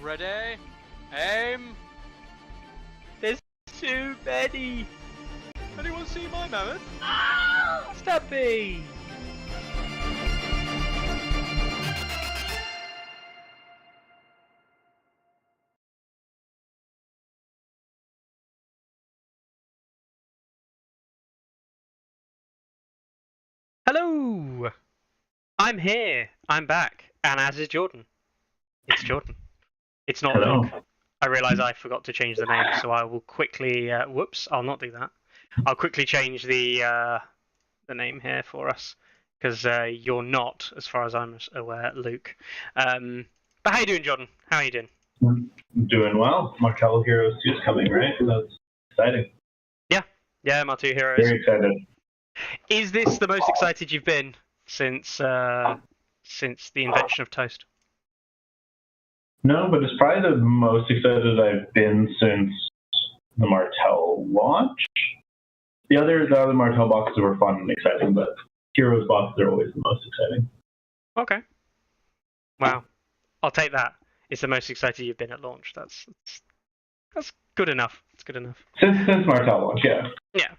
Ready? Aim! There's too many! Anyone see my mammoth? Stubby! Hello! I'm here. I'm back. And as is Jordan. It's Jordan. It's not Hello. Luke. I realise I forgot to change the name, so I will quickly... whoops, I'll not do that. I'll quickly change the name here for us, because you're not, as far as I'm aware, Luke. But how you doing, Jordan? How are you doing? I'm doing well. Martell Hero 2 is coming, right? That's exciting. Yeah, Martell Hero. Very excited. Is this the most excited you've been since the invention of toast? No, but it's probably the most excited I've been since the Martell launch. The other Martell boxes were fun and exciting, but Heroes boxes are always the most exciting. Okay. Wow. I'll take that. It's the most excited you've been at launch. That's good enough. It's good enough. Since Martell launch, yeah. Yeah.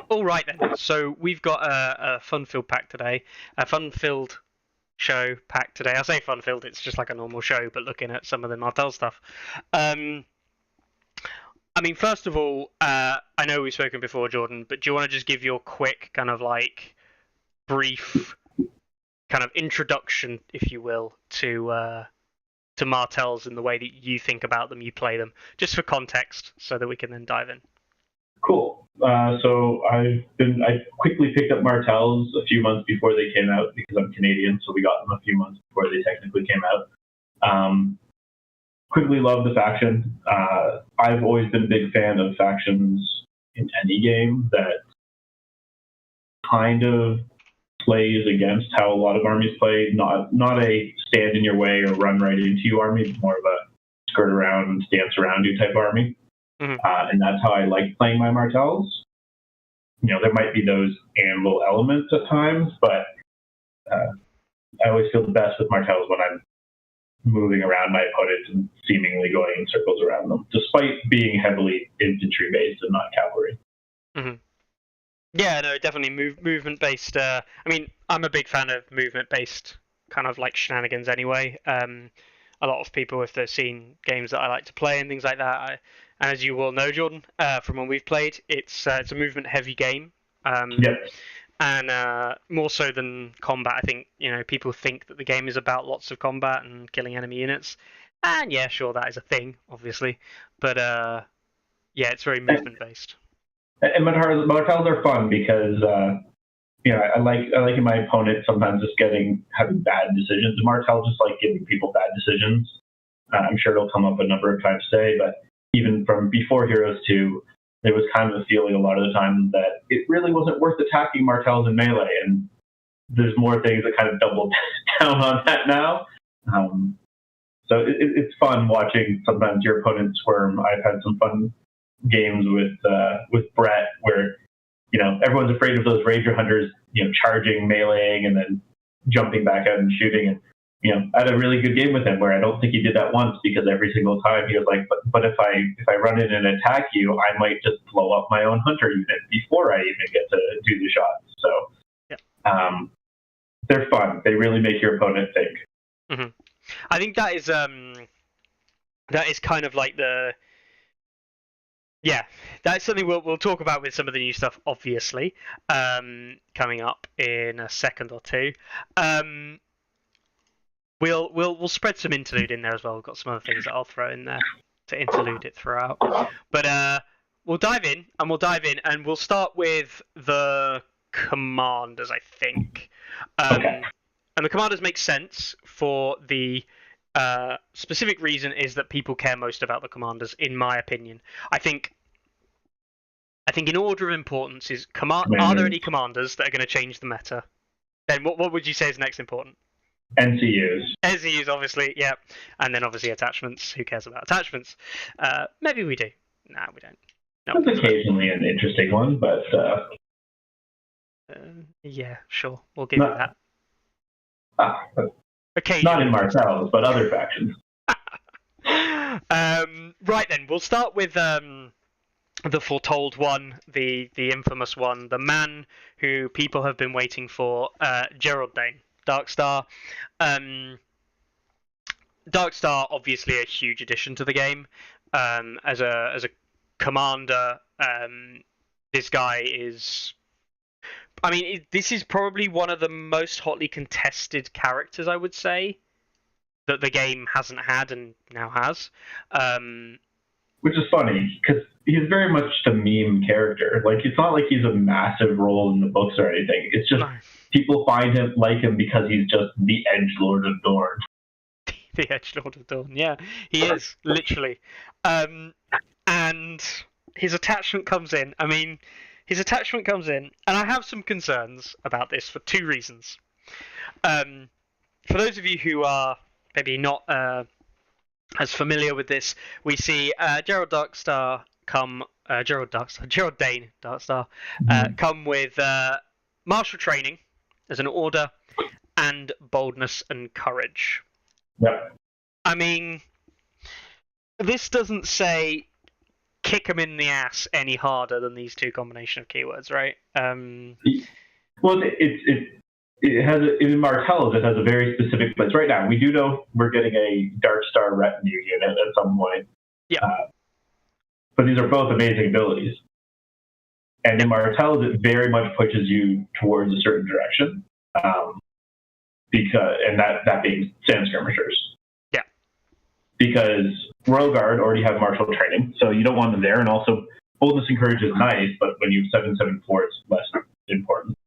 All right then. So we've got a fun-filled pack today. A fun-filled show pack today. I say fun-filled. It's just like a normal show, but looking at some of the Martell stuff. I mean, first of all, I know we've spoken before, Jordan, but do you want to just give your quick kind of like brief kind of introduction, if you will, to Martells and the way that you think about them, you play them, just for context, so that we can then dive in. Cool. So I quickly picked up Martells a few months before they came out because I'm Canadian, so we got them a few months before they technically came out. Quickly loved the faction. I've always been a big fan of factions in any game that kind of plays against how a lot of armies play. Not a stand in your way or run right into you army, but more of a skirt around, dance around you type army. Mm-hmm. And that's how I like playing my Martells. You know, there might be those anvil elements at times, but I always feel the best with Martells when I'm moving around my opponents and seemingly going in circles around them, despite being heavily infantry-based and not cavalry. Mm-hmm. Yeah, no, definitely movement-based. I mean, I'm a big fan of movement-based kind of like shenanigans anyway. A lot of people, if they've seen games that I like to play and things like that, and as you will know, Jordan, from when we've played, it's a movement-heavy game. Yep. And more so than combat, I think, you know, people think that the game is about lots of combat and killing enemy units. And yeah, sure, that is a thing, obviously. But yeah, it's very movement-based. And Martells are fun because you know, I like my opponent sometimes just having bad decisions. Martell just like giving people bad decisions. I'm sure it'll come up a number of times today, but even from before Heroes 2, there was kind of a feeling a lot of the time that it really wasn't worth attacking Martells in melee, and there's more things that kind of double down on that now. So it's fun watching sometimes your opponent squirm. I've had some fun games with Brett where, you know, everyone's afraid of those Ranger Hunters, you know, charging, meleeing, and then jumping back out and shooting. And, you know, I had a really good game with him where I don't think he did that once, because every single time he was like, but if I run in and attack you, I might just blow up my own Hunter unit before I even get to do the shots. So yeah. They're fun. They really make your opponent think. Mm-hmm. I think that is kind of like that's something we'll talk about with some of the new stuff, obviously, coming up in a second or two. We'll spread some interlude in there as well. We've got some other things that I'll throw in there to interlude it throughout. But we'll dive in, and we'll start with the commanders, I think. Okay. And the commanders make sense for the specific reason is that people care most about the commanders, in my opinion. I think in order of importance is are there any commanders that are going to change the meta? Then what would you say is next important? NCUs. NCUs, obviously, yeah. And then obviously attachments. Who cares about attachments? Maybe we do. Nah, we don't. No, That's occasionally an interesting one, but yeah, sure. We'll give you that. Occasionally. Not in Martell's, but other factions. Right then, we'll start with the foretold one, the infamous one, the man who people have been waiting for, Gerald Dane, Darkstar. Darkstar, obviously a huge addition to the game. As a commander, this guy is. I mean, this is probably one of the most hotly contested characters, I would say, that the game hasn't had and now has. Which is funny, because he's very much the meme character. Like, it's not like he's a massive role in the books or anything. It's just people find him like him because he's just the Edgelord of Dorne. The Edgelord of Dorne, yeah. He is, literally. And his attachment comes in. I mean, his attachment comes in, and I have some concerns about this for two reasons. For those of you who are maybe not as familiar with this, we see Gerald Dane Darkstar come with martial training as an order and boldness and courage. Yep. I mean, this doesn't say kick him in the ass any harder than these two combination of keywords, right? Well, it has in Martell's, it has a very specific place. Right now, we do know we're getting a Darkstar retinue unit at some point. Yeah. But these are both amazing abilities. And in Martell's, it very much pushes you towards a certain direction. And that being Sand Skirmishers. Yeah. Because Royal Guard already have martial training, so you don't want them there. And also, boldness and courage is nice, but when you have 7/7/4, it's less important.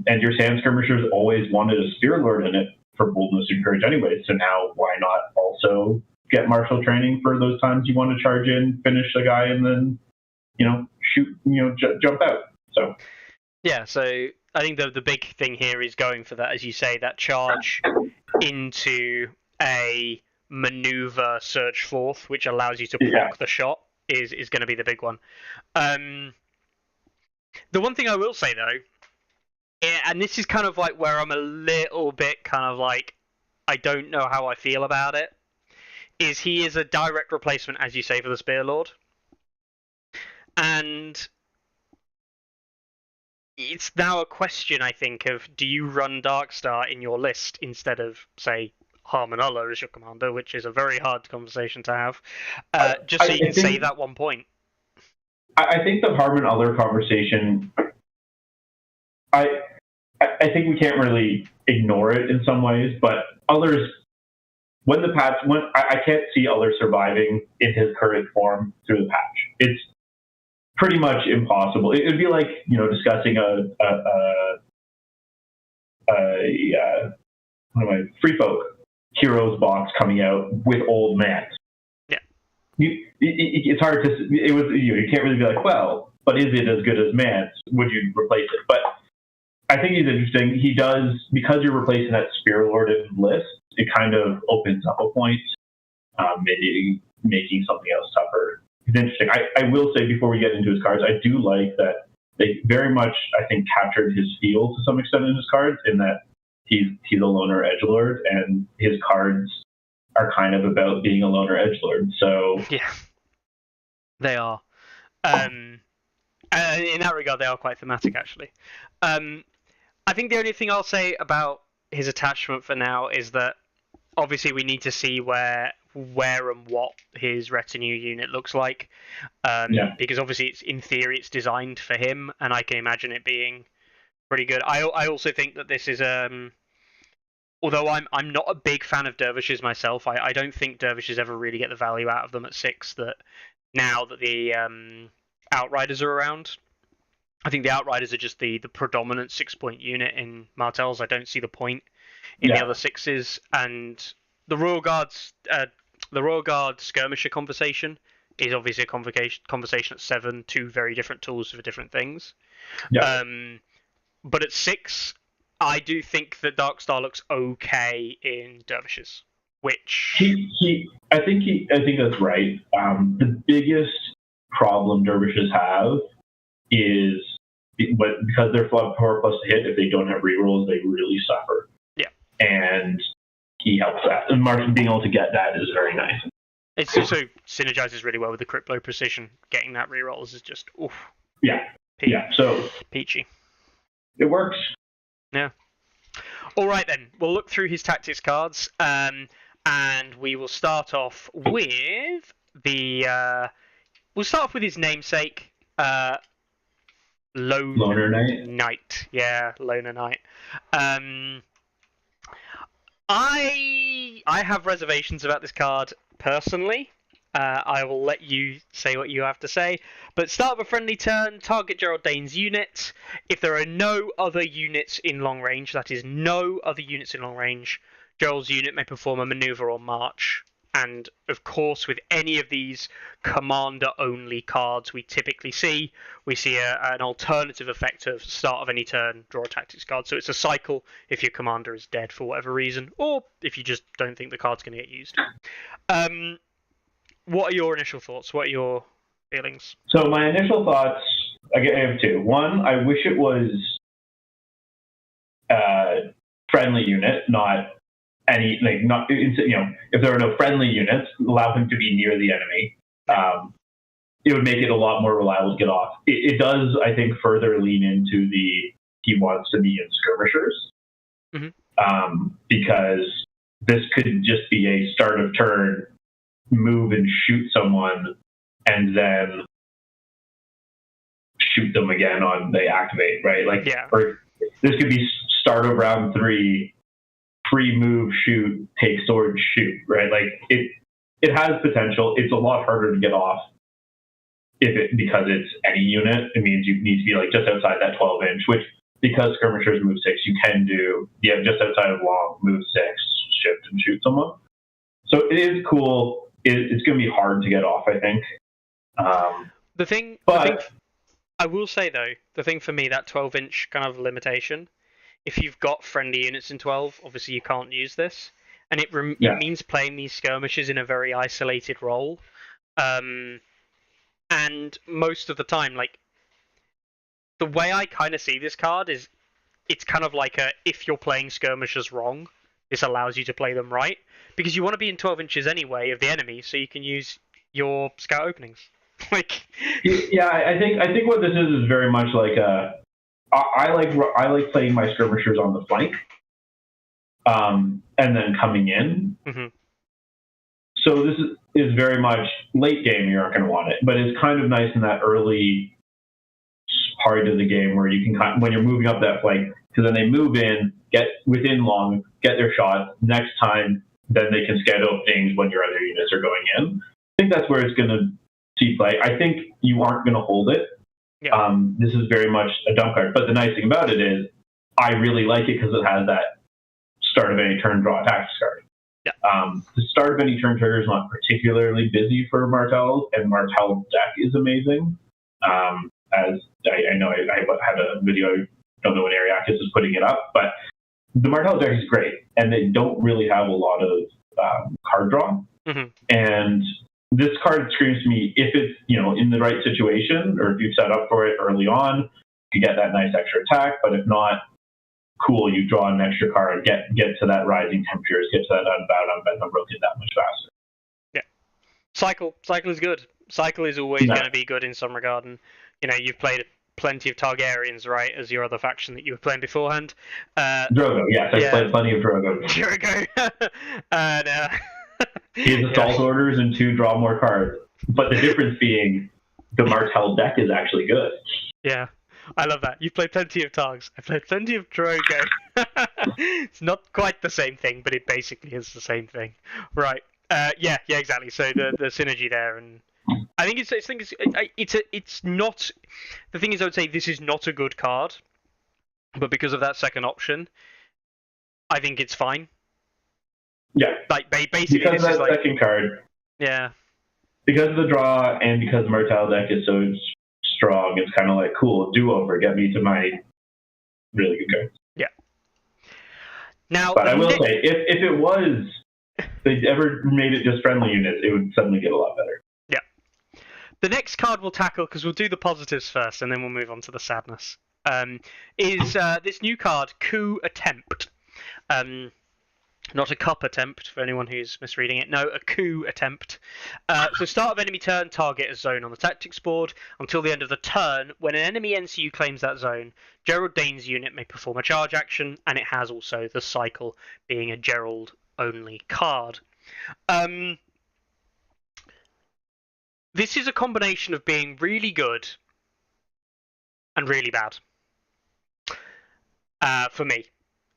And your Sand Skirmishers always wanted a Spear Lord in it for boldness and courage anyway, so now why not also get martial training for those times you want to charge in, finish the guy, and then, shoot, jump out. So yeah, so I think the big thing here is going for that, as you say, that charge into a maneuver surge forth, which allows you to block the shot, is going to be the big one. The one thing I will say, though, and this is kind of like where I'm a little bit kind of like, I don't know how I feel about it, is he is a direct replacement, as you say, for the Spear Lord. And it's now a question, I think, of do you run Darkstar in your list instead of, say, Harmonulla as your commander, which is a very hard conversation to have, just so you can save that 1 point. I think the Harmonulla conversation, I think we can't really ignore it in some ways, but others, I can't see others surviving in his current form through the patch. It's pretty much impossible. It'd be like, discussing a Free Folk Heroes box coming out with old man. Yeah. It's hard to, you can't really be like, well, but is it as good as Mance? Would you replace it? But I think he's interesting. He does, because you're replacing that Spear Lord list, it kind of opens up a point, maybe making something else tougher. It's interesting. I will say before we get into his cards, I do like that they very much, I think, captured his feel to some extent in his cards, in that he's a loner edgelord, and his cards are kind of about being a loner edgelord. So yeah, they are. In that regard, they are quite thematic, actually. I think the only thing I'll say about his attachment for now is that obviously we need to see where and what his retinue unit looks like, because obviously in theory it's designed for him, and I can imagine it being pretty good. I also think that this is although I'm not a big fan of dervishes myself, I don't think dervishes ever really get the value out of them at 6 that now that the Outriders are around. I think the Outriders are just the predominant 6-point unit in Martell's. I don't see the point in the other 6s, and the Royal Guard skirmisher conversation is obviously a conversation at 7, 2 very different tools for different things. Yeah. But at 6, I do think that Darkstar looks okay in dervishes, which I think that's right. The biggest problem dervishes have is because they're 4+ to hit, if they don't have rerolls, they really suffer. Yeah. and he helps that. And Mark being able to get that is very nice. It also synergizes really well with the crit blow precision. Getting that rerolls is just oof. Yeah. So peachy. It works. Yeah. All right then. We'll look through his tactics cards, and we will start off with the. We'll start off with his namesake, Loner Knight. Yeah, Loner Knight. I have reservations about this card personally. I will let you say what you have to say. But start of a friendly turn, target Gerald Dane's unit. If there are no other units in long range, that is, no other units in long range, Gerald's unit may perform a maneuver or march. And, of course, with any of these commander-only cards we typically see, we see an alternative effect of start of any turn, draw a tactics card. So it's a cycle if your commander is dead for whatever reason, or if you just don't think the card's going to get used. What are your initial thoughts? What are your feelings? So my initial thoughts, I have two. One, I wish it was a friendly unit, not any, like, not, if there are no friendly units, allow him to be near the enemy. It would make it a lot more reliable to get off. It does, I think, further lean into he wants to be in skirmishers. Because this could just be a start of turn, move and shoot someone, and then shoot them again on they activate, right? Like, or this could be start of round 3, free move, shoot, take sword, shoot, right? Like it has potential. It's a lot harder to get off because it's any unit. It means you need to be like just outside that 12-inch, which because skirmishers move 6, you can do just outside of long, move 6, shift and shoot someone. So it is cool. It's going to be hard to get off, I think. The thing I will say though, the thing for me, that 12-inch kind of limitation, if you've got friendly units in 12, obviously you can't use this, and it means playing these skirmishes in a very isolated role. And most of the time, like, the way I kind of see this card is, it's kind of like if you're playing skirmishers wrong, this allows you to play them right, because you want to be in 12 inches anyway of the enemy, so you can use your scout openings. Like, yeah, I think what this is very much like I like playing my skirmishers on the flank, and then coming in. So this is very much late game. You're not going to want it, but it's kind of nice in that early part of the game where you can when you're moving up that flank, because then they move in, get within long, get their shot. Next time, then they can scout openings when your other units are going in. I think that's where it's going to see play. I think you aren't going to hold it. This is very much a dump card. But the nice thing about it is I really like it because it has that start of any turn draw tactics card. The start of any turn trigger is not particularly busy for Martell, and Martell's deck is amazing. As I know, I had a video, I don't know when Arianne is putting it up, but the Martell deck is great, and they don't really have a lot of card draw. And this card screams to me, if it's in the right situation, or if you've set up for it early on, you get that nice extra attack. But if not, cool, you draw an extra card, get to that rising temperatures, get to that unbound, unbroken that much faster. Cycle is good. Cycle is always going to be good in some regard, and you've played plenty of Targaryens, right, as your other faction that you were playing beforehand. Drogo, yes, I've played plenty of Drogo. And he has assault orders and 2 draw more cards. But the difference being the Martell deck is actually good. Yeah. I love that. You've played plenty of Targs. I've played plenty of Drogo. It's not quite the same thing, but it basically is the same thing. Right. Yeah, exactly. So the synergy there, and I think it's not. The thing is, I would say this is not a good card, but because of that second option, I think it's fine. Yeah. Like basically, because this of is that second card. Yeah. Because of the draw and because the Martell deck is so strong, it's kind of like, cool, do-over, get me to my really good card. Yeah. Now, but I will say, if it was, they ever made it just friendly units, it would suddenly get a lot better. Yeah. The next card we'll tackle, because we'll do the positives first, and then we'll move on to the sadness, is this new card, Coup Attempt. Not a cup attempt for anyone who's misreading it. No, a coup attempt. So start of enemy turn, target a zone on the tactics board. Until the end of the turn, when an enemy NCU claims that zone, Gerald Dane's unit may perform a charge action, and it has also the cycle being a Gerald-only card. This is a combination of being really good and really bad for me.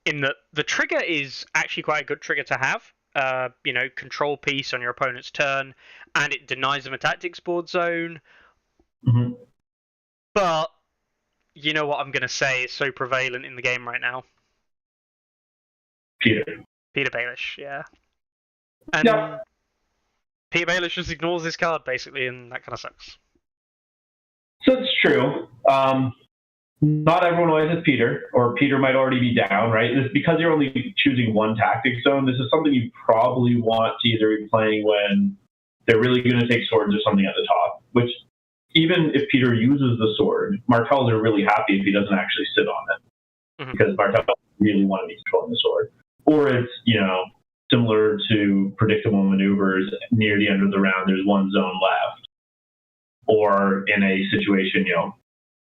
In that the trigger is actually quite a good trigger to have. Control piece on your opponent's turn, and it denies them a tactics board zone. Mm-hmm. But you know what I'm going to say is so prevalent in the game right now? Peter Baelish, yeah. And yeah. Peter Baelish just ignores this card, basically, and that kind of sucks. So it's true. Not everyone always has Peter, or Peter might already be down, right? This, because you're only choosing one tactic zone, this is something you probably want to either be playing when they're really going to take swords or something at the top, which even if Peter uses the sword, Martells are really happy if he doesn't actually sit on it, because Martell really want to be controlling the sword. Or it's, similar to predictable maneuvers, near the end of the round, there's one zone left. Or in a situation,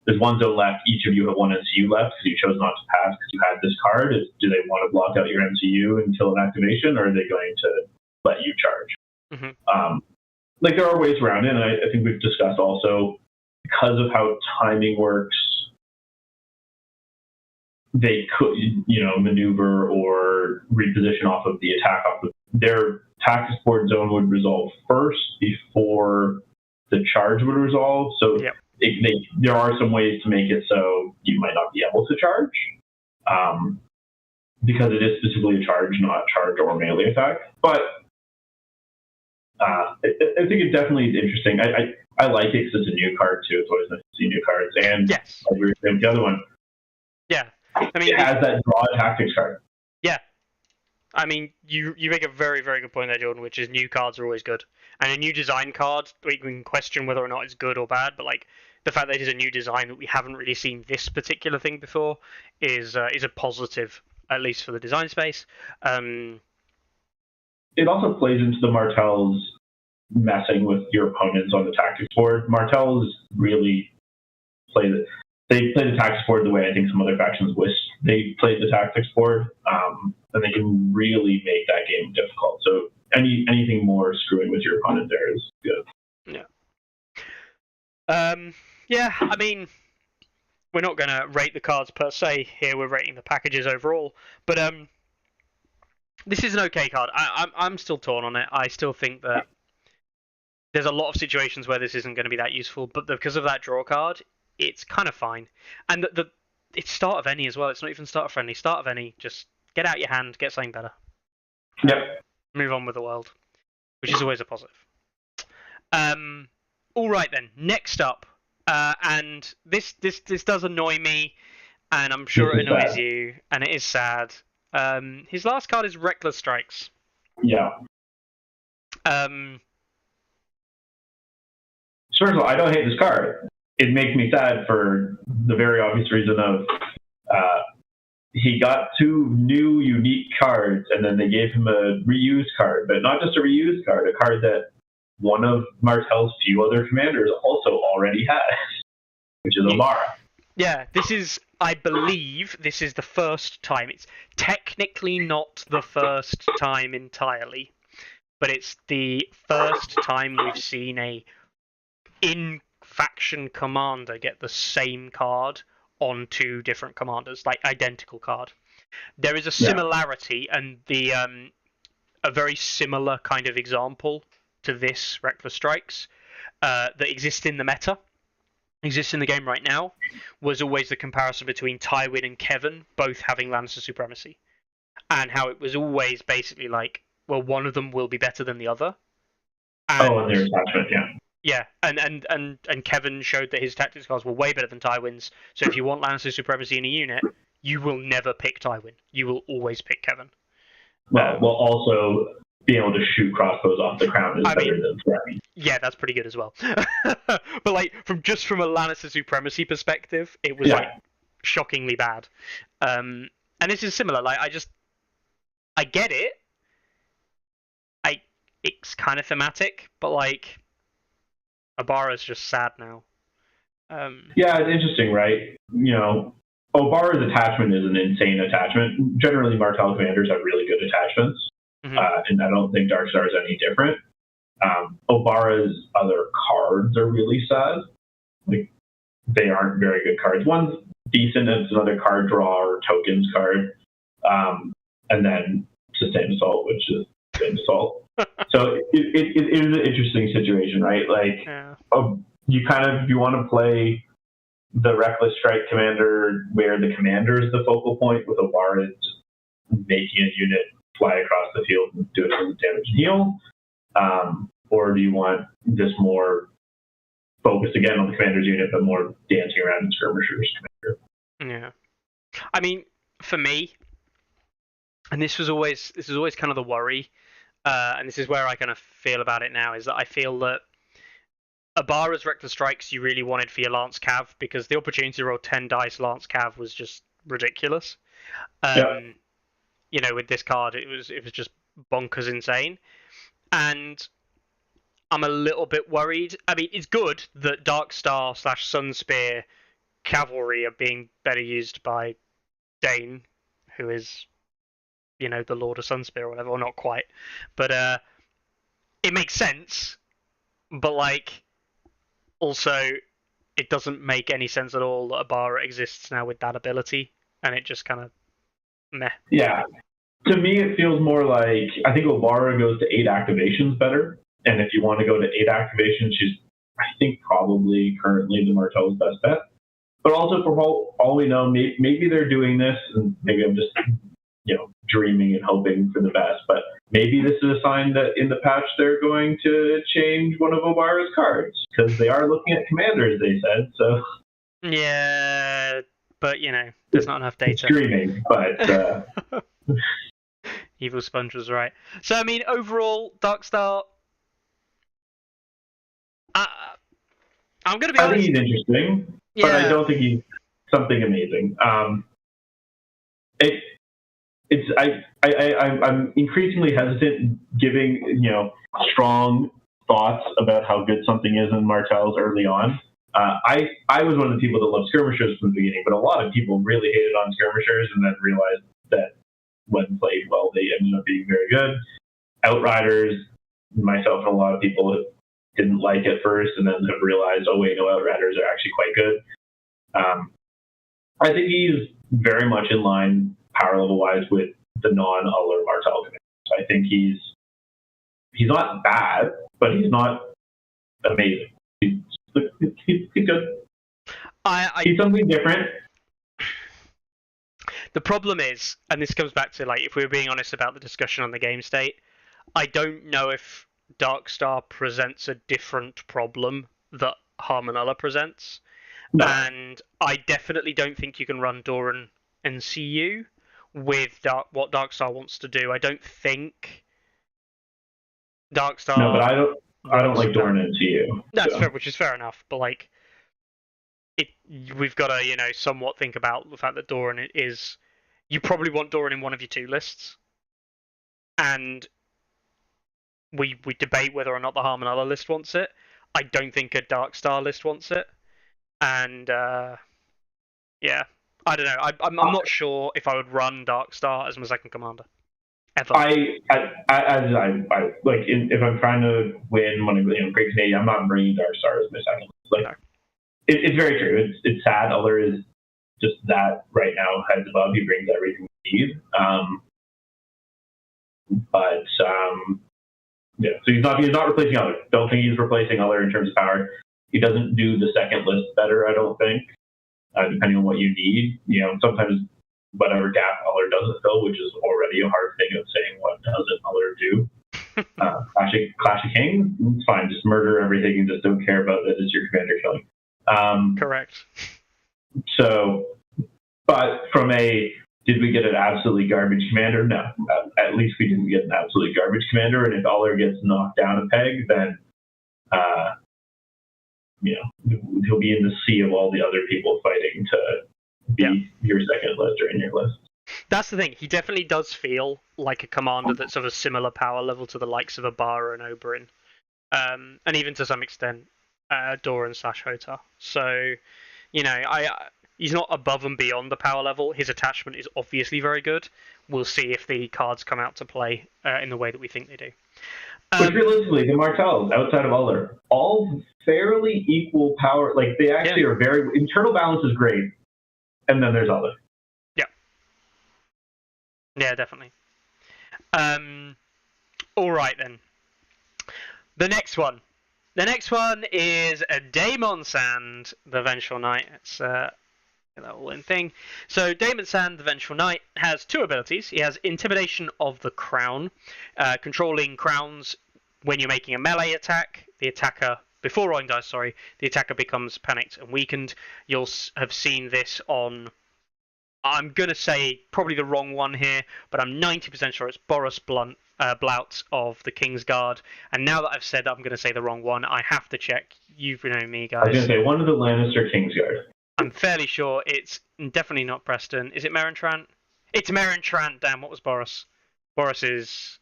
there's one zone left, each of you have one MCU left because you chose not to pass because you had this card. Do they want to block out your MCU until an activation, or are they going to let you charge? There are ways around it, and I think we've discussed also, because of how timing works, they could, maneuver or reposition off of the attack. Their tactics board zone would resolve first before the charge would resolve. So yep. There are some ways to make it so you might not be able to charge, because it is specifically a charge, not charge or melee attack. But I think it definitely is interesting. I like it because it's a new card too. It's always nice to see new cards. And yes. like we were saying, the other one, it has that draw tactics card. Yeah. I mean, you make a very, very good point there, Jordan, which is new cards are always good. And a new design card, we can question whether or not it's good or bad, but the fact that it is a new design that we haven't really seen this particular thing before is a positive, at least for the design space. It also plays into the Martells messing with your opponents on the tactics board. Martells really play the tactics board the way I think some other factions wish they played the tactics board, and they can really make that game difficult. So anything more screwing with your opponent there is good. Yeah. I mean, we're not going to rate the cards per se here. We're rating the packages overall, but this is an okay card. I'm still torn on it. I still think that there's a lot of situations where this isn't going to be that useful, but because of that draw card, it's kind of fine. And it's start of any as well. It's not even starter friendly. Start of any, just get out your hand, get something better. Yep. Move on with the world, which is always a positive. All right then. Next up, and this does annoy me, and I'm sure it annoys you, and it is sad. His last card is Reckless Strikes. Yeah. First of all, I don't hate this card. It makes me sad for the very obvious reason of he got 2 new unique cards, and then they gave him a reused card, but not just a reused card, a card that one of Martell's few other commanders also already has, which is Omara. Yeah, I believe this is the first time. It's technically not the first time entirely, but it's the first time we've seen a in-faction commander get the same card on 2 different commanders, identical card. There is a similarity, and a very similar kind of example to this Reckless Strikes that exists in the meta, exists in the game right now, was always the comparison between Tywin and Kevin both having Lannister supremacy, and how it was always basically one of them will be better than the other. And their attachment, yeah. Yeah, and Kevin showed that his tactics cards were way better than Tywin's. So if you want Lannister supremacy in a unit, you will never pick Tywin. You will always pick Kevin. Well, also being able to shoot crossbows off the crown is better than Threatening. Yeah, that's pretty good as well. But from a Lannister supremacy perspective, it was shockingly bad. And this is similar. I get it. It's kind of thematic, but like, Obara's just sad now. Yeah, it's interesting, right? Obara's attachment is an insane attachment. Generally, Martell commanders have really good attachments, and I don't think Darkstar is any different. Obara's other cards are really sad. Like, they aren't very good cards. One's decent, and it's another card draw or tokens card, and then Sustained Assault, which is Sustained Assault. So it is an interesting situation, right? Like, you want to play the Reckless Strike commander where the commander is the focal point, with Obara just making a unit fly across the field and doing some damage and heal, or do you want this more focused again on the commander's unit, but more dancing around in skirmishers commander? Yeah, I mean, for me, and this was always kind of the worry. And this is where I kind of feel about it now, is that I feel that Obara's Reckless Strikes you really wanted for your Lance Cav, because the opportunity to roll 10 dice Lance Cav was just ridiculous. With this card, it was just bonkers insane. And I'm a little bit worried. I mean, it's good that Darkstar / Sunspear cavalry are being better used by Dane, who is, the Lord of Sunspear or whatever, or not quite. But it makes sense. But, like, also, it doesn't make any sense at all that Obara exists now with that ability, and it just kind of meh. Yeah. To me, it feels more like, I think Obara goes to 8 activations better, and if you want to go to 8 activations, she's, I think, probably currently the Martell's best bet. But also, for all we know, maybe they're doing this, and maybe I'm just dreaming and hoping for the best, but maybe this is a sign that in the patch they're going to change one of Obara's cards, because they are looking at commanders, they said, so... Yeah, but, there's not enough data. It's dreaming, but... Evil Sponge was right. So, I mean, overall, Darkstar... I'm going to be honest. I think he's interesting, but I don't think he's something amazing. I'm increasingly hesitant giving strong thoughts about how good something is in Martell's early on. I was one of the people that loved skirmishers from the beginning, but a lot of people really hated on skirmishers and then realized that when played well, they ended up being very good. Outriders, myself and a lot of people didn't like at first, and then have realized, oh wait, no, Outriders are actually quite good. I think he's very much in line power level wise with the non-Uller Martell commanders. I think he's not bad, but he's not amazing. He's good. He's something different. The problem is, and this comes back to, like, if we were being honest about the discussion on the game state, I don't know if Darkstar presents a different problem that Harmonulla presents. No. And I definitely don't think you can run Doran and CU with what Darkstar wants to do. I don't think Darkstar... No, but I don't like Doran and CU. That's fair, which is fair enough, but, like, we've got to, somewhat think about the fact that Doran is... You probably want Doran in one of your 2 lists. And we debate whether or not the Harmonulla list wants it. I don't think a Darkstar list wants it. And, yeah, I don't know. I'm not sure if I would run Darkstar as my second commander. Ever. If I'm trying to win one of Great Canadian, I'm not bringing Darkstar as my second list. Like, no. It's very true. It's sad. Uller is just that right now, heads above. He brings everything we need. Yeah. So he's not replacing Uller. Don't think he's replacing Uller in terms of power. He doesn't do the second list better, I don't think. Depending on what you need, sometimes whatever gap Uller doesn't fill, which is already a hard thing of saying what doesn't Uller do. Clash of Kings, it's fine. Just murder everything and just don't care about it as your commander killing. Correct. So, but from did we get an absolutely garbage commander? No. At least we didn't get an absolutely garbage commander. And if Uller gets knocked down a peg, then, he'll be in the sea of all the other people fighting to be your second list or in your list. That's the thing. He definitely does feel like a commander that's of a similar power level to the likes of Abara and Oberyn, and even to some extent, Doran / Hota. So, he's not above and beyond the power level. His attachment is obviously very good. We'll see if the cards come out to play in the way that we think they do. But realistically, the Martells, outside of Uller, all fairly equal power. Like, they actually are very... Internal balance is great. And then there's Uller. Yeah. Yeah, definitely. All right, then. The next one. The next one is a Daemon Sand, the Vengeful Knight. It's that all in thing. So Daemon Sand, the Vengeful Knight, has 2 abilities. He has Intimidation of the Crown, controlling crowns when you're making a melee attack. The attacker, before rolling dice, sorry, the attacker becomes panicked and weakened. You'll have seen this on, I'm going to say probably the wrong one here, but I'm 90% sure it's Boris Blount of the Kingsguard. And now that I've said that I'm going to say the wrong one, I have to check. You know me, guys. I was going to say one of the Lannister Kingsguard. I'm fairly sure it's definitely not Preston. Is it Meryn Trant? It's Meryn Trant. Damn, what was Boris? Boris is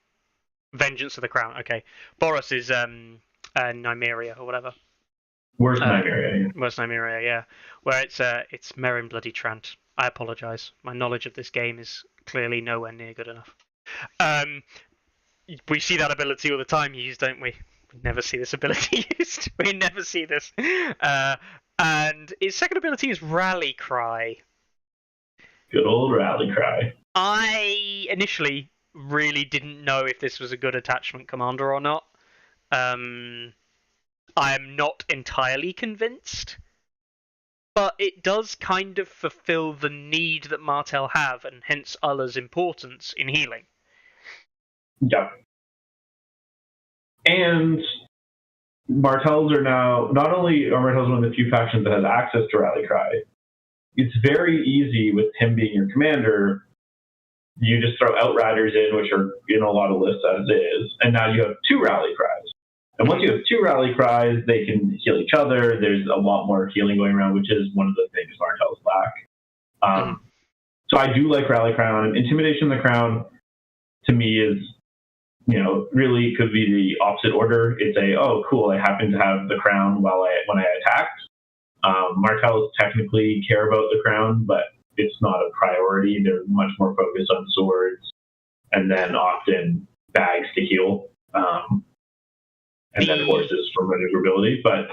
Vengeance of the Crown. Okay. Boris is Nymeria or whatever. Where's Nymeria? Where's Nymeria, yeah. Where it's Meryn bloody Trant. I apologise. My knowledge of this game is clearly nowhere near good enough. We see that ability all the time used, don't we? We never see this ability used. We never see this. And his second ability is Rally Cry. Good old Rally Cry. I initially really didn't know if this was a good attachment commander or not. I am not entirely convinced. But it does kind of fulfill the need that Martell have, and hence Uller's importance in healing. Yeah. And Martells are now, not only are Martells one of the few factions that has access to Rally Cry, it's very easy with him being your commander. You just throw Outriders in, which are in a lot of lists as is, and now you have 2 Rally Cries. And once you have 2 Rally Cries, they can heal each other. There's a lot more healing going around, which is one of the things Martells lack. So I do like Rally Cry on him. Intimidation of the Crown, to me, is, really could be the opposite order. It's oh, cool, I happen to have the crown when I attacked. Martells technically care about the crown, but it's not a priority. They're much more focused on swords and then often bags to heal. And then horses for maneuverability, but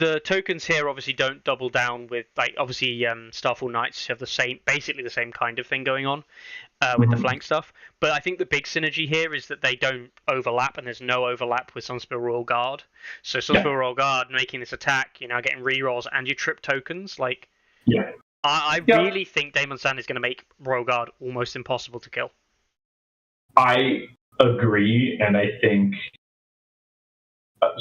the tokens here obviously don't double down with, obviously Starfall Knights have basically the same kind of thing going on with the flank stuff. But I think the big synergy here is that they don't overlap, and there's no overlap with Sunspell Royal Guard. So Sunspell Royal Guard making this attack, you're now getting rerolls and you trip tokens. I really think Daemon Sand is going to make Royal Guard almost impossible to kill. I agree, and I think.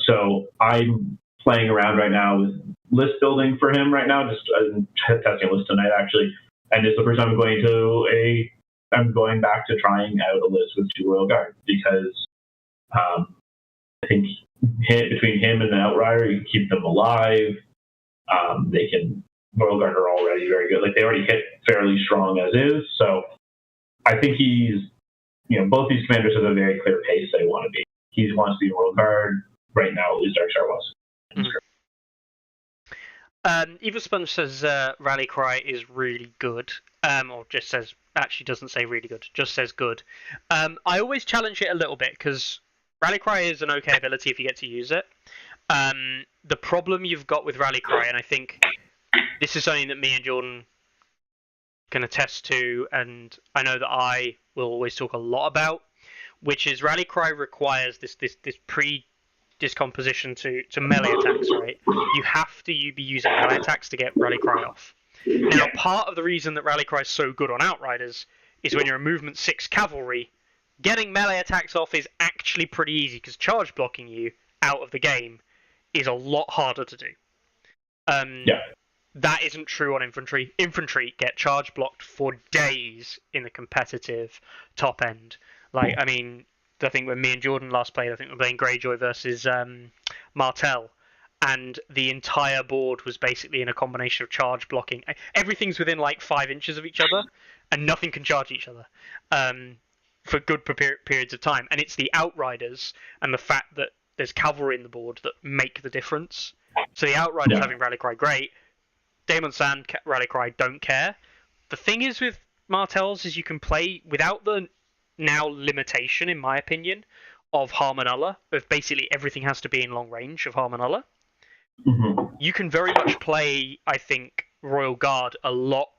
So I'm playing around right now with list building for him right now, just testing a list tonight actually, and it's the first time I'm going back to trying out a list with 2 Royal Guard, because I think between him and the Outrider, you can keep them alive. Royal Guard are already very good. They already hit fairly strong as is, so I think he's, both these commanders have a very clear pace they want to be. He wants to be Royal Guard. Right now, at least Darkstar was. Evil Sponge says Rally Cry is really good, or just says, actually doesn't say really good, just says good. I always challenge it a little bit, because Rally Cry is an okay ability if you get to use it. The problem you've got with Rally Cry, and I think this is something that me and Jordan can attest to, and I know that I will always talk a lot about, which is Rally Cry requires this discomposition to melee attacks, right? You have to be using melee attacks to get Rally Cry off. Now, part of the reason that Rally Cry is so good on Outriders is when you're a movement 6 cavalry, getting melee attacks off is actually pretty easy, because charge blocking you out of the game is a lot harder to do. That isn't true on infantry. Infantry get charge blocked for days in the competitive top end. I think when me and Jordan last played, I think we were playing Greyjoy versus Martell, and the entire board was basically in a combination of charge blocking. Everything's within 5 inches of each other, and nothing can charge each other for good periods of time. And it's the Outriders and the fact that there's cavalry in the board that make the difference. So the Outriders having Rally Cry, great. Daemon Sand, Rally Cry, don't care. The thing is with Martells is you can play without the now limitation, in my opinion, of Harmonulla, of basically everything has to be in long range of Harmonulla. Mm-hmm. You can very much play, I think, Royal Guard a lot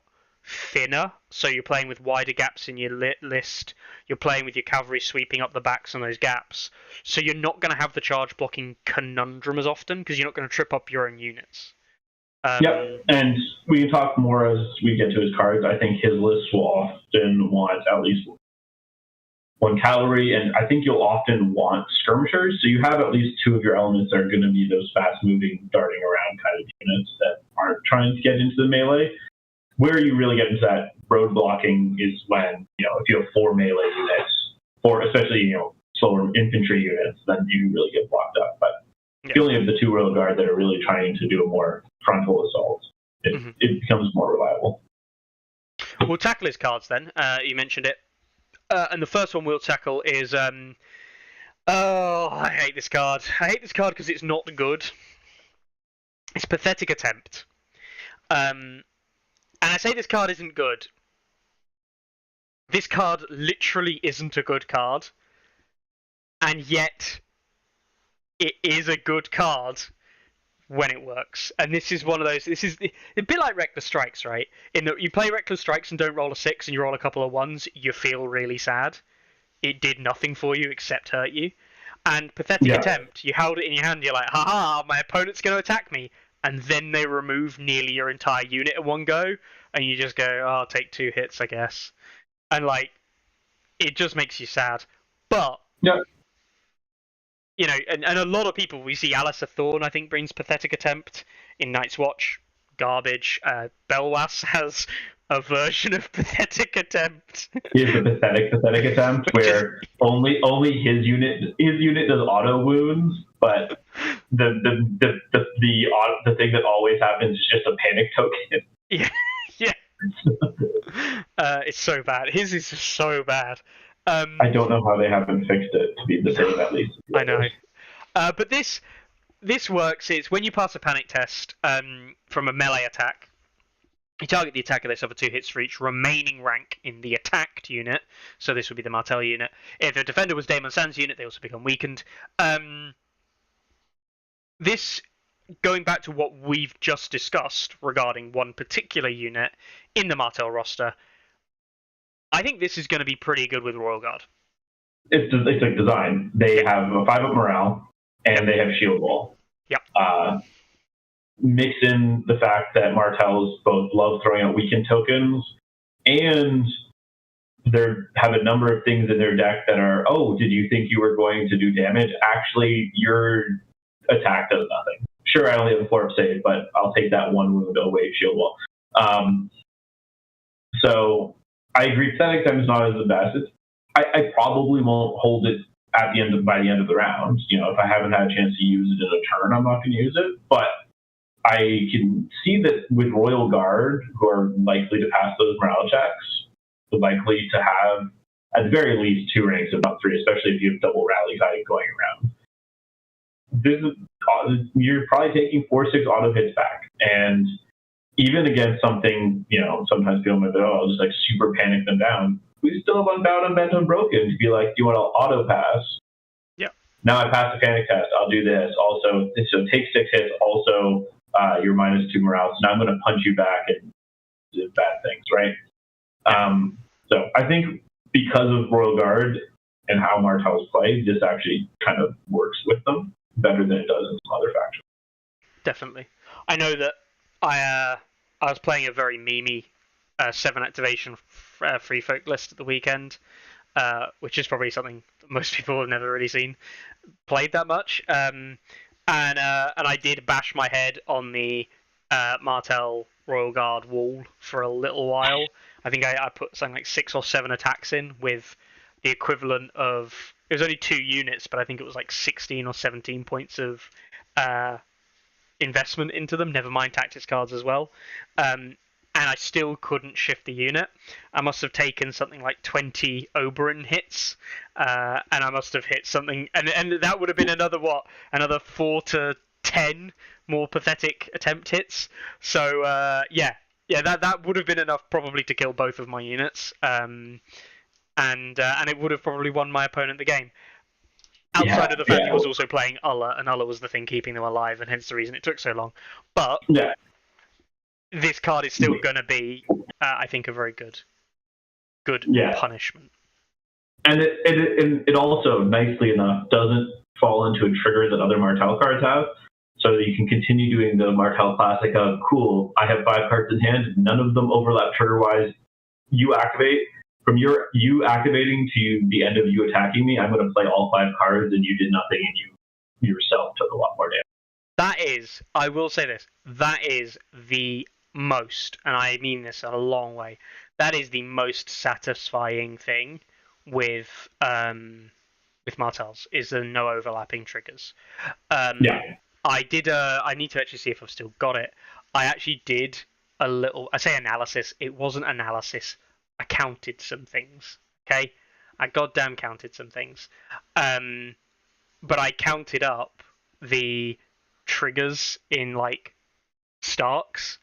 thinner. So you're playing with wider gaps in your list. You're playing with your cavalry sweeping up the backs on those gaps. So you're not going to have the charge blocking conundrum as often because you're not going to trip up your own units. Yep, and we can talk more as we get to his cards. I think his list will often want at least one cavalry, and I think you'll often want skirmishers. So you have at least two of your elements that are going to be those fast-moving, darting around kind of units that aren't trying to get into the melee. Where you really get into that road blocking is when, if you have 4 melee units, or especially, slower infantry units, then you really get blocked up. But if you only have the 2 Royal Guard that are really trying to do a more frontal assault, it becomes more reliable. We'll tackle his cards then. You mentioned it. And the first one we'll tackle is... I hate this card. I hate this card because it's not good. It's Pathetic Attempt. And I say this card isn't good. This card literally isn't a good card. And yet, it is a good card when it works. And this is one of those... This is a bit like Reckless Strikes, right? In that you play Reckless Strikes and don't roll a 6 and you roll a couple of 1s, you feel really sad. It did nothing for you except hurt you. And Pathetic Attempt, you held it in your hand, you're like, haha, my opponent's going to attack me. And then they remove nearly your entire unit at one go, and you just go, oh, I'll take 2 hits, I guess. And, it just makes you sad. But, and a lot of people, we see Alistair Thorne, I think, brings Pathetic Attempt in Night's Watch. Garbage. Belwas has a version of Pathetic Attempt. He has a pathetic attempt where only his unit does auto wounds, but the thing that always happens is just a panic token. Yeah. It's so bad. His is so bad. I don't know how they haven't fixed it to be the same at least. I know. But this works. It's when you pass a panic test from a melee attack. You target the attacker, they suffer 2 hits for each remaining rank in the attacked unit. So this would be the Martell unit. If a defender was Daemon Sand's unit, they also become weakened. This, going back to what we've just discussed regarding one particular unit in the Martell roster, I think this is going to be pretty good with Royal Guard. It's like design. They have a 5-up morale, and they have shield wall. Yep. Mix in the fact that Martells both love throwing out weakened tokens, and they have a number of things in their deck that are, oh, did you think you were going to do damage? Actually, your attack does nothing. Sure, I only have a 4-up save, but I'll take that 1 wound away shield wall. So I agree, Pathetic Attempt is not as the best. I probably won't hold it by the end of the round. If I haven't had a chance to use it in a turn, I'm not going to use it. But I can see that with Royal Guard, who are likely to pass those morale checks, likely to have at the very least 2 ranks, if not 3, especially if you have double rally tide going around. You're probably taking 4-6 auto hits back, and even against something, sometimes people might be, I'll just super panic them down. We still have Unbound, Unbent, Unbroken to be like, do you want to auto pass? Yeah. Now I passed the panic test. I'll do this. Also, so take 6 hits. Also, you're -2 morale. So now I'm going to punch you back and do bad things, right? So I think because of Royal Guard and how Martells play, this actually kind of works with them better than it does in some other factions. Definitely. I know that I was playing a very memey 7 activation free folk list at the weekend, which is probably something that most people have never really seen played that much. And I did bash my head on the Martell Royal Guard wall for a little while. I think I put something like 6 or 7 attacks in with the equivalent of... It was only 2 units, but I think it was like 16 or 17 points of investment into them, never mind tactics cards as well. and I still couldn't shift the unit. I must have taken something like 20 Oberon hits, and I must have hit something, and that would have been another 4 to 10 more pathetic attempt hits. So that would have been enough probably to kill both of my units, and it would have probably won my opponent the game. Outside of the fact he was also playing Ulla, and Ulla was the thing keeping them alive, and hence the reason it took so long. But this card is still going to be, I think, a very good punishment. And it also, nicely enough, doesn't fall into a trigger that other Martell cards have. So that you can continue doing the Martell classic of, cool, I have 5 cards in hand, none of them overlap trigger-wise. You activate. From you activating to the end of you attacking me, I'm going to play all 5 cards, and you did nothing, and you yourself took a lot more damage. That is, I will say this, that is the most, and I mean this a long way, that is the most satisfying thing with Martells, is the no overlapping triggers. I need to actually see if I've still got it. I actually did a little, I say analysis, it wasn't analysis. I counted some things, okay? I goddamn counted some things. But I counted up the triggers in, like, Starks.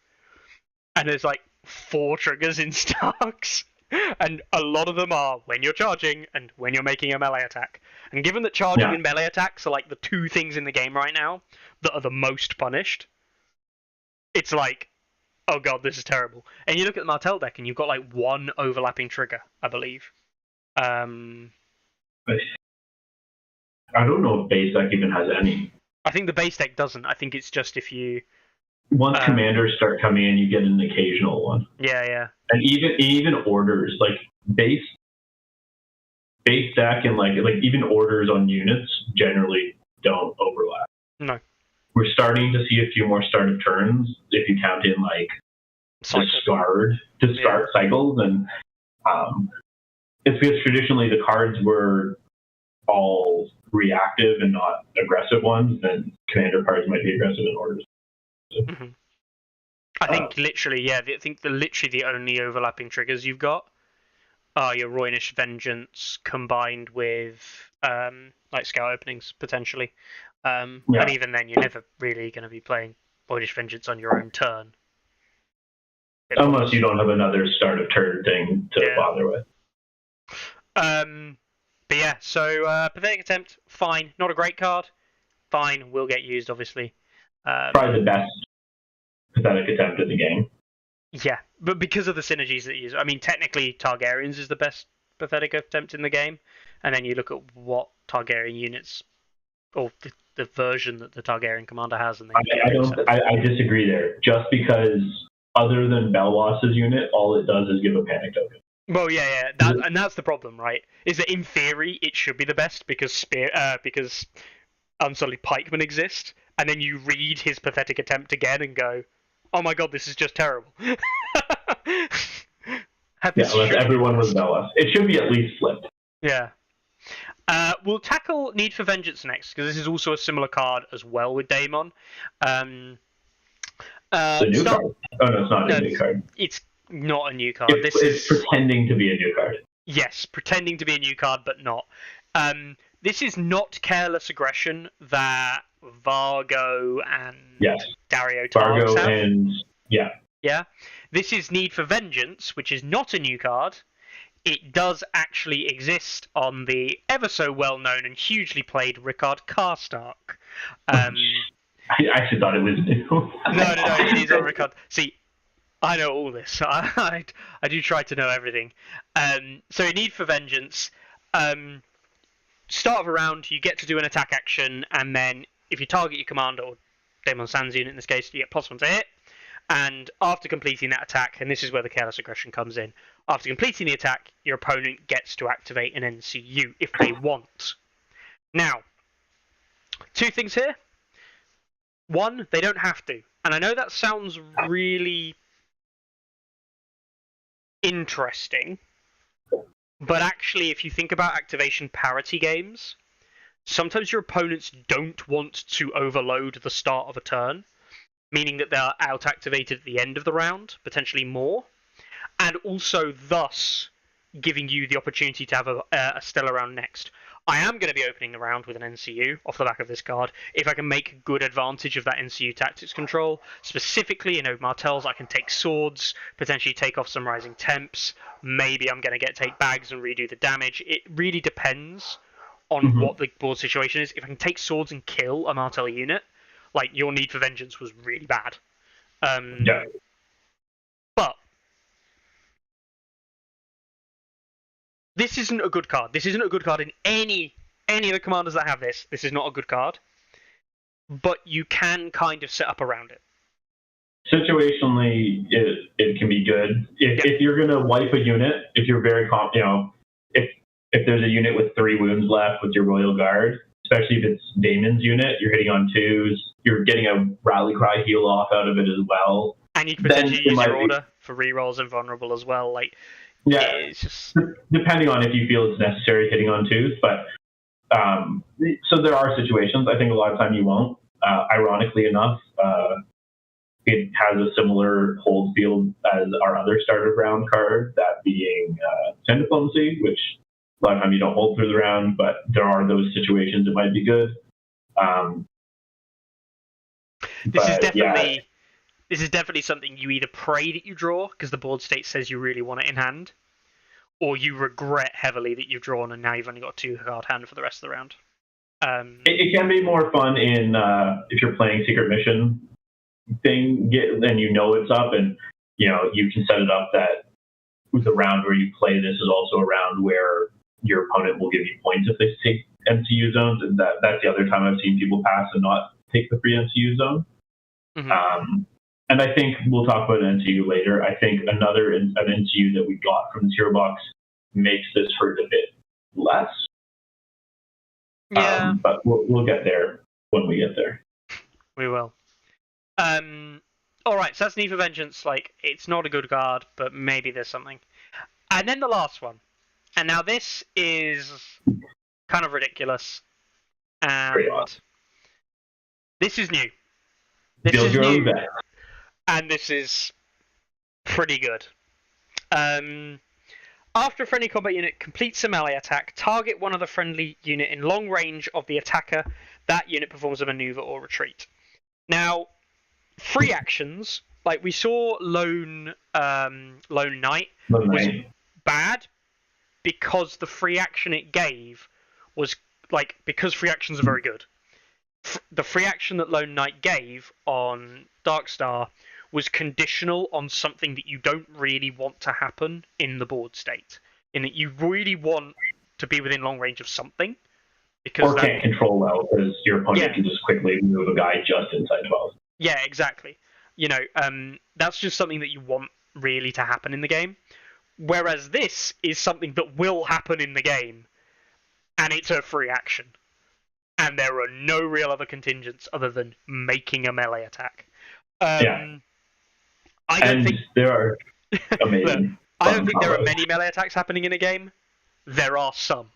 And there's, like, 4 triggers in Starks. And a lot of them are when you're charging and when you're making a melee attack. And given that charging and melee attacks are, like, the 2 things in the game right now that are the most punished, it's like, oh god, this is terrible. And you look at the Martell deck, and you've got like 1 overlapping trigger, I believe. I don't know if base deck even has any. I think the base deck doesn't. I think it's just if you... Once commanders start coming in, you get an occasional one. Yeah. And even orders, like base deck and like even orders on units generally don't overlap. No. We're starting to see a few more start of turns if you count in like discard cycles, and it's because traditionally the cards were all reactive and not aggressive ones, and commander cards might be aggressive in orders. Mm-hmm. I think literally the only overlapping triggers you've got are your Roynish Vengeance combined with like scout openings potentially. And even then, you're never really going to be playing Voidish Vengeance on your own turn. Unless you don't have another start of turn thing to bother with. But yeah, so Pathetic Attempt, fine. Not a great card. Fine, will get used, obviously. Probably the best Pathetic Attempt in the game. Yeah, but because of the synergies that you use. I mean, technically, Targaryens is the best Pathetic Attempt in the game. And then you look at what Targaryen units, or the version that the Targaryen commander has. And I disagree there. Just because other than Belwas's unit, all it does is give a panic token. Well, yeah. And that's the problem, right? Is that in theory it should be the best because Unsullied Pikemen exist, and then you read his Pathetic Attempt again and go, "Oh my god, this is just terrible." Unless everyone was Belwas, it should be at least flipped. Yeah. We'll tackle Need for Vengeance next, because this is also a similar card as well with Daemon. It's a new card. Oh, no, it's not a new card. It's not a new card. It's pretending to be a new card. Yes, pretending to be a new card, but not. This is not Careless Aggression that Vargo and Dario Targs have. Yeah. This is Need for Vengeance, which is not a new card. It does actually exist on the ever so well-known and hugely played Rickard Karstark. I actually thought it was new. No, it is on Rickard. See, I know all this. I do try to know everything. So in Need for Vengeance, start of a round, you get to do an attack action, and then if you target your commander, or Daemon Sand's unit in this case, you get +1 to hit. And after completing that attack, and this is where the Careless Aggression comes in, after completing the attack, your opponent gets to activate an NCU if they want. Now, 2 things here. 1, they don't have to. And I know that sounds really interesting, but actually, if you think about activation parity games, sometimes your opponents don't want to overload the start of a turn. meaning that they're out-activated at the end of the round, potentially more, and also thus giving you the opportunity to have a stellar round next. I am going to be opening the round with an NCU off the back of this card. If I can make good advantage of that NCU tactics control, specifically, Martells, I can take swords, potentially take off some rising temps. Maybe I'm going to take bags and redo the damage. It really depends on what the board situation is. If I can take swords and kill a Martell unit, like, your Need for Vengeance was really bad. Yeah. But this isn't a good card. This isn't a good card in any of the commanders that have this. This is not a good card. But you can kind of set up around it. Situationally, it can be good. If you're going to wipe a unit, if you're very confident, if there's a unit with 3 wounds left with your Royal Guard, especially if it's Daemon's unit, you're hitting on 2s, you're getting a rally cry heal off out of it as well. And you can potentially use your order for rerolls and vulnerable as well. Like, yeah, it's just depending on if you feel it's necessary hitting on 2s, but so there are situations. I think a lot of time you won't. Ironically enough, it has a similar hold field as our other starter round card, that being 10 Diplomacy, which a lot of time you don't hold through the round, but there are those situations it might be good. This is definitely something you either pray that you draw because the board state says you really want it in hand, or you regret heavily that you've drawn and now you've only got a 2-card hand for the rest of the round. It can be more fun in if you're playing secret mission thing, and it's up, and you can set it up that the round where you play this is also a round where your opponent will give you points if they take MCU zones, and that's the other time I've seen people pass and not take the free MCU zone. And I think we'll talk about an NCU later. I think an NCU that we got from the Hero Box makes this hurt a bit less. Yeah. But we'll get there when we get there. We will. All right, so that's Need for Vengeance. Like, it's not a good card, but maybe there's something. And then the last one. And now this is kind of ridiculous. And this is new. Build your own vet. And this is pretty good. After a friendly combat unit completes a melee attack, target one other friendly unit in long range of the attacker. That unit performs a maneuver or retreat. Now, free actions, like we saw Lone Knight was bad because the free action it gave was, like, because free actions are very good. The free action that Lone Knight gave on Darkstar was conditional on something that you don't really want to happen in the board state. In that you really want to be within long range of something. Because can't control well, because your opponent can just quickly move a guy just inside 12. Yeah, exactly. That's just something that you want really to happen in the game. Whereas this is something that will happen in the game, and it's a free action. And there are no real other contingents other than making a melee attack. I don't think there are amazing. Look, I don't think there are many melee attacks happening in a game. There are some.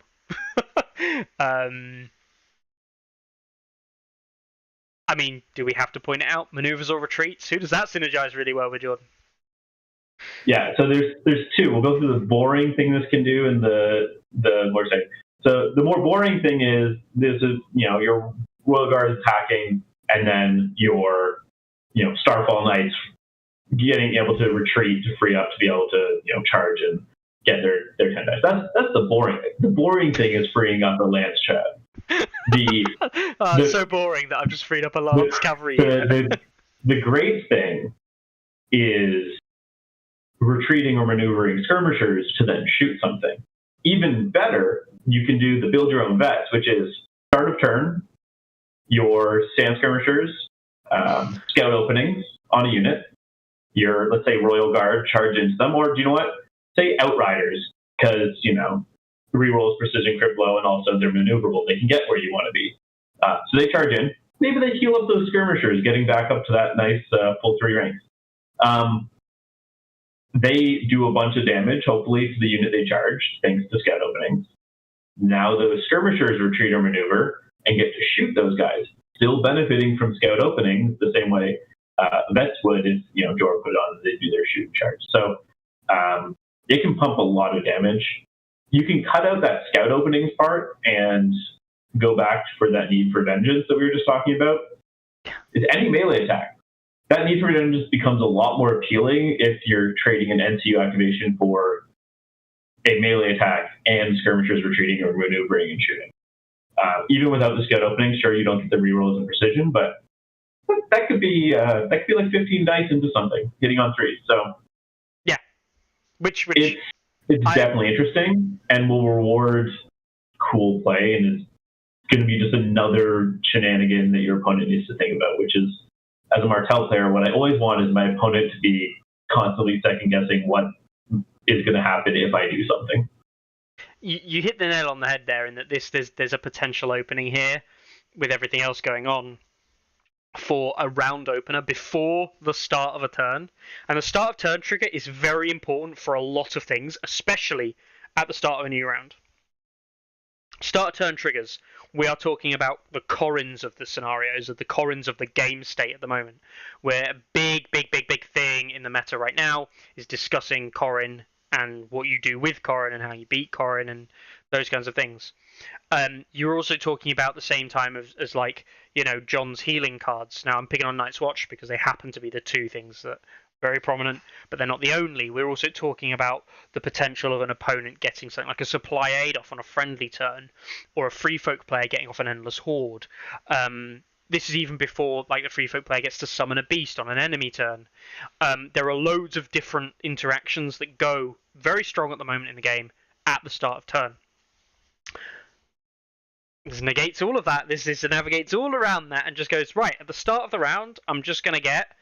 I mean, do we have to point it out? Maneuvers or retreats? Who does that synergize really well with, Jordan? Yeah, so there's 2. We'll go through the boring thing this can do and the more exciting. So the more boring thing is this is your Royal Guard is attacking, and then your Starfall Knights getting able to retreat to free up to be able to charge and get their 10 dice. That's the boring thing. The boring thing is freeing up a Lance Chad. It's so boring that I've just freed up a Lance Cavalry. The great thing is retreating or maneuvering skirmishers to then shoot something. Even better, you can do the build your own vets, which is start of turn, your sand skirmishers, scout openings on a unit, your, let's say, Royal Guard charge into them, or do you know what? Say Outriders, because, rerolls precision crit blow, and also they're maneuverable. They can get where you want to be. So they charge in. Maybe they heal up those skirmishers, getting back up to that nice full 3 ranks. They do a bunch of damage, hopefully, to the unit they charge, thanks to scout openings. Now those skirmishers retreat or maneuver and get to shoot those guys, still benefiting from scout openings the same way. Vets would if Dora put it on, they do their shooting charge. So it can pump a lot of damage. You can cut out that scout openings part and go back for that need for vengeance that we were just talking about. It's any melee attack. That need for vengeance becomes a lot more appealing if you're trading an NCU activation for a melee attack and skirmishers retreating or maneuvering and shooting. Even without the scout opening, sure, you don't get the rerolls and precision, but that could be like 15 dice into something, hitting on 3. So yeah, which it's definitely interesting and will reward cool play, and is going to be just another shenanigan that your opponent needs to think about, which is, as a Martell player, what I always want is my opponent to be constantly second-guessing what is going to happen if I do something. You hit the nail on the head there, in that there's a potential opening here with everything else going on for a round opener before the start of a turn. And the start of turn trigger is very important for a lot of things, especially at the start of a new round. Start of turn triggers. We are talking about the Corrins of the scenarios, of the Corrins of the game state at the moment, where a big thing in the meta right now is discussing Corrin and what you do with Corrin and how you beat Corrin and those kinds of things. You're also talking about the same time as like, John's healing cards. Now I'm picking on Night's Watch because they happen to be the two things that are very prominent, but they're not the only. We're also talking about the potential of an opponent getting something like a supply aid off on a friendly turn, or a free folk player getting off an endless horde. This is even before like the free folk player gets to summon a beast on an enemy turn. There are loads of different interactions that go very strong at the moment in the game at the start of turn. This negates all of that. This navigates all around that and just goes, right, at the start of the round, I'm just going to get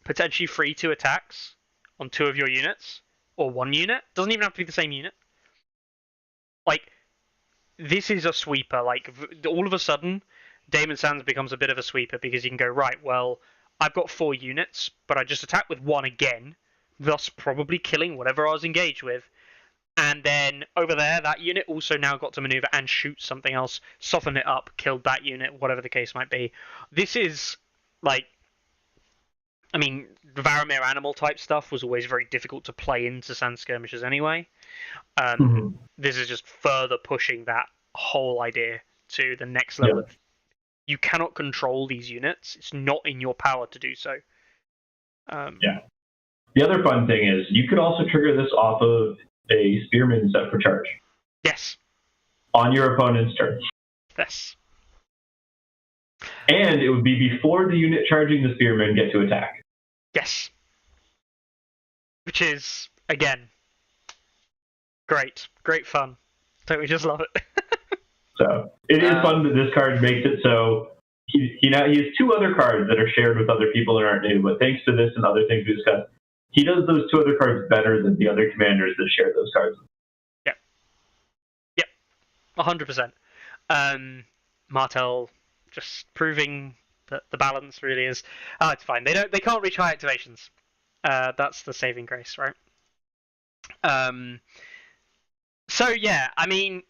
potentially free 2 attacks on 2 of your units, or 1 unit. Doesn't even have to be the same unit. Like, this is a sweeper. Like, all of a sudden, Daemon Sand becomes a bit of a sweeper because you can go, right, well, I've got 4 units, but I just attacked with 1 again, thus probably killing whatever I was engaged with. And then over there, that unit also now got to maneuver and shoot something else, soften it up, killed that unit, whatever the case might be. This is, like, I mean, Varamir animal type stuff was always very difficult to play into Sand Skirmishers anyway. This is just further pushing that whole idea to the next level. Yeah. You cannot control these units. It's not in your power to do so. Yeah. The other fun thing is you could also trigger this off of a Spearman set for charge. Yes. On your opponent's turn. Yes. And it would be before the unit charging the Spearman get to attack. Yes. Which is, again, great. Great fun. Don't we just love it? So, it is fun that this card makes it so he has 2 other cards that are shared with other people that aren't new, but thanks to this and other things we discussed, he does those 2 other cards better than the other commanders that share those cards. Yep. 100%. Martell just proving that the balance really is. Oh, it's fine. They can't reach high activations. That's the saving grace, right? So yeah, I mean,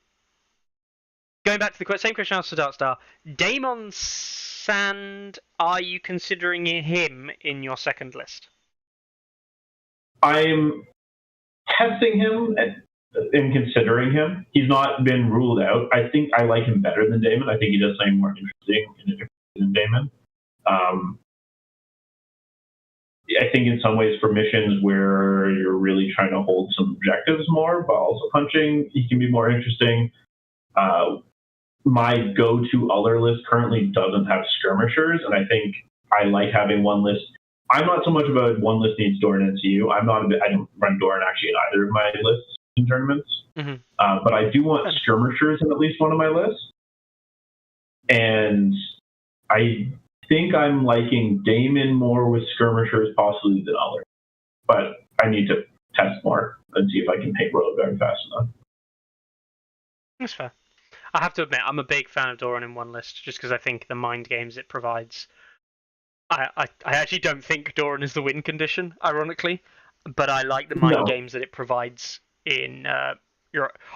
going back to the same question I asked for Darkstar, Daemon Sand, are you considering him in your second list? I'm testing him and considering him. He's not been ruled out. I think I like him better than Daemon. I think he does something more interesting than Daemon. I think in some ways for missions where you're really trying to hold some objectives more, but also punching, he can be more interesting. My go-to other list currently doesn't have skirmishers, and I think I like having one list. I'm not so much about one list needs Doran NCU. I don't run Doran actually in either of my lists in tournaments. But I do want skirmishers in at least one of my lists. And I think I'm liking Daemon more with skirmishers possibly than others. But I need to test more and see if I can paint road very fast enough. That's fair. I have to admit, I'm a big fan of Doran in one list, just because I think the mind games it provides. I actually don't think Doran is the win condition, ironically, but I like the mind games that it provides in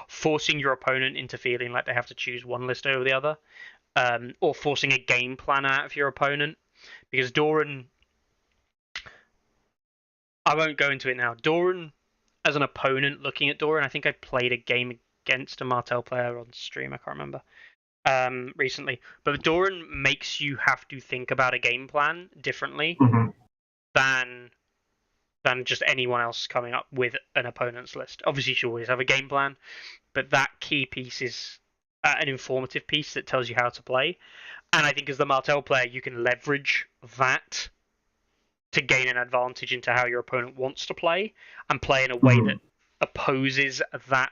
forcing your opponent into feeling like they have to choose one list over the other, or forcing a game plan out of your opponent. Because Doran, I won't go into it now. Doran, as an opponent, looking at Doran, I think I played a game against a Martell player on stream. I can't remember. Recently, but Doran makes you have to think about a game plan differently than just anyone else coming up with an opponent's list. Obviously, you should always have a game plan, but that key piece is an informative piece that tells you how to play. And I think as the Martell player, you can leverage that to gain an advantage into how your opponent wants to play and play in a way that opposes that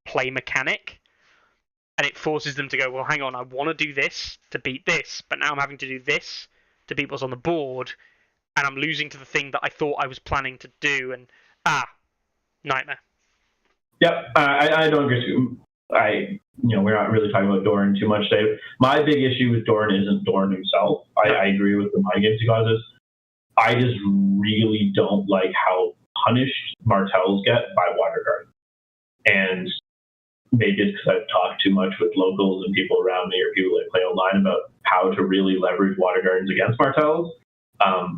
play mechanic. And it forces them to go, well, hang on, I want to do this to beat this, but now I'm having to do this to beat what's on the board, and I'm losing to the thing that I thought I was planning to do, and nightmare. Yep, I don't agree. We're not really talking about Doran too much today. My big issue with Doran isn't Doran himself. I agree with the mind games he causes. I just really don't like how punished Martells get by Water Guard. And maybe it's because I've talked too much with locals and people around me or people that play online about how to really leverage Water Gardens against Martells.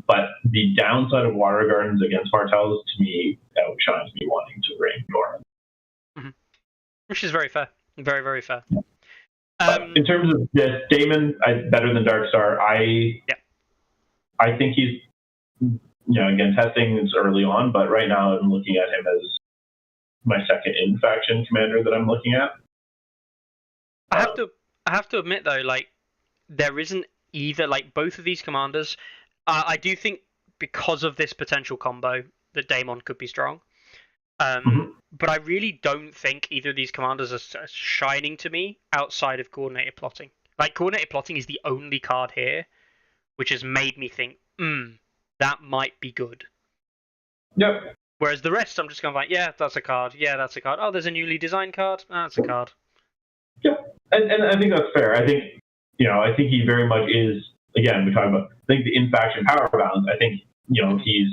But the downside of Water Gardens against Martells, to me, outshines me wanting to bring Doran. Which is very fair. Very, very fair. In terms of this, Daemon, better than Darkstar. I think he's, again, testing is early on, but right now I'm looking at him as my second in-faction commander that I'm looking at. I have to admit, though, like, there isn't either, like, both of these commanders. I do think because of this potential combo that Daemon could be strong. But I really don't think either of these commanders are shining to me outside of Coordinated Plotting. Like, Coordinated Plotting is the only card here which has made me think, that might be good. Yep. Whereas the rest, I'm just going like, yeah, that's a card. Yeah, that's a card. Oh, there's a newly designed card. That's a card. Yeah, and I think that's fair. I think, I think he very much is, again, we talk about, I think the in-faction power balance, I think, he's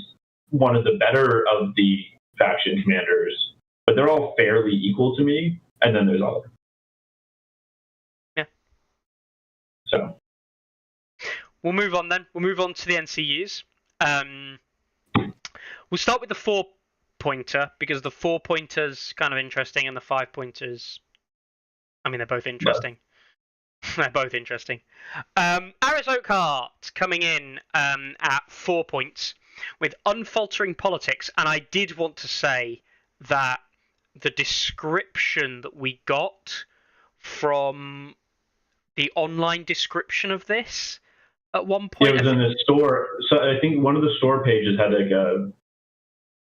one of the better of the faction commanders, but they're all fairly equal to me, and then there's other. Yeah. So. We'll move on then. We'll move on to the NCUs. We'll start with the 4-pointer, because the 4-pointer's kind of interesting, and the 5-pointers, I mean, they're both interesting. They're both interesting. Aris Oakhart coming in at 4 points with Unfaltering Politics, and I did want to say that the description that we got from the online description of this at one point... It was in the store. So I think one of the store pages had like a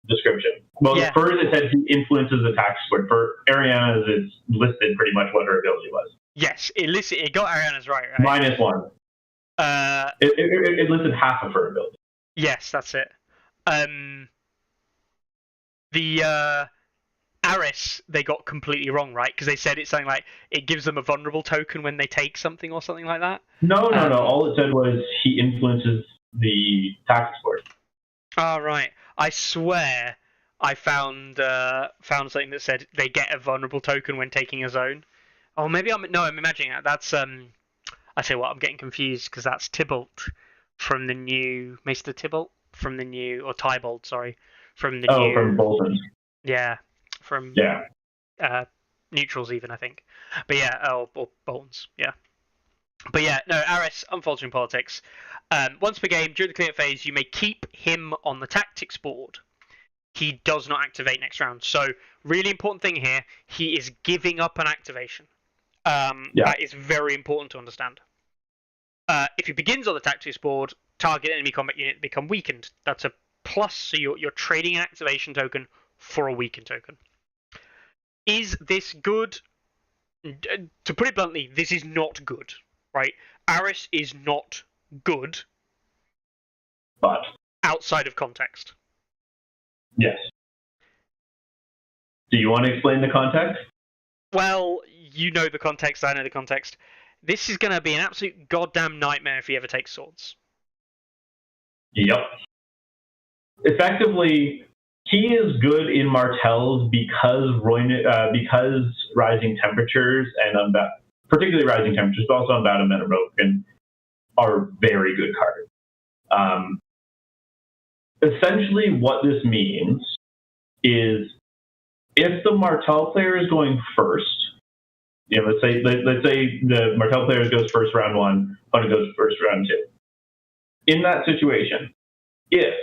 description. Well, first it said he influences attack squad. For Arianne's, it's listed pretty much what her ability was. Yes, it got Arianne's right? -1. It listed half of her ability. Yes, that's it. The Aris, they got completely wrong, right? Because they said it's something like it gives them a vulnerable token when they take something or something like that. No. All it said was he influences the tactics board. Oh, right. I swear I found something that said they get a vulnerable token when taking a zone. Oh, maybe I'm imagining that. That's I tell you what, I'm getting confused because that's Tybalt from the new Maester Tybalt from the new, or Tybalt, sorry, from the new. Oh, from Bolton. Yeah, from neutrals even, I think. But yeah, or Boltons, yeah. But yeah, no, Aris, Unfaltering Politics. Once per game, during the clear phase, you may keep him on the tactics board. He does not activate next round. So, really important thing here, he is giving up an activation. That is very important to understand. If he begins on the tactics board, target enemy combat unit become weakened. That's a plus, so you're trading an activation token for a weakened token. Is this good? To put it bluntly, this is not good, right? Aris is not good, but outside of context. Yes. Do you want to explain the context? Well, you know the context, I know the context. This is going to be an absolute goddamn nightmare if he ever takes swords. Yep. Effectively, he is good in Martells because rising temperatures and particularly rising temperatures, but also Unbound and Broken are very good cards. essentially what this means is if the Martell player is going first, let's say the Martell player goes first round 1, opponent goes first round 2. In that situation, if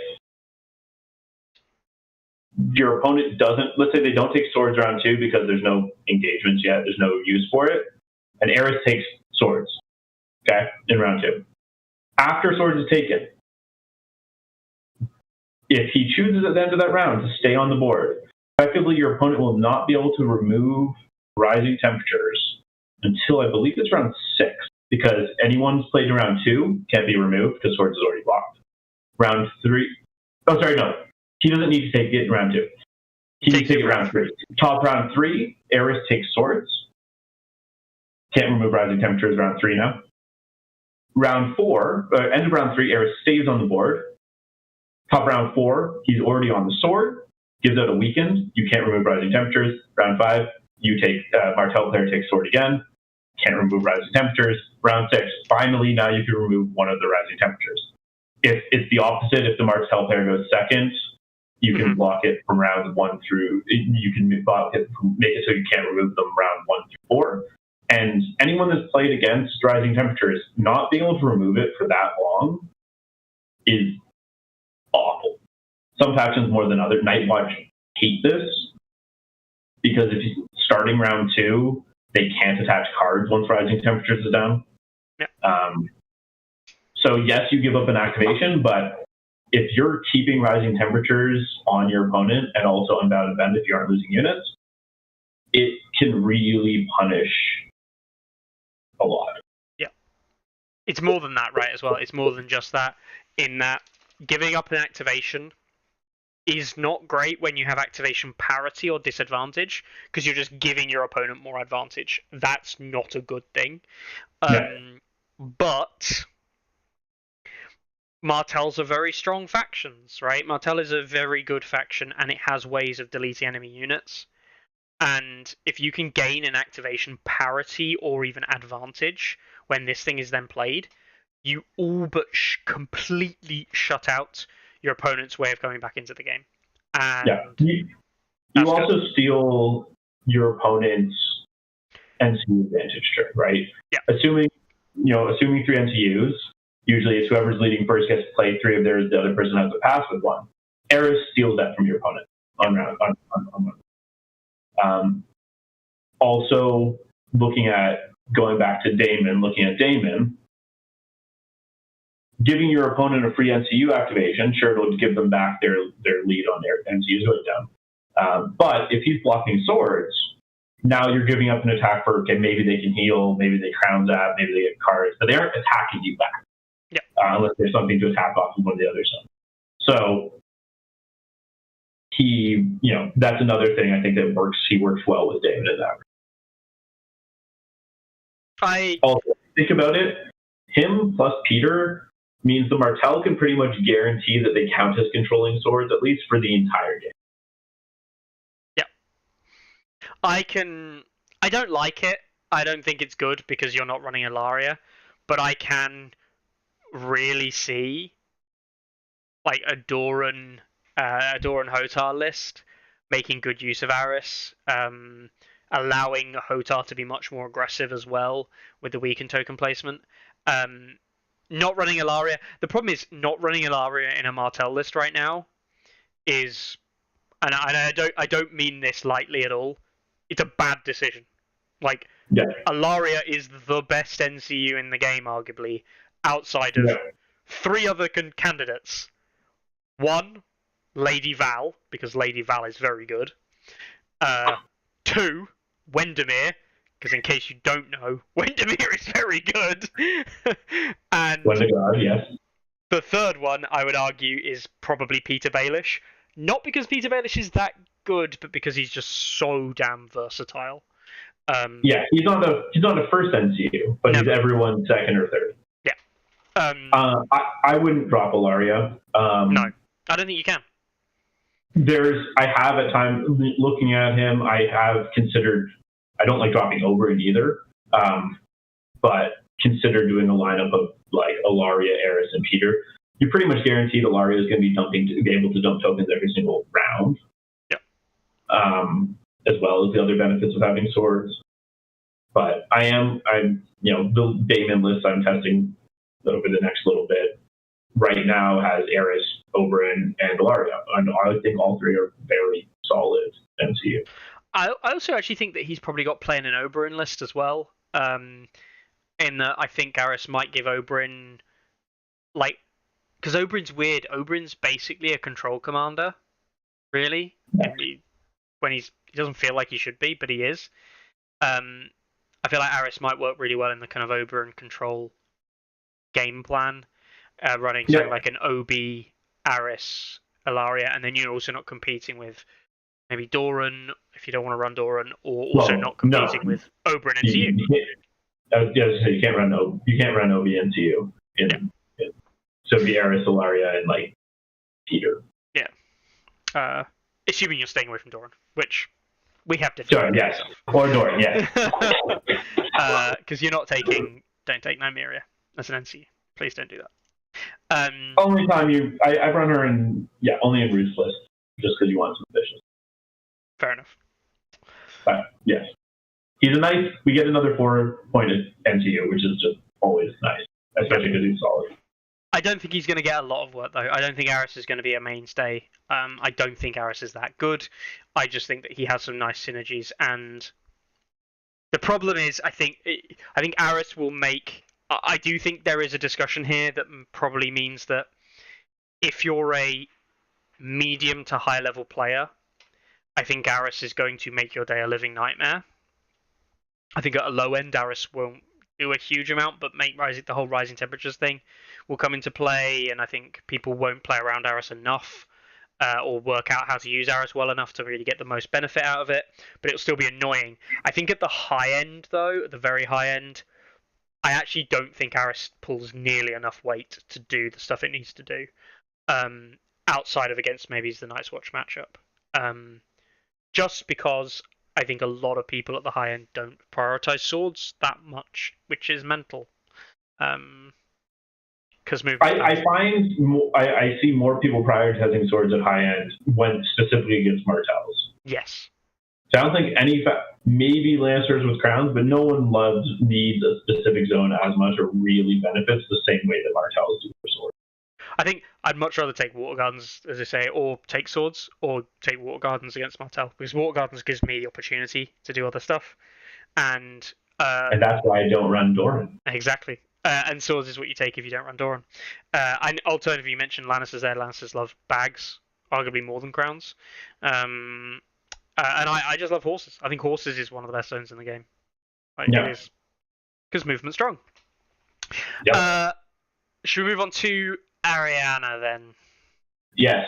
your opponent doesn't, let's say they don't take swords round 2 because there's no engagements yet, there's no use for it, and Eris takes swords, okay, in round 2. After swords is taken, if he chooses at the end of that round to stay on the board, effectively your opponent will not be able to remove rising temperatures until I believe it's round 6, because anyone who's played in round 2 can't be removed because swords is already blocked. Round 3, oh sorry, no, he doesn't need to take it in round 2. He needs to take it round 3. Top round 3, Eris takes swords. Can't remove rising temperatures round 3 now. Round 4, end of round 3, Eris stays on the board. Top round 4, he's already on the sword. Gives out a weakened. You can't remove rising temperatures. Round 5, you take Martell player takes sword again. Can't remove rising temperatures. Round 6, finally now you can remove one of the rising temperatures. If it's the opposite, if the Martell player goes second, you can block it from round 1 through. You can block it, make it so you can't remove them round 1 through 4. And anyone that's played against rising temperatures, not being able to remove it for that long is awful. Some factions more than others. Nightwatch hate this because if you're starting round 2, they can't attach cards once rising temperatures is down. Yeah. So yes, you give up an activation, but if you're keeping rising temperatures on your opponent and also unbound event if you aren't losing units, it can really punish a lot. Yeah. It's more than that, right, as well. It's more than just that, in that giving up an activation is not great when you have activation parity or disadvantage, because you're just giving your opponent more advantage. That's not a good thing. But Martells are very strong factions, right? Martell is a very good faction, and it has ways of deleting enemy units. And if you can gain an activation parity or even advantage when this thing is then played, you all but completely shut out your opponent's way of coming back into the game. And you also steal your opponent's NCU advantage turn, right? Yeah. Assuming 3 NCUs, usually it's whoever's leading first gets to play 3 of theirs, the other person has to pass with 1. Eris steals that from your opponent on round on. Also, going back to Daemon, giving your opponent a free NCU activation, sure, it'll give them back their lead on their NCUs going down. But if he's blocking swords, now you're giving up an attack for, okay, maybe they can heal, maybe they crown zap, maybe they get cards, but they aren't attacking you back. Yeah. Unless there's something to attack off of one of the other side. So that's another thing I think that works. He works well with Daemon in that. Also, think about it. Him plus Peter means the Martell can pretty much guarantee that they count as controlling swords, at least for the entire game. Yeah. I don't like it. I don't think it's good because you're not running Ilaria, but I can really see like a Doran Hotar list making good use of Aris, allowing Hotar to be much more aggressive as well with the weakened token placement. Not running Ilaria. The problem is not running Ilaria in a Martell list right now is, and I don't mean this lightly at all. It's a bad decision. Like, Ilaria is the best NCU in the game, arguably, outside of 3 other candidates. 1, Lady Val, because Lady Val is very good. 2, Wendemir, because in case you don't know, Wendemir is very good. And God, yes. The third one, I would argue, is probably Peter Baelish. Not because Peter Baelish is that good, but because he's just so damn versatile. He's not the first NCU, but he's everyone's second or third. Yeah. I wouldn't drop Ilaria. No, I don't think you can. I have at times, looking at him, I have considered, I don't like dropping Oberyn either, but consider doing a lineup of like Ilaria, Eris, and Peter. you're pretty much guaranteed Ilaria is going to be able to dump tokens every single round. Yep. As well as the other benefits of having swords. But I'm the Daemon list I'm testing over the next little bit right now has Eris, Oberyn, and Ilaria. And I think all three are very solid MCU. I also actually think that he's probably got playing an Oberyn list as well. In that I think Eris might give Oberyn, because Oberyn's weird. Oberyn's basically a control commander, really. Yeah. He doesn't feel like he should be, but he is. I feel like Eris might work really well in the kind of Oberyn control game plan, running something like an Obi, Eris, Ilaria, and then you're also not competing with maybe Doran if you don't want to run Doran, or also not competing with Oberyn NCU. You can't run Obi NCU. So it'd be Eris, Ilaria, and Peter. Yeah. Assuming you're staying away from Doran, which we have different. Doran, yes. Or Doran, yes. Because you're not taking. Don't take Nymeria as an NCU. Please don't do that. Only time I've run her only in Ruth's list, just because you want some vicious. Fair enough. But yes, we get another 4-pointed NCU, which is just always nice, especially because he's solid. I don't think he's going to get a lot of work, though. I don't think Eris is going to be a mainstay. I don't think Eris is that good. I just think that he has some nice synergies, and the problem is, I think Eris will make. I do think there is a discussion here that probably means that if you're a medium to high level player, I think Eris is going to make your day a living nightmare. I think at a low end, Eris won't do a huge amount, but the whole rising temperatures thing will come into play, and I think people won't play around Eris enough or work out how to use Eris well enough to really get the most benefit out of it, but it'll still be annoying. I think at the high end, though, at the very high end, I actually don't think Eris pulls nearly enough weight to do the stuff it needs to do, outside of against maybe the Night's Watch matchup. Just because I think a lot of people at the high end don't prioritize swords that much, which is mental. Because I find I see more people prioritizing swords at high end when specifically against Martells. Yes. So I don't think maybe Lancers with crowns, but no one needs a specific zone as much or really benefits the same way that Martells do for swords. I think I'd much rather take Water Gardens, as I say, or take swords, or take Water Gardens against Martell, because Water Gardens gives me the opportunity to do other stuff, and that's why I don't run Doran. Exactly. And swords is what you take if you don't run Doran. And alternatively, you mentioned Lannisters there. Lannisters love bags, arguably more than crowns. And I just love horses. I think horses is one of the best zones in the game. It is. Because movement's strong. Yep. Should we move on to Arianne then? Yes.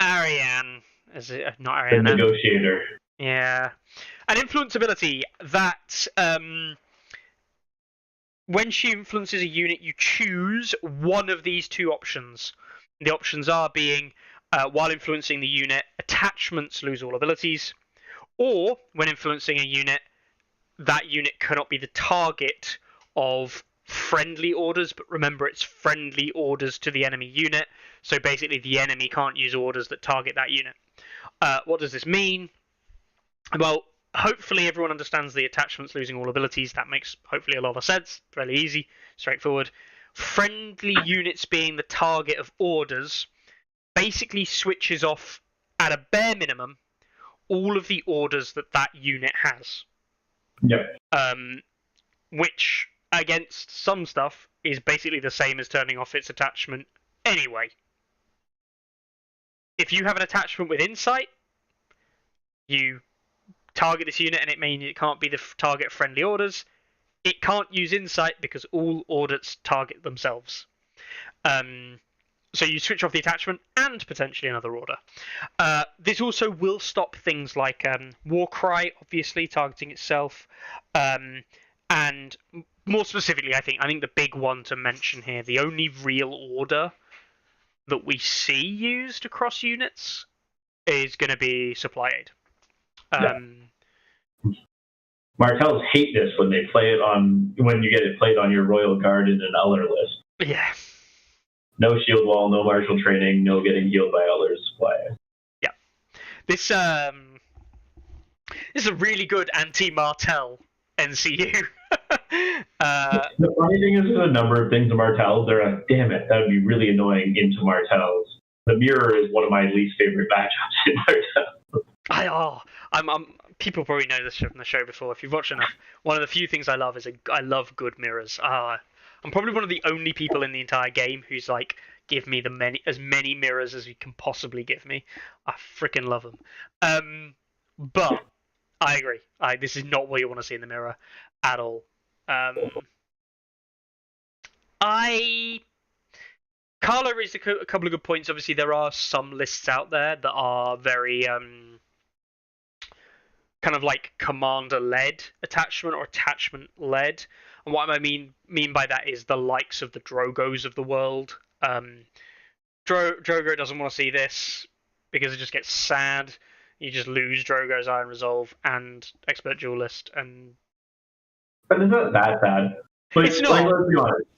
Arianne. Is it not Arianne? The negotiator. Yeah. An influence ability that when she influences a unit, you choose one of these two options. The options are being, while influencing the unit, attachments lose all abilities, or when influencing a unit, that unit cannot be the target of friendly orders, but remember it's friendly orders to the enemy unit, so basically the enemy can't use orders that target that unit. What does this mean? Well, hopefully everyone understands the attachments losing all abilities. That makes hopefully a lot of sense. Fairly easy, straightforward. Friendly units being the target of orders basically switches off, at a bare minimum, all of the orders that unit has. Yep. Which, against some stuff, is basically the same as turning off its attachment anyway. If you have an attachment with Insight, you target this unit and it means it can't be the target of friendly orders. It can't use Insight because all orders target themselves. So you switch off the attachment and potentially another order. This also will stop things like Warcry, obviously, targeting itself. And more specifically, I think the big one to mention here, the only real order that we see used across units is going to be Supply Aid. Martells hate this when they play it when you get it played on your Royal Guard in an Uller list. Yeah. no shield wall, no martial training, no getting healed by others. Play. Yeah. This is a really good anti-Martell NCU. The funny thing is, there's a number of things in Martells. They're like, damn it, that would be really annoying into Martells. The mirror is one of my least favorite matchups in Martell. People probably know this from the show before. If you've watched enough, one of the few things I love is I love good mirrors. I'm probably one of the only people in the entire game who's like, give me as many mirrors as you can possibly give me. I freaking love them. But I agree. This is not what you want to see in the mirror at all. Carlo raised a couple of good points. Obviously, there are some lists out there that are very kind of like commander-led attachment or attachment-led. And what I mean by that is the likes of the Drogos of the world. Drogo doesn't want to see this because it just gets sad. You just lose Drogo's Iron Resolve and Expert Duelist, and but it's not that bad. But it's not. Like, let's be honest.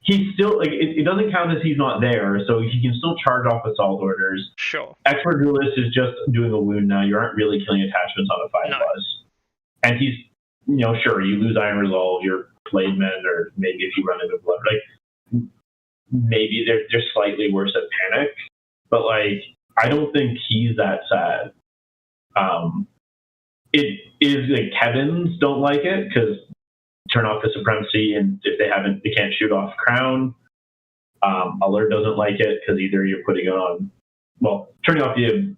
He's still like it doesn't count as he's not there, so he can still charge off assault orders. Sure. Expert Duelist is just doing a wound now. You aren't really killing attachments on a 5+. And he's, sure, you lose Iron Resolve, you're Blademan, or maybe if you run into Blood, like maybe they're slightly worse at Panic, but like I don't think he's that sad. It is like Kevin's don't like it because turn off the Supremacy, and if they can't shoot off Crown. Uller doesn't like it because either you're putting it on, turning off you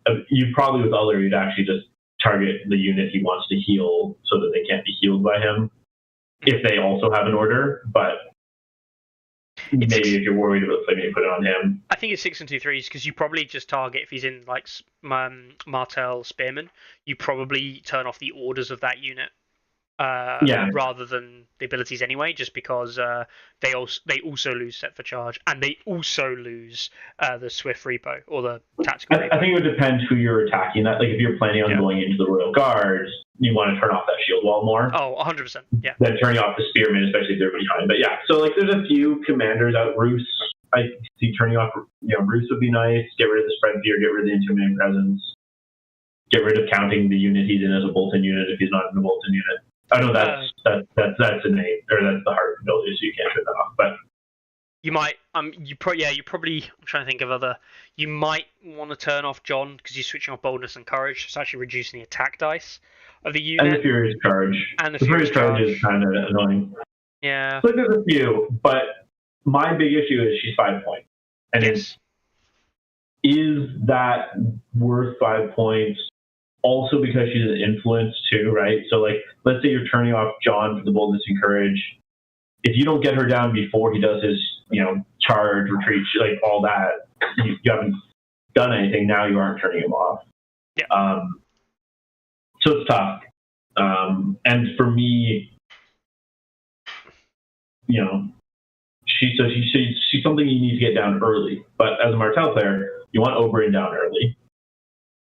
probably with Uller you'd actually just target the unit he wants to heal so that they can't be healed by him if they also have an order, but maybe if you're worried about flaming, you put it on him. I think it's 6 and 2 3s because you probably just target if he's in like Martell Spearman. You probably turn off the orders of that unit rather than the abilities anyway, just because they also lose set for charge and they also lose the Swift Repo or the tactical. I think it would depend who you're attacking. That like if you're planning on going into the Royal Guards, you want to turn off that shield wall more. Oh, 100%. Yeah. Than turning off the Spearman, especially if they're behind. But yeah, so like there's a few commanders out. Roos, I see turning off. Roos would be nice. Get rid of the spread fear. Get rid of the intimidating presence. Get rid of counting the unit he's in as a Bolton unit if he's not in a Bolton unit. I know that's innate, or that's the hard ability, so you can't turn that off. But you might, you probably. I'm trying to think of other. You might want to turn off John because you're switching off boldness and courage. It's actually reducing the attack dice of the unit. And the Furious Charge. And the Furious Charge is kind of annoying. Yeah. So there's a few, but my big issue is she's 5 points, and is that worth 5 points? Also because she's an influence too, right? So like, let's say you're turning off John for the boldness and courage. If you don't get her down before he does his, charge, retreat, like all that, you haven't done anything. Now you aren't turning him off. Yeah. So it's tough. And for me, she's something you need to get down early. But as a Martell player, you want Oberyn down early.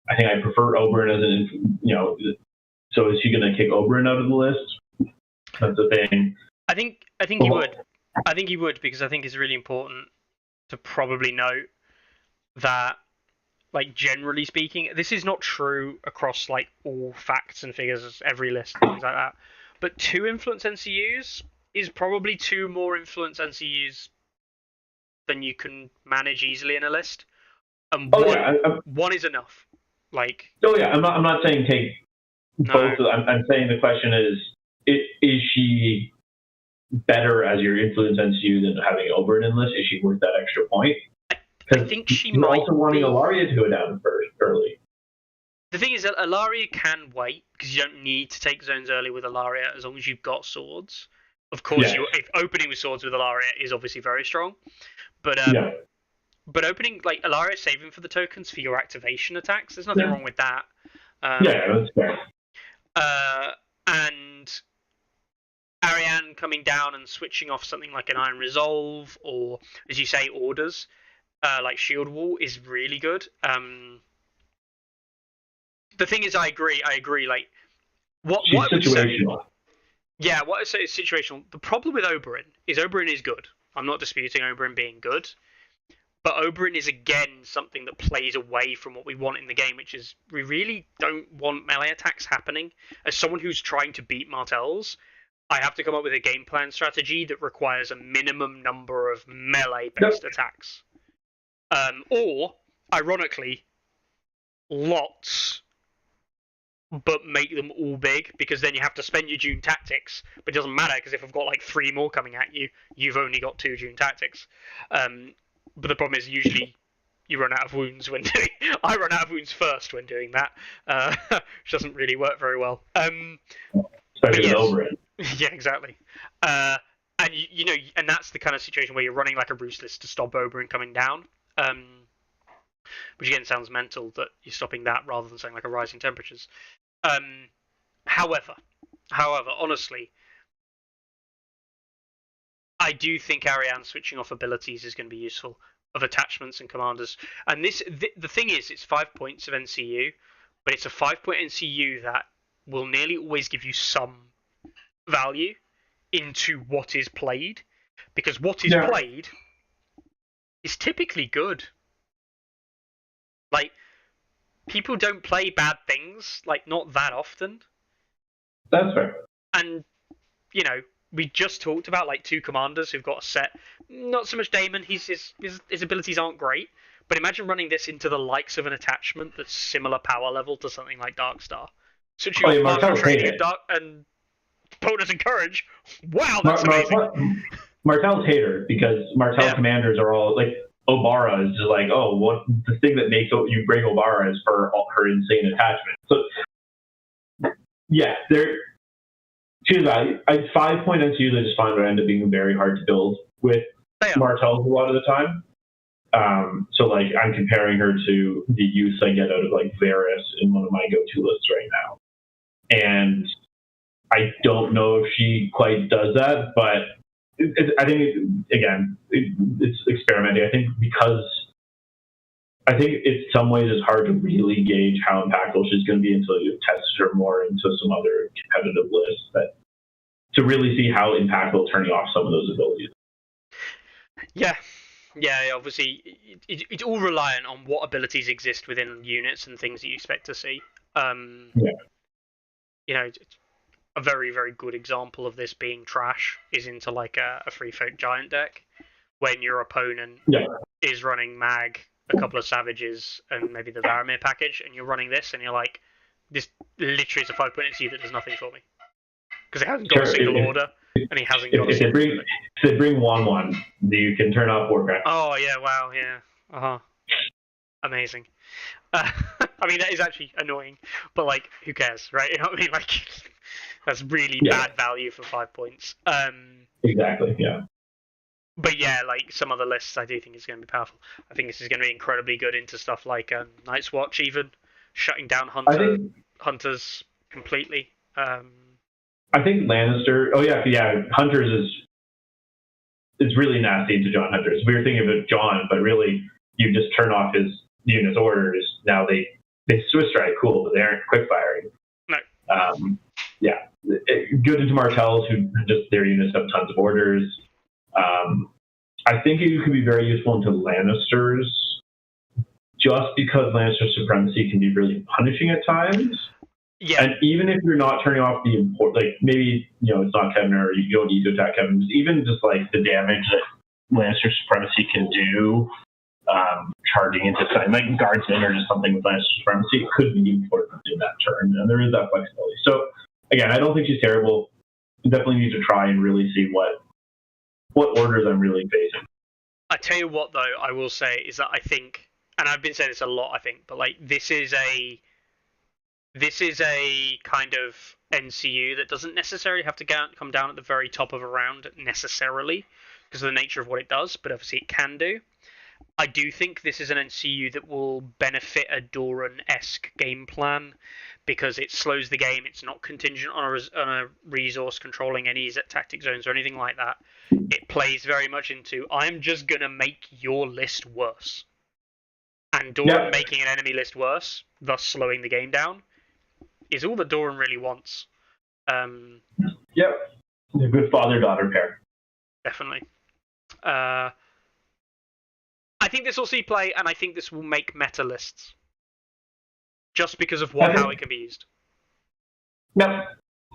I think I prefer Oberyn as an, so is she going to kick Oberyn out of the list? That's the thing. I think he would. I think he would because I think it's really important to probably note that, like, generally speaking, this is not true across, like, all facts and figures, every list, things like that. But 2 influence NCUs is probably 2 more influence NCUs than you can manage easily in a list. And one is enough. Like, I'm not saying take both. I'm saying the question is she better as your influence NCU than having Oberyn in list? Is she worth that extra point? I think she might. Also wanting Ilaria to go down first early. The thing is that Ilaria can wait because you don't need to take zones early with Ilaria as long as you've got swords. Of course, if opening with swords with Ilaria is obviously very strong, but But opening, like, Ilaria saving for the tokens for your activation attacks, there's nothing wrong with that. That's fair. And Arianne coming down and switching off something like an Iron Resolve, or, as you say, orders, like Shield Wall, is really good. The thing is, I agree, like, She's situational. What I say is situational. The problem with Oberyn is good. I'm not disputing Oberyn being good. But Oberyn is again something that plays away from what we want in the game, which is we really don't want melee attacks happening. As someone who's trying to beat Martells, I have to come up with a game plan strategy that requires a minimum number of melee-based attacks. Or, ironically, lots, but make them all big, because then you have to spend your June tactics. But it doesn't matter, because if I've got like 3 more coming at you, you've only got 2 June tactics. But the problem is usually you run out of wounds when doing. I run out of wounds first when doing that, which doesn't really work very well. Especially with Oberyn. Yeah, exactly. And you know, and that's the kind of situation where you're running like a ruthless to stop Oberyn coming down. Which again sounds mental that you're stopping that rather than saying like a rising temperatures. However, honestly, I do think Arianne switching off abilities is going to be useful, of attachments and commanders. And the thing is, it's 5 points of NCU, but it's a 5-point NCU that will nearly always give you some value into what is played, because what is played is typically good. Like, people don't play bad things, like, not that often. That's fair. And, you know, we just talked about, like, 2 commanders who've got a set. Not so much Daemon, his abilities aren't great, but imagine running this into the likes of an attachment that's similar power level to something like Darkstar. Such you Martell training and bonus and courage. Wow, that's amazing. Martell's hater, because Martell commanders are all, like, Obara is just like, oh, what the thing that makes you bring Obara is her insane attachment. So, yeah, she's right. 5-point NCUs I just find would end up being very hard to build with Martells a lot of the time. So, like, I'm comparing her to the use I get out of, like, Varys in one of my go-to lists right now. And I don't know if she quite does that, but I think, it's experimenting. I think in some ways it's hard to really gauge how impactful she's going to be until you test her more into some other competitive lists to really see how impactful turning off some of those abilities. Yeah, obviously, it's all reliant on what abilities exist within units and things that you expect to see. You know, a very, very good example of this being trash is into like a free folk giant deck, when your opponent is running mag, a couple of savages, and maybe the Varamir package, and you're running this, and you're like, this literally is a 5-point NCU that does nothing for me. Because it hasn't got a single order, and he hasn't got a single order. If they bring 1/1, you can turn off Warcraft. Oh, yeah, wow, yeah. Amazing. I mean, that is actually annoying, but, like, who cares, right? You know what I mean? Like, that's really bad value for 5 points. Exactly, yeah. But yeah, like some other lists, I do think it's going to be powerful. I think this is going to be incredibly good into stuff like Night's Watch, even shutting down hunters completely. I think Lannister. Oh yeah, hunters is really nasty into John Hunters. We were thinking of it, John, but really you just turn off his unit's orders. Now they Swiss strike, cool, but they aren't quick firing. No. Good into Martells, who just their units have tons of orders. I think it could be very useful into Lannisters, just because Lannister supremacy can be really punishing at times. Yeah. And even if you're not turning off the like maybe it's not Kevin or you don't need to attack Kevin, but even just like the damage that Lannister supremacy can do, charging into something like Guardsmen or just something with Lannister supremacy could be important in that turn, and there is that flexibility. So again, I don't think she's terrible. You definitely need to try and really see what orders I'm really facing. I tell you what, though, I will say is that I think, and I've been saying this a lot, I think, but like this is a kind of NCU that doesn't necessarily have to come down at the very top of a round necessarily because of the nature of what it does, but obviously it can do. I do think this is an NCU that will benefit a Doran-esque game plan because it slows the game. It's not contingent on a resource controlling any tactic zones or anything like that. It plays very much into, I'm just going to make your list worse. And Doran making an enemy list worse, thus slowing the game down, is all that Doran really wants. Yep. A good father-daughter pair. Definitely. I think this will see play, and I think this will make meta lists. Just because of how it can be used. No,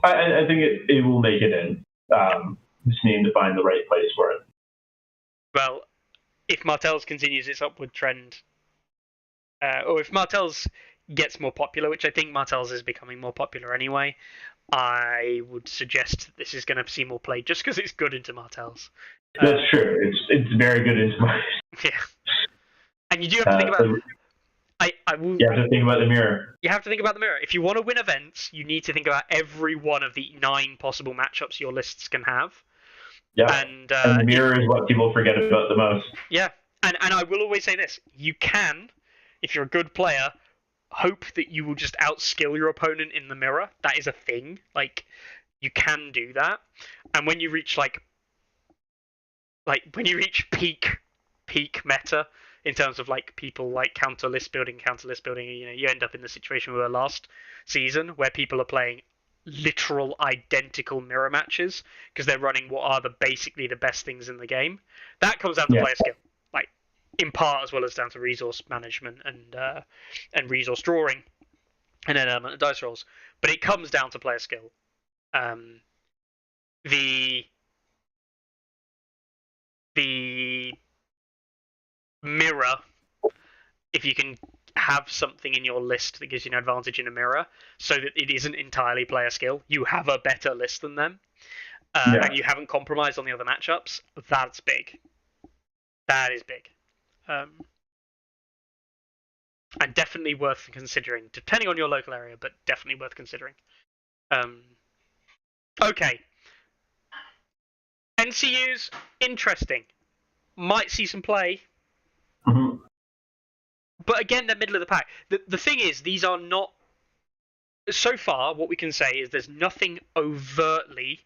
I think it will make it in. Just needing to find the right place for it. Well, if Martell's continues its upward trend, or if Martell's gets more popular, which I think Martell's is becoming more popular anyway, I would suggest that this is going to see more play just because it's good into Martell's. That's true. It's very good into my. Yeah. And you do have to think about. You have to think about the mirror. You have to think about the mirror. If you want to win events, you need to think about every one of the 9 possible matchups your lists can have. Yeah. And the mirror is what people forget about the most. Yeah. And I will always say this: you can, if you're a good player, hope that you will just outskill your opponent in the mirror. That is a thing. Like, you can do that. And when you reach when you reach peak meta in terms of like people like counter list building, you end up in the situation we were last season where people are playing literal identical mirror matches because they're running what are basically the best things in the game. That comes down to player skill, like in part as well as down to resource management and resource drawing and an element of dice rolls. But it comes down to player skill. The mirror, if you can have something in your list that gives you an advantage in a mirror so that it isn't entirely player skill, you have a better list than them, and you haven't compromised on the other matchups, that's big. That is big. And definitely worth considering, depending on your local area, but definitely worth considering. Okay. NCUs, interesting. Might see some play. Mm-hmm. But again, they're middle of the pack. The thing is, these are not... So far, what we can say is there's nothing overtly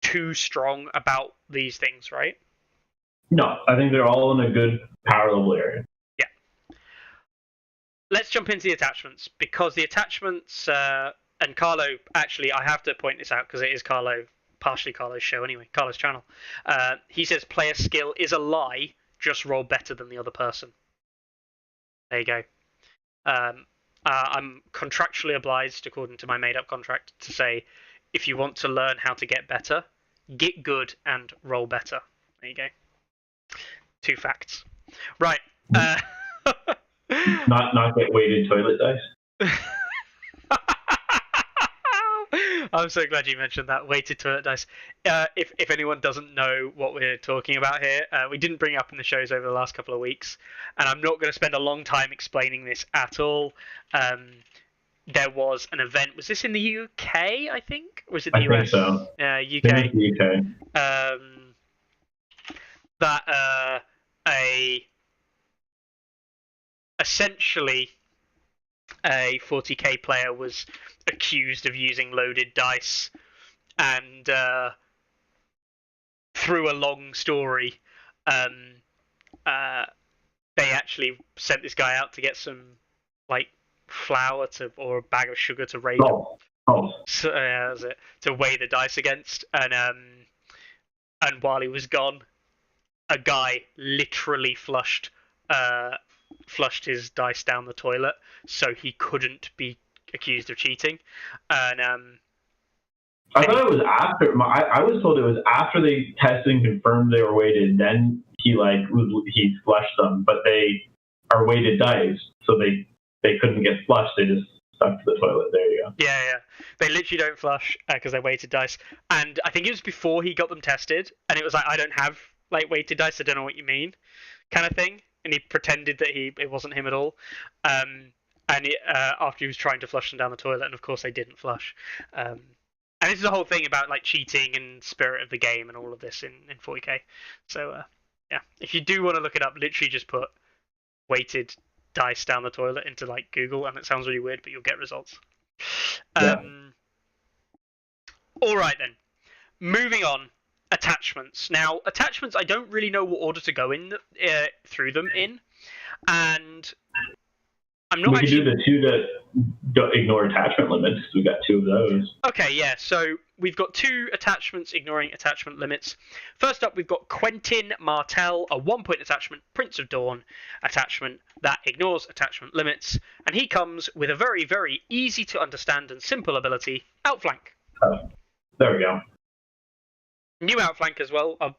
too strong about these things, right? No, I think they're all in a good power level area. Yeah. Let's jump into the attachments, because the attachments... and Carlo, actually, I have to point this out because it is partially Carlo's show anyway, Carlo's channel. He says player skill is a lie, just roll better than the other person. There you go. I'm contractually obliged, according to my made-up contract, to say, if you want to learn how to get better, get good and roll better. There you go. 2 facts. Right. Not get weighted toilet dice. I'm so glad you mentioned that, weighted toilet dice. If anyone doesn't know what we're talking about here, we didn't bring it up in the shows over the last couple of weeks, and I'm not going to spend a long time explaining this at all. There was an event, was this in the UK, I think? Or was it the US? I think so. UK. I think it's the UK. That essentially a 40k player was accused of using loaded dice, and through a long story, they actually sent this guy out to get some like flour or a bag of sugar to raise so, that was it, to weigh the dice against, and while he was gone, a guy literally flushed his dice down the toilet, so he couldn't be accused of cheating. And I thought it was after. I was told it was after they tested and confirmed they were weighted. Then he flushed them, but they are weighted dice, so they couldn't get flushed. They just stuck to the toilet. There you go. Yeah. They literally don't flush because they're weighted dice. And I think it was before he got them tested, and it was like, I don't have like weighted dice. I don't know what you mean, kind of thing. And he pretended that it wasn't him at all. After he was trying to flush them down the toilet, and of course they didn't flush. And this is the whole thing about like cheating and spirit of the game and all of this in 40k. So yeah, if you do want to look it up, literally just put weighted dice down the toilet into like Google, and it sounds really weird, but you'll get results. Yeah. All right then, moving on. Attachments. Now, attachments, I don't really know what order to go in through them in, and I'm not We actually. could do the two that don't ignore attachment limits, because we've got two of those. Okay, yeah. So we've got 2 attachments ignoring attachment limits. First up, we've got Quentin Martell, a 1-point attachment, Prince of Dawn attachment that ignores attachment limits, and he comes with a very, very easy to understand and simple ability, Outflank. There we go. New Outflank as well. I'll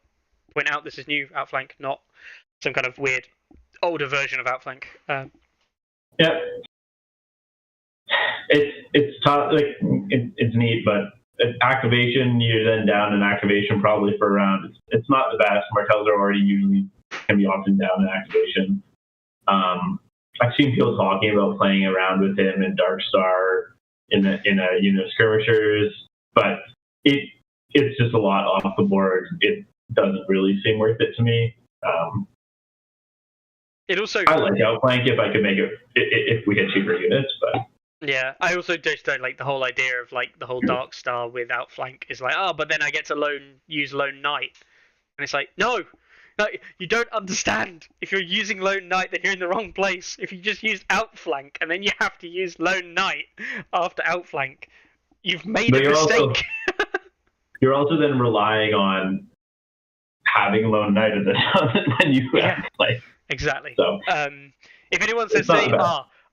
point out this is new Outflank, not some kind of weird older version of Outflank. Yeah. It's tough. Like it's neat, but activation, you're then down in activation probably for a round. It's not the best. Martells are already usually can be often down in activation. I've seen people talking about playing around with him in Darkstar in a unit of skirmishers, but it's just a lot off the board. It doesn't really seem worth it to me. It also I like Outflank if I could make it if we had cheaper units, but yeah, I also just don't like the whole idea of like the whole Darkstar with Outflank is like, oh, but then I get to use Lone Knight, and it's like, no, you don't understand. If you're using Lone Knight, then you're in the wrong place. If you just used Outflank and then you have to use Lone Knight after Outflank, you've made a mistake. You're also then relying on having Lone Knight at the time when you play. Exactly. So, if anyone says,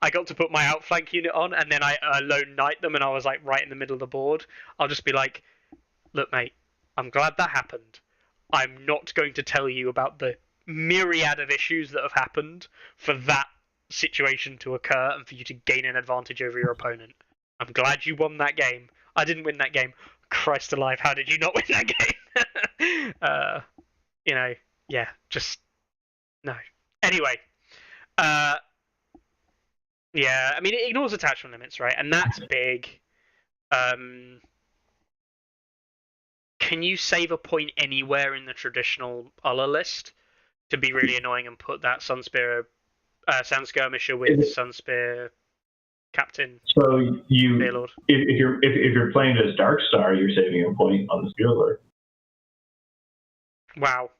I got to put my Outflank unit on and then I Lone Knight them and I was like right in the middle of the board, I'll just be like, look, mate, I'm glad that happened. I'm not going to tell you about the myriad of issues that have happened for that situation to occur and for you to gain an advantage over your opponent. I'm glad you won that game. I didn't win that game. Christ alive, how did you not win that game? Just no. Anyway, yeah, I mean, it ignores attachment limits, right? And that's big. Can you save a point anywhere in the traditional Ulla list to be really annoying and put that Sand Skirmisher with Sunspear Captain? So Spearlord? if you're playing as Darkstar, you're saving a point on the Spearlord. Wow.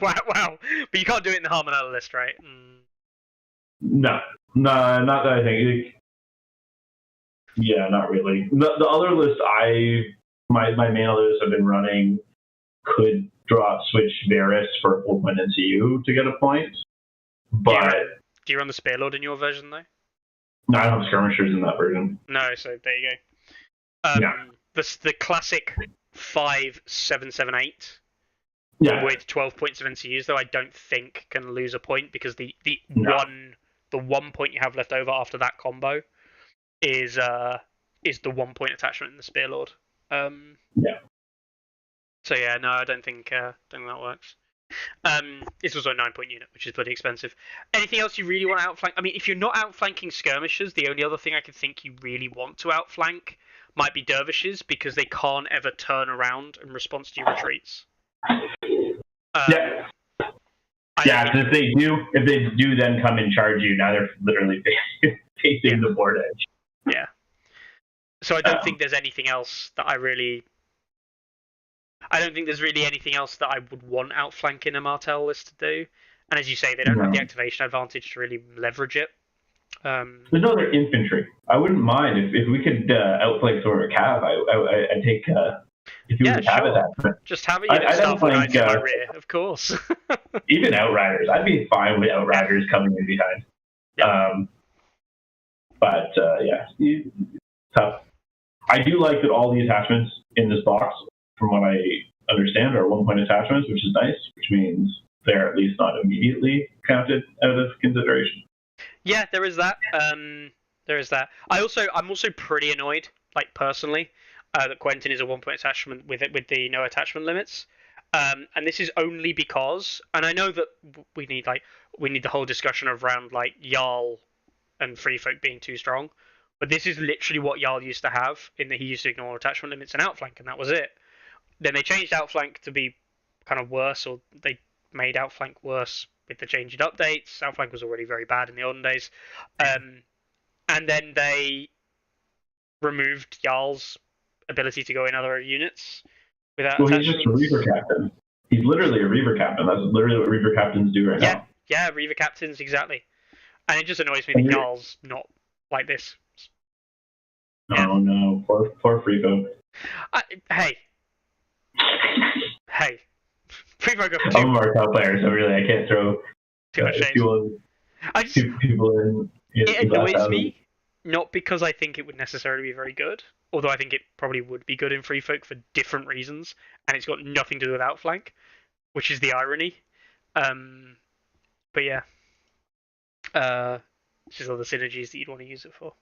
Wow. But you can't do it in the Harmonella list, right? No, not that I think. Yeah, not really. The other list my main other list I've been running could switch Varys for 4-point NCU to get a point. But do you run the Spearlord in your version though? No, I don't have skirmishers in that version. No, so there you go. The classic 5-7-7-8. Yeah. With 12 points of NCUs, though, I don't think can lose a point because the 1 point you have left over after that combo is the 1-point attachment in the Spearlord. Yeah. So yeah, no, I don't think that works. It's also a 9-point unit, which is pretty expensive. Anything else you really want to outflank? I mean, if you're not outflanking skirmishers, the only other thing I could think you really want to outflank might be dervishes because they can't ever turn around in response to your retreats. If they do then come and charge you, now they're literally facing the board edge. Yeah. So I don't think there's anything else that I don't think there's really anything else that I would want outflanking a Martell list to do. And as you say, they don't have the activation advantage to really leverage it. There's no other infantry. I wouldn't mind if we could outflank sort of a cav. I'd take if you would have it that. Just have it. I'd outflank in my rear, of course. Even Outriders, I'd be fine with Outriders coming in behind. Yep. Tough. I do like that all the attachments in this box, from what I understand, are 1-point attachments, which is nice, which means they're at least not immediately counted out of consideration. Yeah, there is that. I'm also pretty annoyed, like personally, that Quentin is a 1-point attachment with the no attachment limits. And this is only because, and I know that we need the whole discussion around like Jarl and Free Folk being too strong, but this is literally what Jarl used to have in that he used to ignore attachment limits and outflank, and that was it. Then they changed outflank to be kind of worse, or they made outflank worse with the changed updates. Outflank was already very bad in the olden days, and then they removed Jarl's ability to go in other units without attachments. He's just a Reaver Captain. He's literally a Reaver Captain. That's literally what Reaver Captains do right now. Yeah, Reaver Captains, exactly. And it just annoys me that Jarl's not like this. Yeah. Oh no, poor free folk. Hey. Free folk are I'm a Martell player, so really I can't throw too much shade. people in. It annoys me, not because I think it would necessarily be very good, although I think it probably would be good in Free Folk for different reasons, and it's got nothing to do with Outflank, which is the irony. But yeah. Just all the synergies that you'd want to use it for.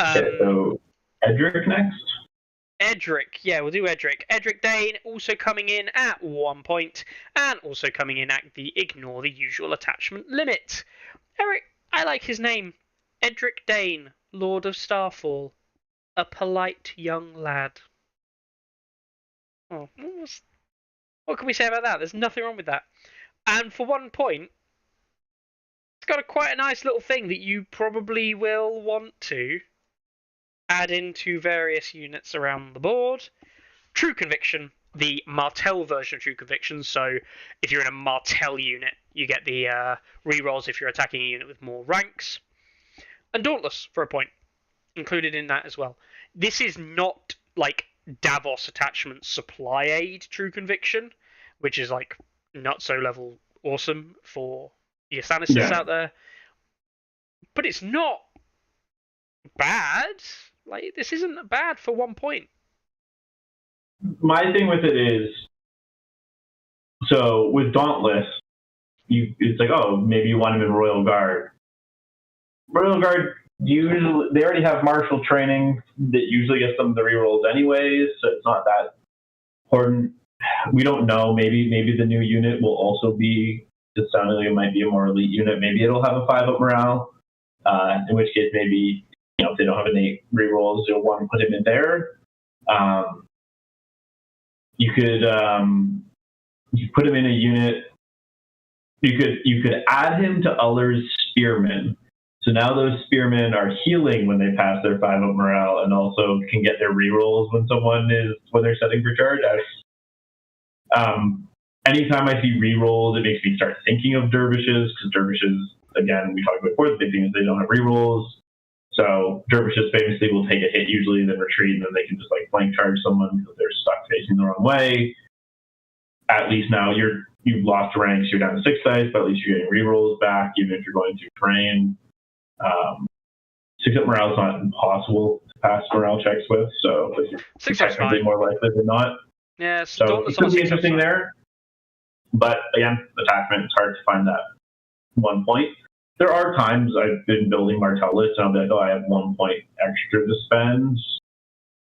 So, Edric next? Edric, yeah, we'll do Edric. Edric Dane also coming in at 1 point, and also coming in at the ignore the usual attachment limit. Eric, I like his name. Edric Dane, Lord of Starfall. A polite young lad. Oh, what can we say about that? There's nothing wrong with that. And for 1 point, it's got quite a nice little thing that you probably will want to add into various units around the board. True Conviction, the Martell version of True Conviction. So if you're in a Martell unit, you get the rerolls if you're attacking a unit with more ranks. And Dauntless for a point, included in that as well. This is not like Davos Attachment Supply Aid True Conviction, which is like not so level awesome for your Stannises out there. But it's not bad. Like, this isn't bad for 1 point. My thing with it is, so with Dauntless, it's like, oh, maybe you want him in Royal Guard. Royal Guard, usually they already have martial training that usually gets them the rerolls anyways, so it's not that important. We don't know. Maybe the new unit will also be, it sounded like it might be a more elite unit. Maybe it'll have a 5-up morale, in which case maybe, if they don't have any rerolls, you'll want to put him in there. You could put him in a unit. You could add him to Uller's Spearmen. So now those Spearmen are healing when they pass their 5-up morale, and also can get their rerolls when they're setting for charge. Anytime I see rerolls, it makes me start thinking of dervishes, because dervishes, again, we talked about before, the big thing is they don't have rerolls. So dervishes famously will take a hit usually, then retreat, and then they can just like flank charge someone because they're stuck facing the wrong way. At least now you've lost ranks, you're down to 6 dice, but at least you're getting rerolls back, even if you're going through terrain. 6-up morale is not impossible to pass morale checks with, so it's technically more likely than not. Yeah, so it could be interesting there. But again, attachment, it's hard to find that 1 point. There are times I've been building Martell lists and I'll be like, oh, I have 1 point extra to spend.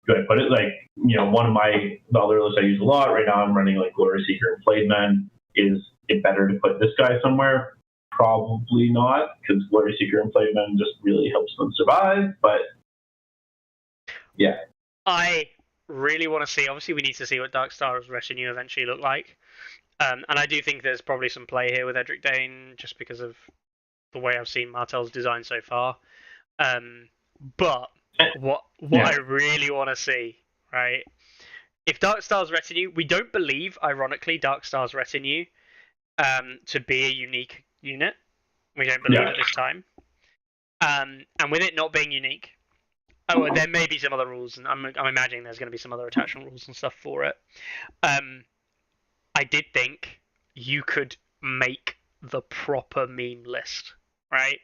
Do I put it one of the other lists I use a lot right now, I'm running like Glory Seeker and Flayed Men. Is it better to put this guy somewhere? Probably not, because Glory Seeker and Flayed Men just really helps them survive, but yeah. I really want to see, obviously we need to see what Darkstar's retinue eventually look like. And I do think there's probably some play here with Edric Dane, just because of the way I've seen Martell's design so far. But what I really want to see, right? If Darkstar's retinue, we don't believe, ironically, Darkstar's retinue to be a unique unit. We don't believe at this time. And with it not being unique, there may be some other rules, and I'm imagining there's going to be some other attachment rules and stuff for it. I did think you could make the proper meme list, right?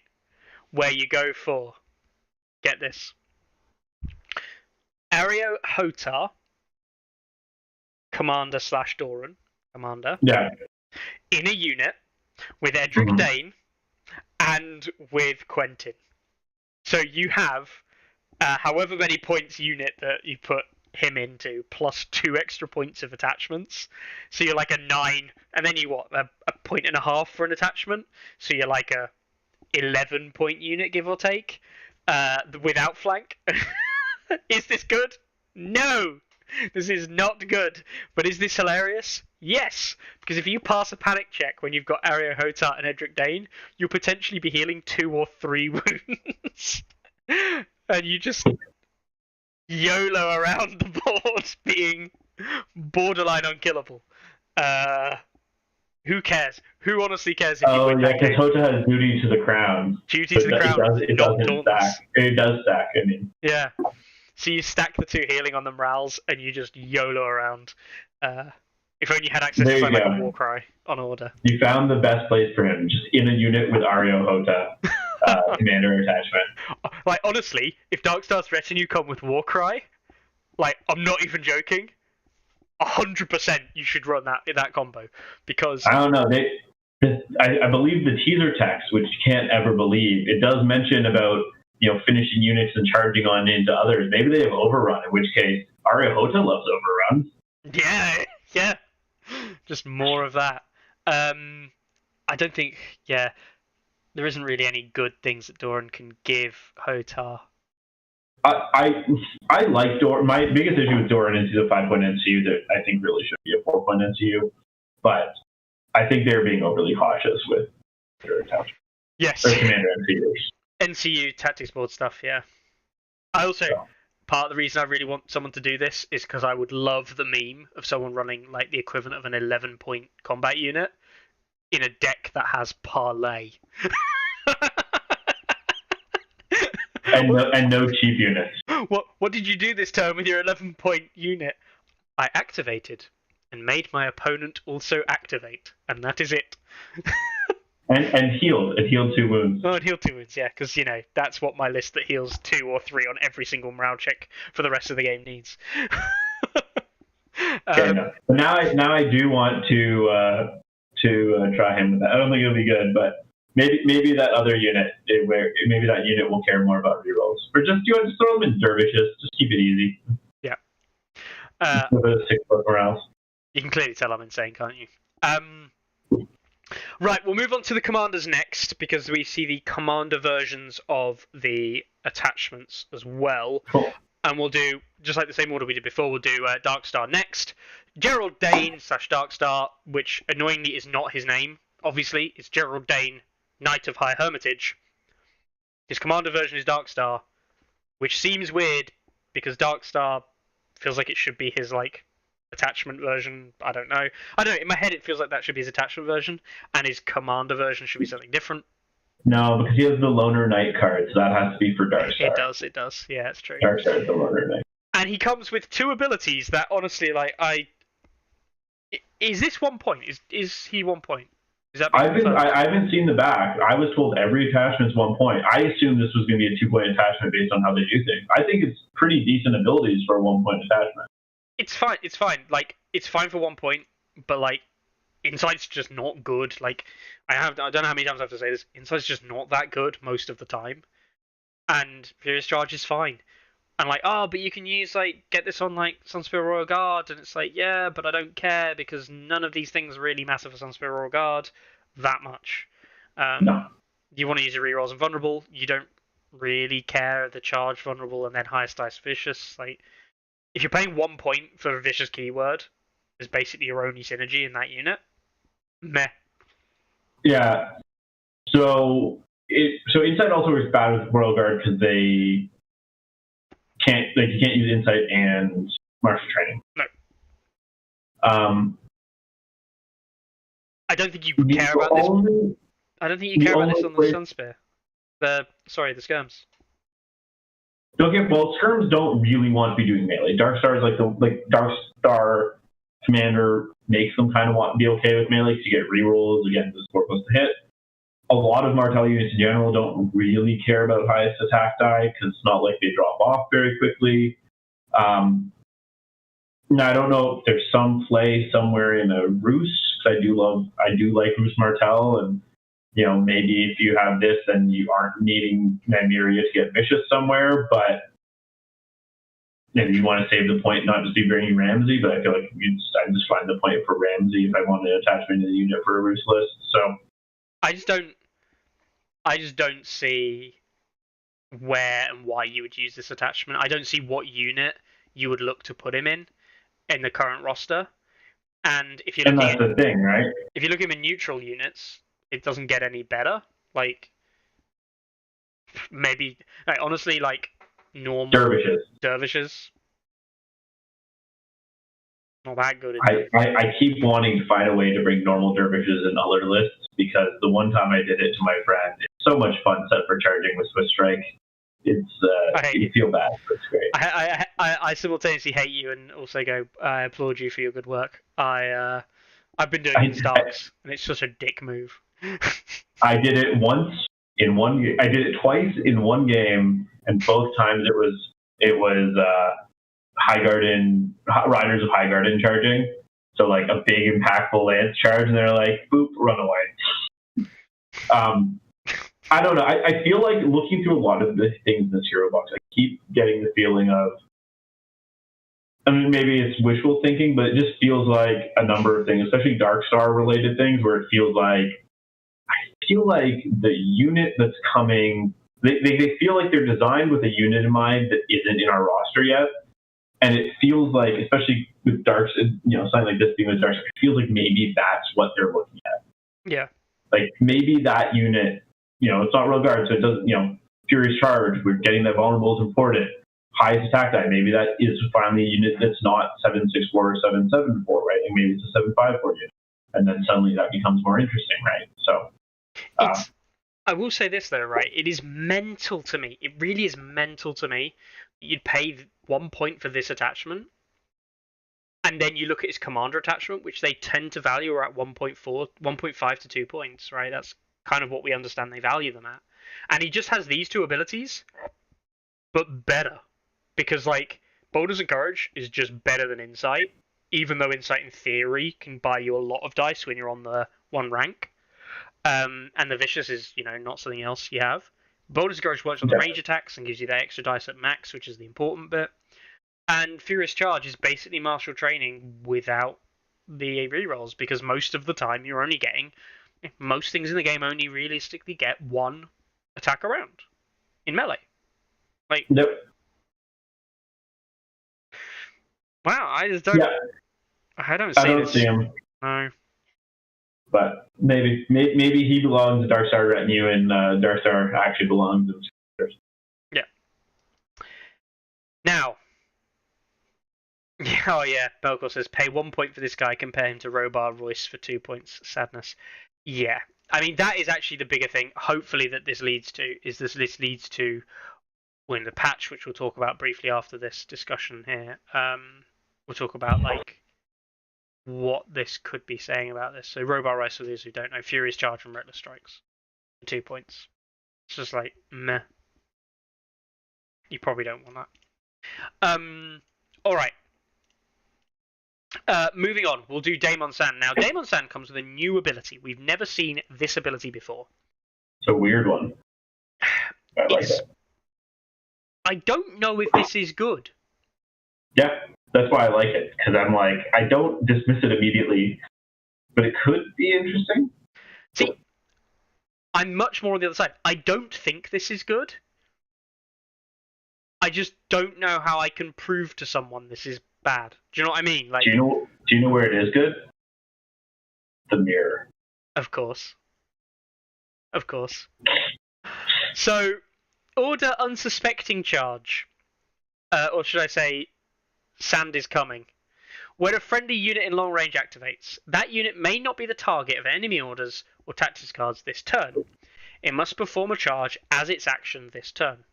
Where you go for, get this, Ario Hotar, Commander / Doran, Commander, in a unit with Edric Dane and with Quentin. So you have however many points unit that you put him into, plus 2 extra points of attachments. So you're like a 9, and then you a 1.5 for an attachment. So you're like a 11 point unit, give or take, without flank. Is this good? No! This is not good. But is this hilarious? Yes! Because if you pass a panic check when you've got Ario Hotar and Edric Dane, you'll potentially be healing 2 or 3 wounds. And you just YOLO around the board being borderline unkillable. Who cares? Who honestly cares if you Oh win yeah, that because game? Hota has duty to the crown. Duty But to the crown, it not doesn't dauntless. stack. It does stack. I mean, Yeah. So you stack the 2 healing on the morals, and you just YOLO around. If only you had access there to you something like a go. Warcry on order. You found the best place for him, just in a unit with Ario Hota, commander attachment. Like, honestly, if Darkstar's Retinue come with Warcry, like, I'm not even joking, 100% you should run that combo. Because... I don't know. I believe the teaser text, which you can't ever believe, it does mention about finishing units and charging on into others. Maybe they have overrun, in which case Ario Hota loves overruns. Yeah, yeah. Just more of that. I don't think, there isn't really any good things that Doran can give Hotar. I like Doran. My biggest issue with Doran is he's a 5-point NCU that I think really should be a 4-point NCU. But I think they're being overly cautious with their attachment. Yes. Or commander NCUs. NCU tactics board stuff, yeah. I also... Part of the reason I really want someone to do this is because I would love the meme of someone running like the equivalent of an 11-point combat unit in a deck that has parlay. and no cheap units. What did you do this turn with your 11-point unit? I activated and made my opponent also activate, and that is it. And healed. It healed 2 wounds. Oh, it healed 2 wounds, yeah, because, that's what my list that heals 2 or 3 on every single morale check for the rest of the game needs. Okay, no. But now I do want to try him with that. I don't think it'll be good, but maybe that other unit, maybe that unit will care more about rerolls. Or just throw them in dervishes. Just keep it easy. Yeah. With a 6-foot morale. You can clearly tell I'm insane, can't you? Right, we'll move on to the commanders next, because we see the commander versions of the attachments as well. Cool. And we'll do, just like the same order we did before, we'll do Darkstar next. Gerald Dane / Darkstar, which annoyingly is not his name. Obviously, it's Gerald Dane, Knight of High Hermitage. His commander version is Darkstar, which seems weird, because Darkstar feels like it should be his, attachment version. I don't know. In my head it feels like that should be his attachment version, and his commander version should be something different. No, because he has the Loner Knight card, so that has to be for Darkstar. It does. Yeah, it's true. Darkstar is the Loner Knight. And he comes with 2 abilities that honestly, is this 1 point? Is he 1 point? Is that I haven't seen the back. I was told every attachment's 1 point. I assumed this was going to be a 2-point attachment based on how they do things. I think it's pretty decent abilities for a 1-point attachment. It's fine. It's fine. It's fine for 1 point, but Insight's just not good. I don't know how many times I have to say this. Insight's just not that good most of the time, and Furious Charge is fine. And but you can use get this on Sunspear Royal Guard, and it's yeah, but I don't care because none of these things really matter for Sunspear Royal Guard that much. No. You want to use your rerolls and vulnerable. You don't really care the charge vulnerable and then highest dice vicious. If you're paying 1 point for a vicious keyword, is basically your only synergy in that unit. Meh. Yeah. So Insight also works bad with Royal Guard because you can't use Insight and Martial Training. No. I don't think you care about this. I don't think you care about this on the Sunspear. The skirms. Skirms don't really want to be doing melee. Darkstar is Darkstar commander makes them kind of want to be okay with melee because you get rerolls against the score plus to hit. A lot of Martell units in general don't really care about highest attack die because it's not like they drop off very quickly. Now I don't know if there's some play somewhere in a Roos. I do like Roos Martell, and maybe if you have this, then you aren't needing Nymeria to get vicious somewhere, but maybe you want to save the point, not just be bringing Ramsey, but I feel like I just find the point for Ramsey if I want an attachment to the unit for a Roos list. So I just don't see where and why you would use this attachment. I don't see what unit you would look to put him in the current roster. And if you're looking that's the thing, right? If you look at him in neutral units, it doesn't get any better. Maybe honestly, normal dervishes. Not that good. Is it? I keep wanting to find a way to bring normal dervishes in other lists because the one time I did it to my friend, it's so much fun set for charging with Swiss Strike. It's you feel bad, but it's great. I simultaneously hate you and also go, I applaud you for your good work. I've been doing it in Starks, and it's such a dick move. I did it once in one. I did it twice in one game, and both times it was Riders of High Garden charging. So like a big impactful lance charge, and they're like, boop, run away. I don't know. I feel like looking through a lot of the things in this hero box, I keep getting the feeling of, I mean, maybe it's wishful thinking, but it just feels like a number of things, especially Darkstar related things, where it feels like, I feel like the unit that's coming, they feel like they're designed with a unit in mind that isn't in our roster yet. And it feels like, especially with something like this being with Darkstar, it feels like maybe that's what they're looking at. Yeah. Like maybe that unit, it's not real guard, so it doesn't, Furious Charge, we're getting that vulnerable is important. Highest attack die, maybe that is finally a unit that's not 764 or 774, right? And maybe it's a 754 unit. And then suddenly that becomes more interesting, right? So. I will say this though, right? It is mental to me. It really is mental to me. You'd pay 1 point for this attachment. And then you look at his commander attachment, which they tend to value at 1.5 to 2 points, right? That's kind of what we understand they value them at. And he just has these two abilities, but better. Because, Boulders and Courage is just better than Insight, even though Insight, in theory, can buy you a lot of dice when you're on the 1 rank. And the Vicious is, not something else you have. Boulders and Courage works on the range attacks and gives you that extra dice at max, which is the important bit. And Furious Charge is basically martial training without the rerolls, because most of the time you're only getting... Most things in the game only realistically get 1 attack around in melee. Yep. Wow, I just don't... Yeah. I don't see him. No. But maybe he belongs to Darkstar retinue, and Darkstar actually belongs to Scriptures. Yeah. Now... Oh yeah, Belkor says, pay 1 point for this guy, compare him to Robar Royce for 2 points. Sadness. Yeah. I mean, that is actually the bigger thing, hopefully, that this leads to, when the patch, which we'll talk about briefly after this discussion here, we'll talk about, what this could be saying about this. So Robar Royce, for those who don't know, Furious Charge and Reckless Strikes. 2 points. It's just meh. You probably don't want that. Alright. Moving on, we'll do Daemon Sand. Now, Daemon Sand comes with a new ability. We've never seen this ability before. It's a weird one. I like it. I don't know if this is good. Yeah, that's why I like it. Because I'm I don't dismiss it immediately, but it could be interesting. See, I'm much more on the other side. I don't think this is good. I just don't know how I can prove to someone this is bad. Do you know what I mean? Do you know where it is good? The mirror. Of course. So, order unsuspecting charge. Or should I say, Sand is coming. When a friendly unit in long range activates, that unit may not be the target of enemy orders or tactics cards this turn. It must perform a charge as its action this turn.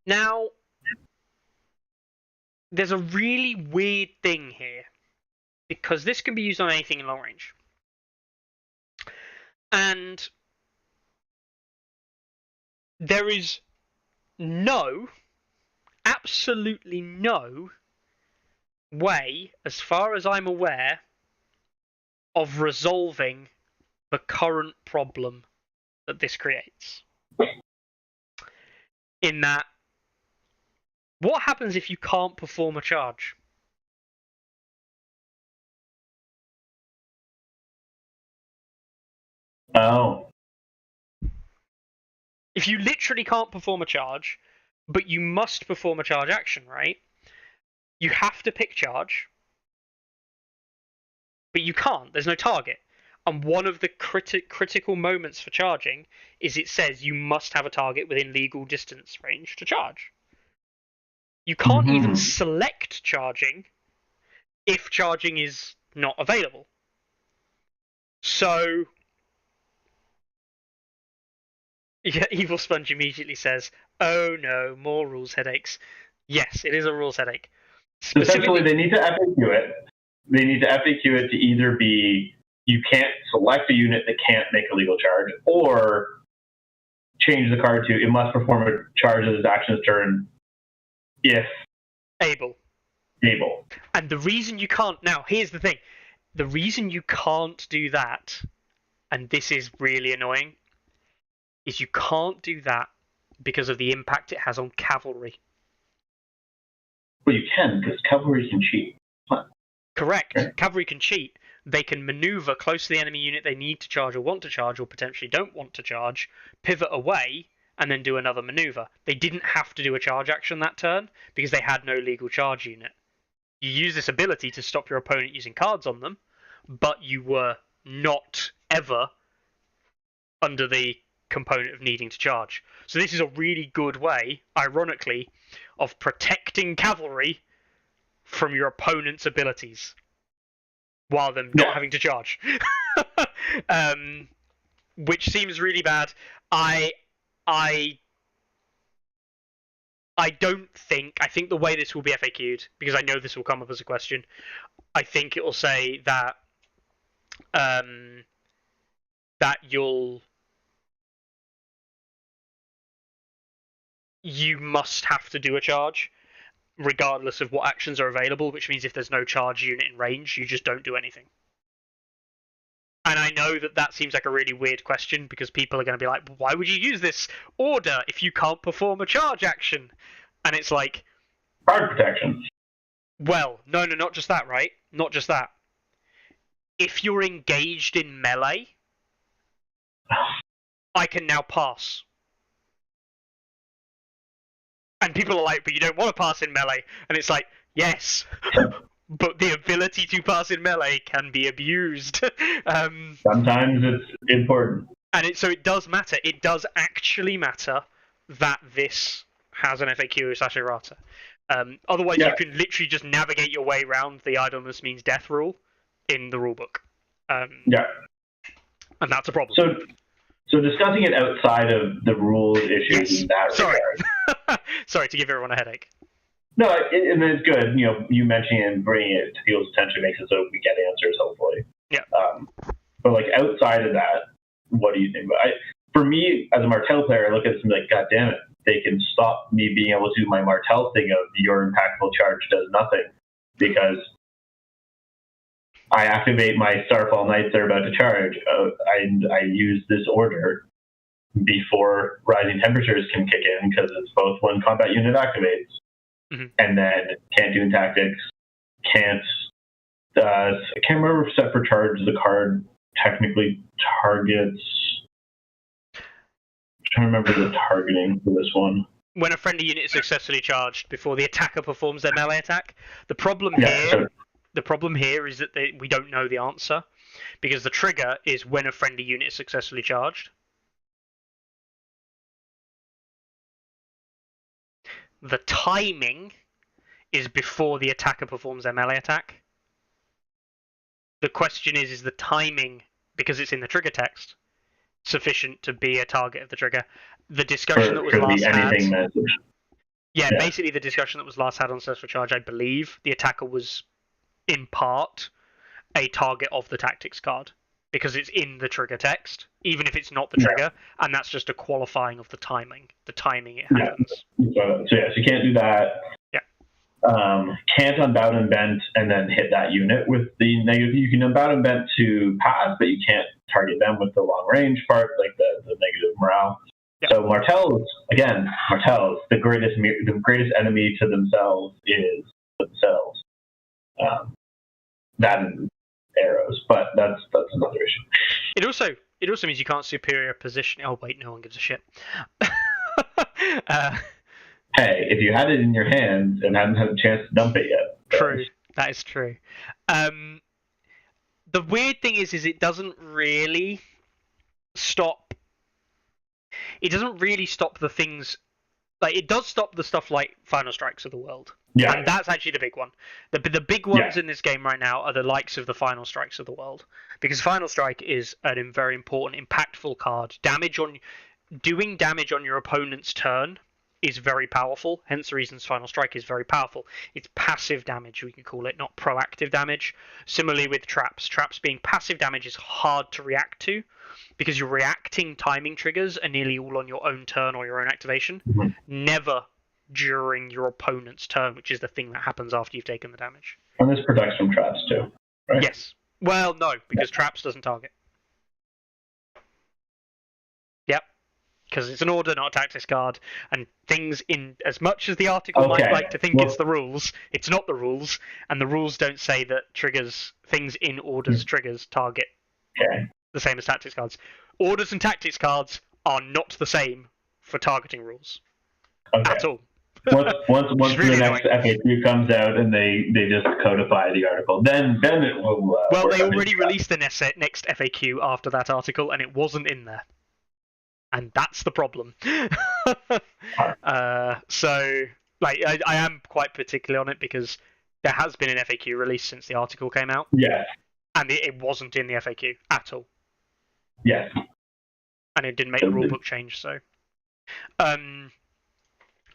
Now, there's a really weird thing here, because this can be used on anything in long range. And there is absolutely no way, as far as I'm aware, of resolving the current problem that this creates. In that, what happens if you can't perform a charge? Oh. If you literally can't perform a charge, but you must perform a charge action, right? You have to pick charge, but you can't. There's no target. And one of the critical moments for charging is it says you must have a target within legal distance range to charge. You can't even select charging if charging is not available. So, yeah, Evil Sponge immediately says, "Oh no, more rules headaches." Yes, it is a rules headache. Essentially, they need to FAQ it. They need to FAQ it to either be you can't select a unit that can't make a legal charge, or change the card to it must perform a charge as its action's turn if able. And the reason you can't... Now, here's the thing. The reason you can't do that, and this is really annoying, is you can't do that because of the impact it has on cavalry. Well, you can, because cavalry can cheat. Correct. Okay. Cavalry can cheat. They can maneuver close to the enemy unit they need to charge or want to charge or potentially don't want to charge, pivot away, and then do another maneuver. They didn't have to do a charge action that turn because they had no legal charge unit. You use this ability to stop your opponent using cards on them, but you were not ever under the component of needing to charge. So this is a really good way, ironically, of protecting cavalry from your opponent's abilities while them not having to charge. Which seems really bad. I think the way this will be FAQ'd, because I know this will come up as a question, I think it will say that that you must have to do a charge regardless of what actions are available, which means if there's no charge unit in range, you just don't do anything. And I know that seems like a really weird question because people are going to be like, why would you use this order if you can't perform a charge action? And it's like... Card protection. Well, no, not just that, right? Not just that. If you're engaged in melee, I can now pass. And people are like, but you don't want to pass in melee. And it's like, yes, but the ability to pass in melee can be abused. Sometimes it's important. And so it does matter. It does actually matter that this has an FAQ/errata. Otherwise, you can literally just navigate your way around the idleness means death rule in the rulebook. Yeah. And that's a problem. So discussing it outside of the rules issues in that regard. Sorry to give everyone a headache. No, and it's good. You know, you mentioning it and bringing it to people's attention makes it so we get answers, hopefully. Yeah. But like outside of that, what do you think? For me, as a Martell player, I look at this and be like, God damn it, they can stop me being able to do my Martell thing of your impactful charge does nothing because I activate my Starfall Knights they're about to charge. I use this order before rising temperatures can kick in because it's both when combat unit activates and then can't do tactics, can't. I can't remember if set for charge the card technically targets. I'm trying to remember the targeting for this one. When a friendly unit is successfully charged before the attacker performs their melee attack, the problem here is that we don't know the answer because the trigger is when a friendly unit is successfully charged. The timing is before the attacker performs their melee attack. The question is the timing, because it's in the trigger text, sufficient to be a target of the trigger? The discussion that was last had... Yeah, basically the discussion that was last had on Search for Charge, I believe, the attacker was, in part, a target of the tactics card. Because it's in the trigger text, even if it's not the trigger, and that's just a qualifying of the timing. The timing it happens. So you can't do that. Yeah. Can't unbound and bent and then hit that unit with the negative. You can unbound and bent to pass, but you can't target them with the long range part, like the negative morale. Yeah. So Martells, the greatest enemy to themselves is themselves. That and arrows, but that's another issue. It also means you can't superior position. Oh wait, no one gives a shit. Hey, if you had it in your hands and hadn't had a chance to dump it yet. True, that is true. The weird thing is it doesn't really stop. It doesn't really stop the things like it does stop the stuff like Final Strikes of the world. Yeah. And that's actually the big one. The big ones in this game right now are the likes of the Final Strikes of the world. Because Final Strike is a very important, impactful card. Doing damage on your opponent's turn is very powerful. Hence the reasons Final Strike is very powerful. It's passive damage, we can call it, not proactive damage. Similarly with traps. Traps being passive damage is hard to react to, because your reacting timing triggers are nearly all on your own turn or your own activation. Mm-hmm. Never during your opponent's turn, which is the thing that happens after you've taken the damage. And this protects from traps too, right? Yes. Well, no, because traps doesn't target. Yep. Because it's an order, not a tactics card, and things in as much as the article might like to think it's the rules, it's not the rules, and the rules don't say that things in orders triggers target the same as tactics cards. Orders and tactics cards are not the same for targeting rules at all. Once really the next FAQ comes out and they just codify the article, then it will. Well, they already released the next FAQ after that article, and it wasn't in there, and that's the problem. So, like, I am quite particular on it because there has been an FAQ released since the article came out. Yes. And it wasn't in the FAQ at all. Yes. And it didn't make the rulebook change, so.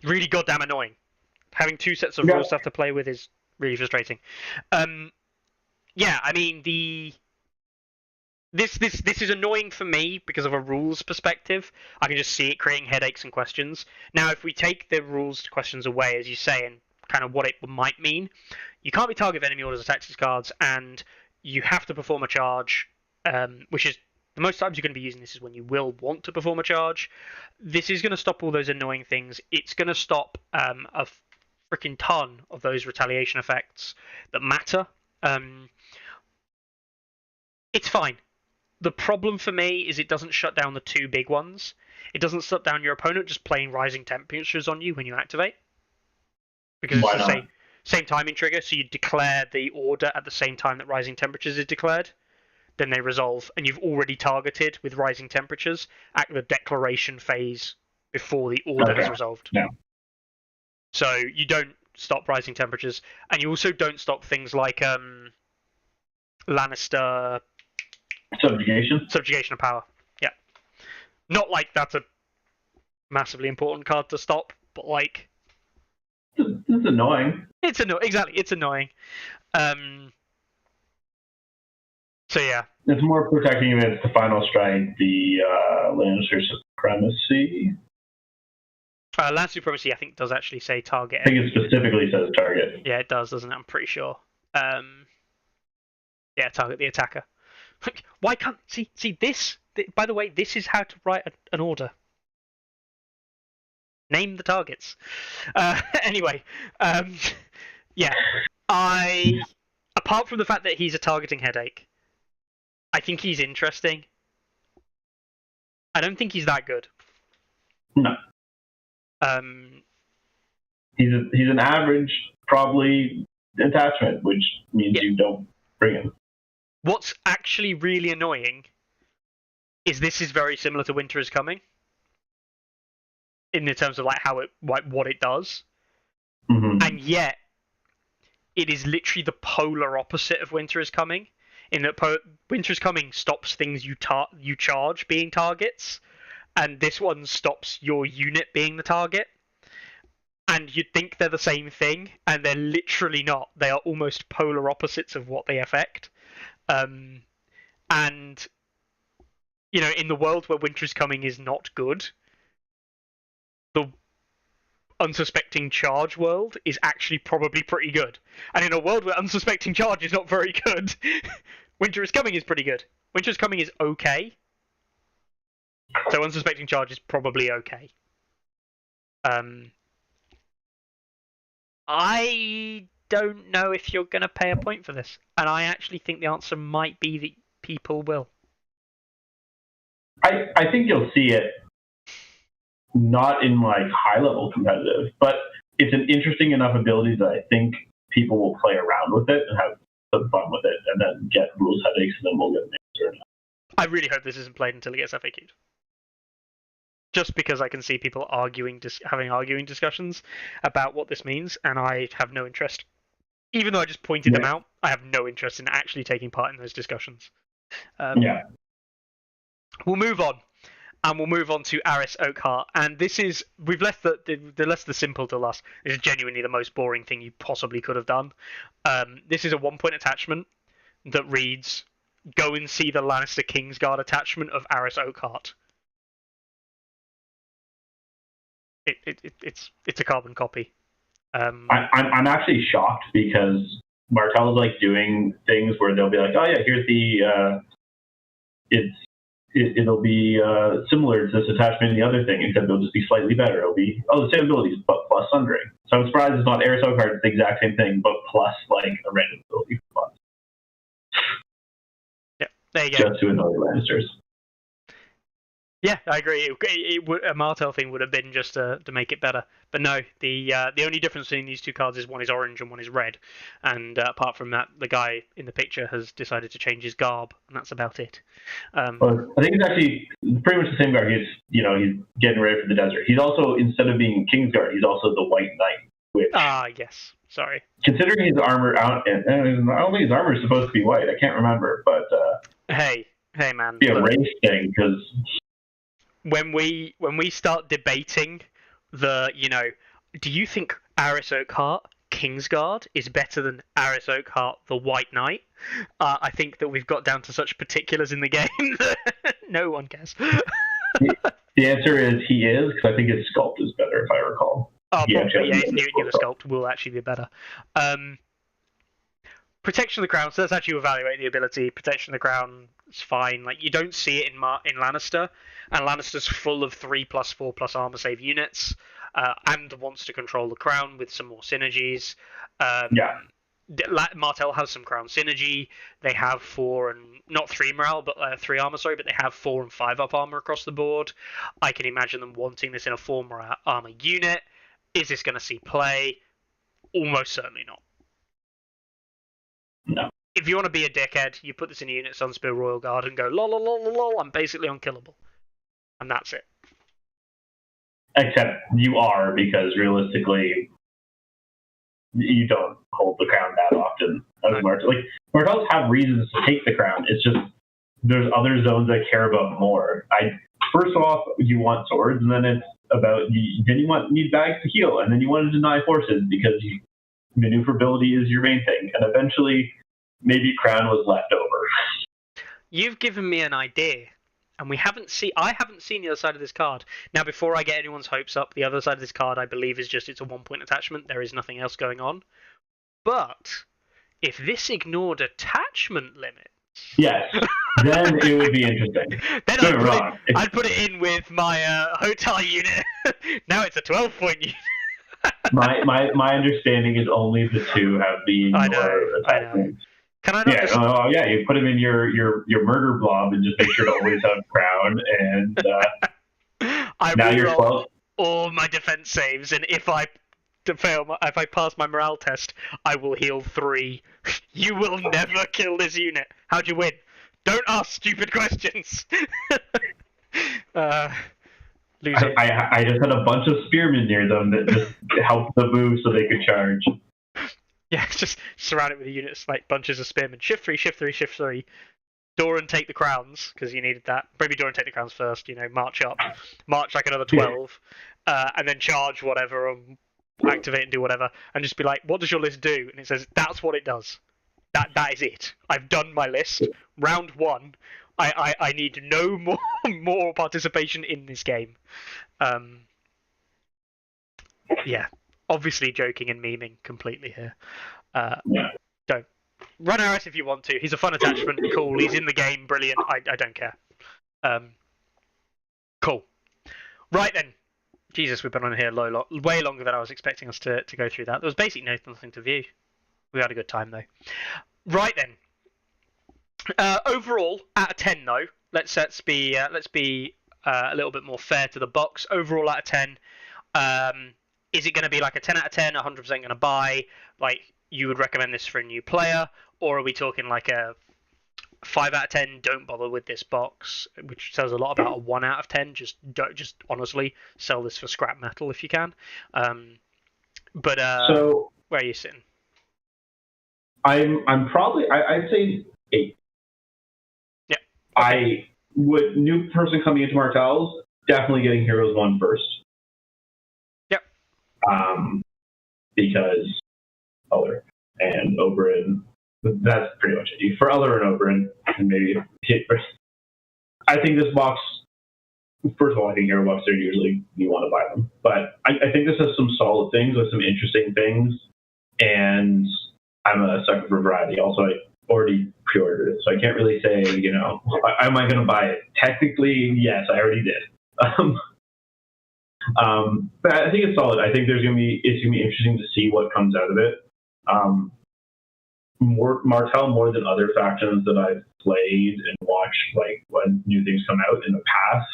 Really goddamn annoying. Having two sets of rules to have to play with is really frustrating. Yeah, I mean, this is annoying for me because of a rules perspective. I can just see it creating headaches and questions. Now, if we take the rules to questions away, as you say, and kind of what it might mean, you can't be target of enemy orders or tactics cards, and you have to perform a charge, which is the most times you're going to be using this is when you will want to perform a charge. This is going to stop all those annoying things. It's going to stop a freaking ton of those retaliation effects that matter. It's fine. The problem for me is it doesn't shut down the two big ones. It doesn't shut down your opponent just playing rising temperatures on you when you activate. Because it's the same timing trigger, so you declare the order at the same time that rising temperatures is declared. Then they resolve, and you've already targeted with rising temperatures at the declaration phase before the order has resolved. Yeah. So you don't stop rising temperatures, and you also don't stop things like Lannister subjugation of power. Yeah, not like that's a massively important card to stop, but like it's annoying. Exactly, it's annoying. So yeah, it's more protecting against the Final Strike, the Lannister supremacy. Lannister supremacy, I think, does actually say target. I think it specifically says target. Yeah, it does, doesn't it? I'm pretty sure. Yeah, target the attacker. Why can't see this? By the way, this is how to write an order. Name the targets. Anyway, yeah, apart from the fact that he's a targeting headache, I think he's interesting. I don't think he's that good. No. He's an average, probably, attachment, which means you don't bring him. What's actually really annoying is this is very similar to Winter is Coming in the terms of like what it does, and yet it is literally the polar opposite of Winter is Coming. In that Winter is Coming stops things you charge being targets, and this one stops your unit being the target. And you'd think they're the same thing, and they're literally not. They are almost polar opposites of what they affect. And, you know, in the world where Winter is Coming is not good, the unsuspecting charge world is actually probably pretty good. And in a world where unsuspecting charge is not very good, Winter is Coming is pretty good. Winter is Coming is okay. So unsuspecting charge is probably okay. I don't know if you're going to pay a point for this. And I actually think the answer might be that people will. I think you'll see it not in like high-level competitive, but it's an interesting enough ability that I think people will play around with it and have some fun with it and then get rules headaches and then we'll get an answer. I really hope this isn't played until it gets FAQ'd. just because I can see people arguing discussions about what this means, and I have no interest. Even though I just pointed them out, I have no interest in actually taking part in those discussions. We'll move on. And we'll move on to Aris Oakheart. And this is, we've left the simple to last. This is genuinely the most boring thing you possibly could have done. This is a 1-point attachment that reads, go and see the Lannister Kingsguard attachment of Aris Oakheart. It's a carbon copy. I'm actually shocked because Martell's like doing things where they'll be like, oh yeah, here's the, it'll be similar to this attachment and the other thing, except it'll just be slightly better. It'll be, the same abilities, but plus Sundering. So I'm surprised it's not Aris Oakheart, it's the exact same thing, but plus like a random ability for fun. Yeah, there you go. Just to annoy the Lannisters. Yeah, I agree. A Martell thing would have been just to make it better, but no. The only difference between these two cards is one is orange and one is red, and apart from that, the guy in the picture has decided to change his garb, and that's about it. Well, I think it's actually pretty much the same guard. He's getting ready for the desert. He's also, instead of being Kingsguard, he's also the White Knight. Which, yes. Sorry. Considering his armor out, and I don't think his armor is supposed to be white. I can't remember, but hey, man. Be a race thing because. When we start debating do you think Aris Oakheart Kingsguard is better than Aris Oakheart the White Knight? I think that we've got down to such particulars in the game that no one cares. The answer is he is, because I think his sculpt is better, if I recall. Oh, probably, his newer sculpt will actually be better. Protection of the Crown, so let's actually evaluate the ability. Protection of the Crown is fine. Like, you don't see it in Lannister, and Lannister's full of 3+4+ armor save units, and wants to control the Crown with some more synergies. Martell has some Crown synergy. They have 4 and not 3 morale, but 3 armor. Sorry, but they have 4 and 5 up armor across the board. I can imagine them wanting this in a 4 armor unit. Is this going to see play? Almost certainly not. No. If you want to be a dickhead, you put this in a unit, Sunspear Royal Guard, and go lol lol lol lol. I'm basically unkillable, and that's it. Except you are, because realistically, you don't hold the crown that often. Martells have reasons to take the crown. It's just there's other zones I care about more. First off, you want swords, and then it's about then you need bags to heal, and then you want to deny horses because maneuverability is your main thing, and eventually maybe crown was left over. You've given me an idea, and I haven't seen the other side of this card. Now, before I get anyone's hopes up, the other side of this card I believe is just it's a 1-point attachment. There is nothing else going on. But if this ignored attachment limits, yes, then it would be interesting. Then I'd put it in with my hotel unit. Now it's a 12-point unit. my understanding is only the 2 have the attachments. Can I not you put them in your murder blob and just make sure to always have crown, and now you're 12. All my defense saves, and if I pass my morale test, I will heal 3. You will never kill this unit. How'd you win? Don't ask stupid questions. Loser. I just had a bunch of spearmen near them that just helped the move so they could charge. Yeah, just surround it with units like bunches of spearmen. Shift 3, shift 3, shift 3. Doran take the crowns, because you needed that. Maybe Doran take the crowns first, march up. March like another 12. And then charge whatever, and activate and do whatever. And just be like, what does your list do? And it says, that's what it does. That is it. I've done my list. Round 1. I need no more participation in this game. Yeah. Obviously joking and memeing completely here. Don't. Run Aris if you want to. He's a fun attachment. Cool. He's in the game. Brilliant. I don't care. Cool. Right then. Jesus, we've been on here way longer than I was expecting us to go through that. There was basically nothing to view. We had a good time though. Right then. Overall, out of 10 though, let's be a little bit more fair to the box. Overall, out of 10, is it going to be like a 10 out of 10, 100% going to buy? Like, you would recommend this for a new player, or are we talking like a 5 out of 10, don't bother with this box, which says a lot about a 1 out of 10. Just honestly sell this for scrap metal if you can. But so where are you sitting? I'm probably I'd say 8. Yeah. Okay. New person coming into Martell's, definitely getting Heroes 1 first. Yep. Because Other and Oberyn, that's pretty much it. For Other and Oberyn, and maybe I think this box, first of all, I think Hero Box are usually, you want to buy them. But I think this has some solid things with some interesting things. And I'm a sucker for variety. Also, I already pre-ordered it, so I can't really say, am I going to buy it? Technically, yes, I already did. But I think it's solid. I think it's going to be interesting to see what comes out of it. Martell, more than other factions that I've played and watched, like when new things come out in the past,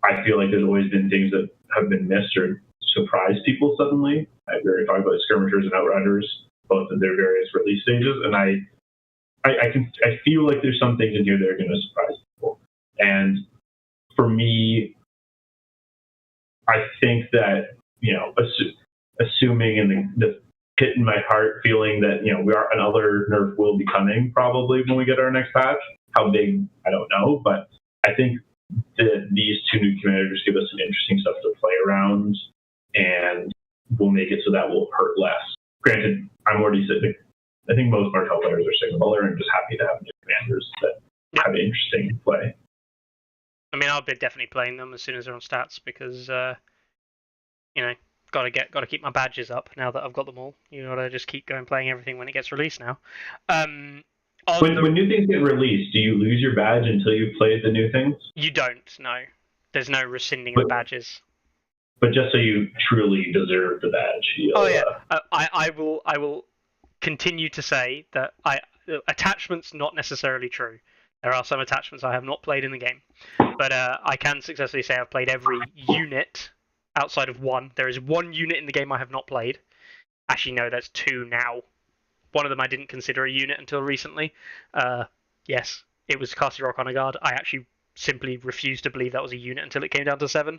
I feel like there's always been things that have been missed or surprised people suddenly. I've already talked about Skirmishers and Outriders, both in their various release stages, and I feel like there's some things in here that are going to surprise people. And for me, I think that, assuming in the pit in my heart, feeling that, another nerf will be coming probably when we get our next patch. How big, I don't know, but I think that these 2 new commanders give us some interesting stuff to play around, and will make it so that will hurt less. Granted, I'm already sitting. I think most Martell players are sick of Butler and just happy to have new commanders that have interesting play. I mean, I'll be definitely playing them as soon as they're on stats because, got to keep my badges up now that I've got them all. Gotta just keep going playing everything when it gets released now. When new things get released, do you lose your badge until you've played the new things? You don't. No, there's no rescinding of badges. But just so you truly deserve the badge. I will continue to say that attachments not necessarily true. There are some attachments I have not played in the game, but I can successfully say I've played every unit outside of 1. There is 1 unit in the game I have not played. Actually, no, there's 2 now. One of them I didn't consider a unit until recently. Yes, it was Castle Rock Honor Guard. I actually simply refused to believe that was a unit until it came down to 7.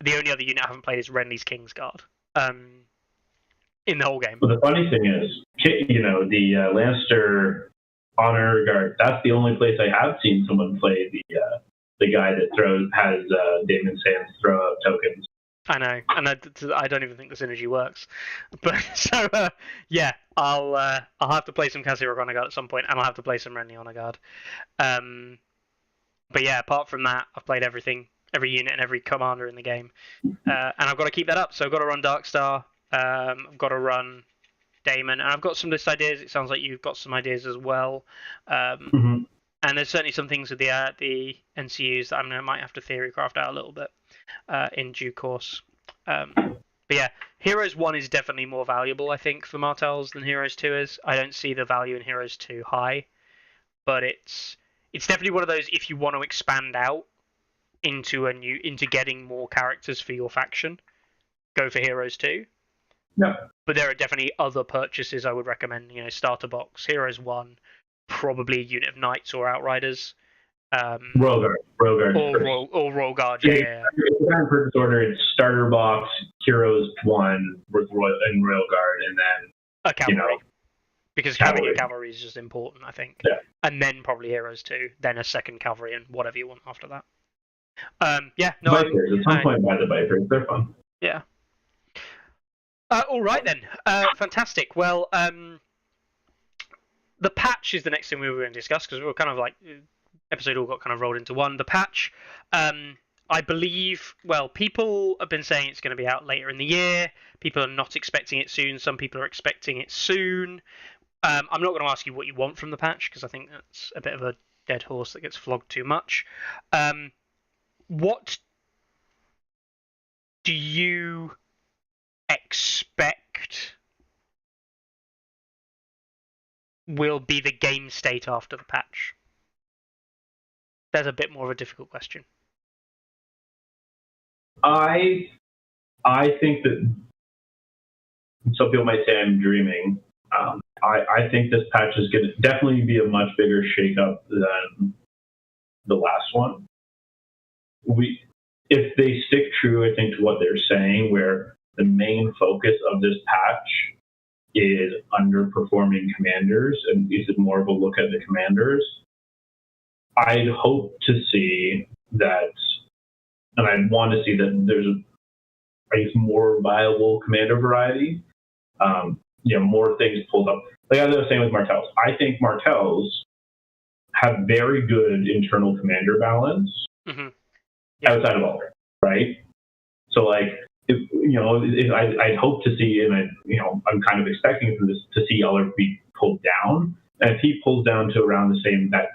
The only other unit I haven't played is Renly's King's Guard. In the whole game. Well, the funny thing is, the Lannister Honor Guard, that's the only place I have seen someone play the guy that has Daemon Sand throw out tokens. I know, and I don't even think the synergy works. But so I'll have to play some Castle Rock Honor Guard at some point, and I'll have to play some Renly Honor Guard. But yeah, apart from that, I've played everything, every unit and every commander in the game, and I've got to keep that up. So I've got to run Darkstar, I've got to run Daemon, and I've got some list ideas. It sounds like you've got some ideas as well. And there's certainly some things with the NCUs that I might have to theory craft out a little bit in due course. But yeah, Heroes 1 is definitely more valuable, I think, for Martells than Heroes 2 is. I don't see the value in Heroes 2 high, but it's definitely one of those, if you want to expand out into getting more characters for your faction, go for Heroes 2. No. But there are definitely other purchases I would recommend. Starter box, Heroes 1, probably a unit of Knights or Outriders. Royal Guard. Or Royal Guard, yeah. It's a kind of purchase order. It's starter box, Heroes 1 with Royal Guard, and then a cavalry. Because having a cavalry is just important, I think. Yeah. And then probably Heroes 2, then a second cavalry, and whatever you want after that. Vipers. At some point, buy the Vipers. They're fun. Yeah. All right then. Fantastic. Well, the patch is the next thing we were going to discuss because we were kind of like episode all got kind of rolled into one. The patch, I believe. Well, people have been saying it's going to be out later in the year. People are not expecting it soon. Some people are expecting it soon. I'm not going to ask you what you want from the patch because I think that's a bit of a dead horse that gets flogged too much. What do you expect will be the game state after the patch? That's a bit more of a difficult question. I think that some people might say I'm dreaming. I think this patch is going to definitely be a much bigger shakeup than the last one. If they stick true, I think, to what they're saying, where the main focus of this patch is underperforming commanders and is more of a look at the commanders, I'd hope to see that, and I'd want to see that there's more viable commander variety. More things pulled up. Like I was saying with Martells, I think Martells have very good internal commander balance outside of Alder, right? So like, I'd hope to see, and I'm kind of expecting for this to see Alder be pulled down. And if he pulls down to around the same that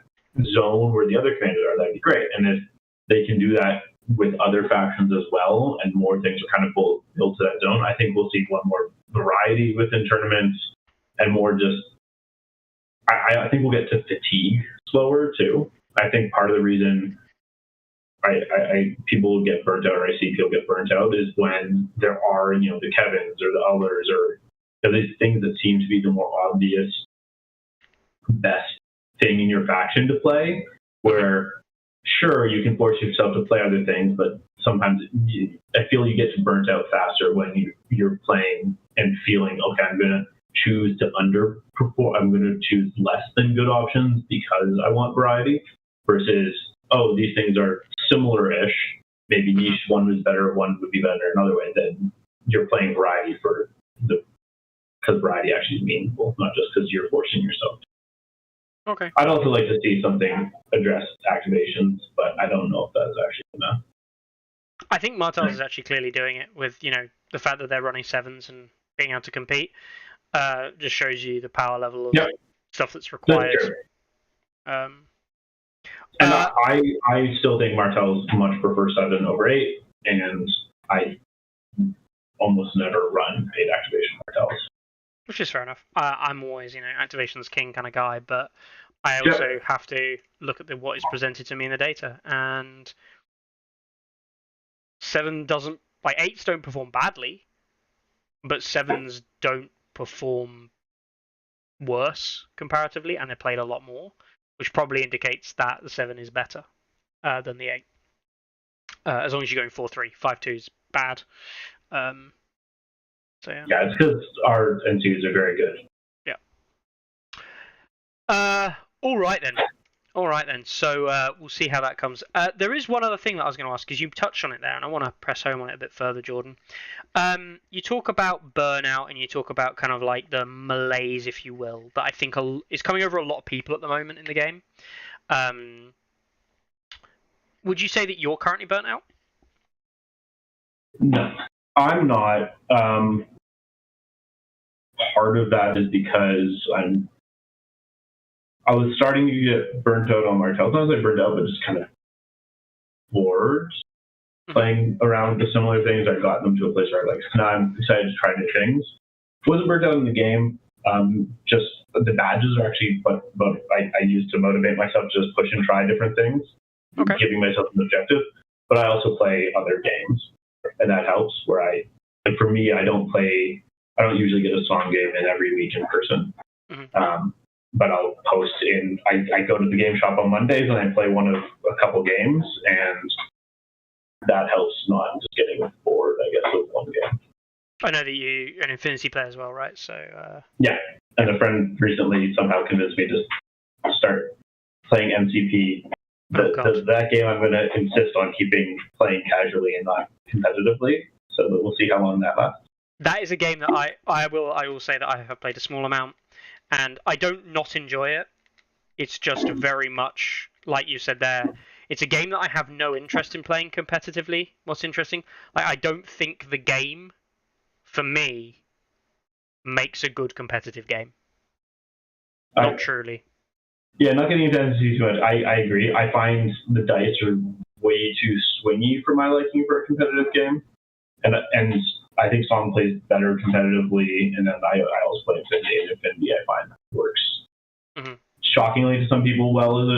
zone where the other commanders are, that'd be great. And if they can do that with other factions as well, and more things are kind of built to that zone, I think we'll see one more variety within tournaments and more just. I think we'll get to fatigue slower too. I think part of the reason people get burnt out, or I see people get burnt out, is when there are the Kevins or the Elders or these things that seem to be the more obvious best thing in your faction to play. Where sure, you can force yourself to play other things, but sometimes I feel you get burnt out faster when you're playing and feeling, okay, I'm going to choose to underperform. I'm going to choose less than good options because I want variety versus, oh, these things are similar-ish. Maybe niche one was better, one would be better another way. Then you're playing variety because variety actually is meaningful, not just because you're forcing yourself. Okay. I'd also like to see something address activations, but I don't know if that's actually enough. I think Martell is actually clearly doing it with, the fact that they're running 7s and being able to compete. Just shows you the power level of stuff that's required. That's and I still think Martells much prefer 7 over 8, and I almost never run 8 activation Martells. Which is fair enough. I'm always, activations king kind of guy, but I also have to look at what is presented to me in the data. And 7 doesn't, 8s don't perform badly, but 7s don't perform worse comparatively, and they're played a lot more, which probably indicates that the 7 is better than the 8. As long as you're going 4-3, 5-2 is bad. Yeah, it's because our NCs are very good. Yeah. All right then. So we'll see how that comes. There is one other thing that I was going to ask, because you touched on it there, and I want to press home on it a bit further, Jordan. You talk about burnout, and you talk about kind of like the malaise, if you will, that I think is coming over a lot of people at the moment in the game. Would you say that you're currently burnt out? No, I'm not. Part of that is because I was starting to get burnt out on Martell. Not like burnt out, but just kind of bored playing around with the similar things. I got them to a place where I'm excited to try new things. Wasn't burnt out in the game. Just the badges are actually what I use to motivate myself to just push and try different things, giving myself an objective. But I also play other games, and that helps. For me, I don't usually get a song game in every week in person. But I'll post in. I go to the game shop on Mondays and I play one of a couple games, and that helps not just getting bored, I guess, with one game. I know that you're an Infinity player as well, right? So yeah, and a friend recently somehow convinced me to start playing MCP. That game I'm going to insist on keeping playing casually and not competitively. So we'll see how long that lasts. That is a game that I will say that I have played a small amount. And I don't not enjoy it. It's just very much, like you said there, it's a game that I have no interest in playing competitively. What's interesting, I don't think the game, for me, makes a good competitive game. Not truly. Yeah, not getting into NC too much. I agree. I find the dice are way too swingy for my liking for a competitive game. And I think Song plays better competitively, and then I also play Infinity, and Infinity I find works shockingly to some people well as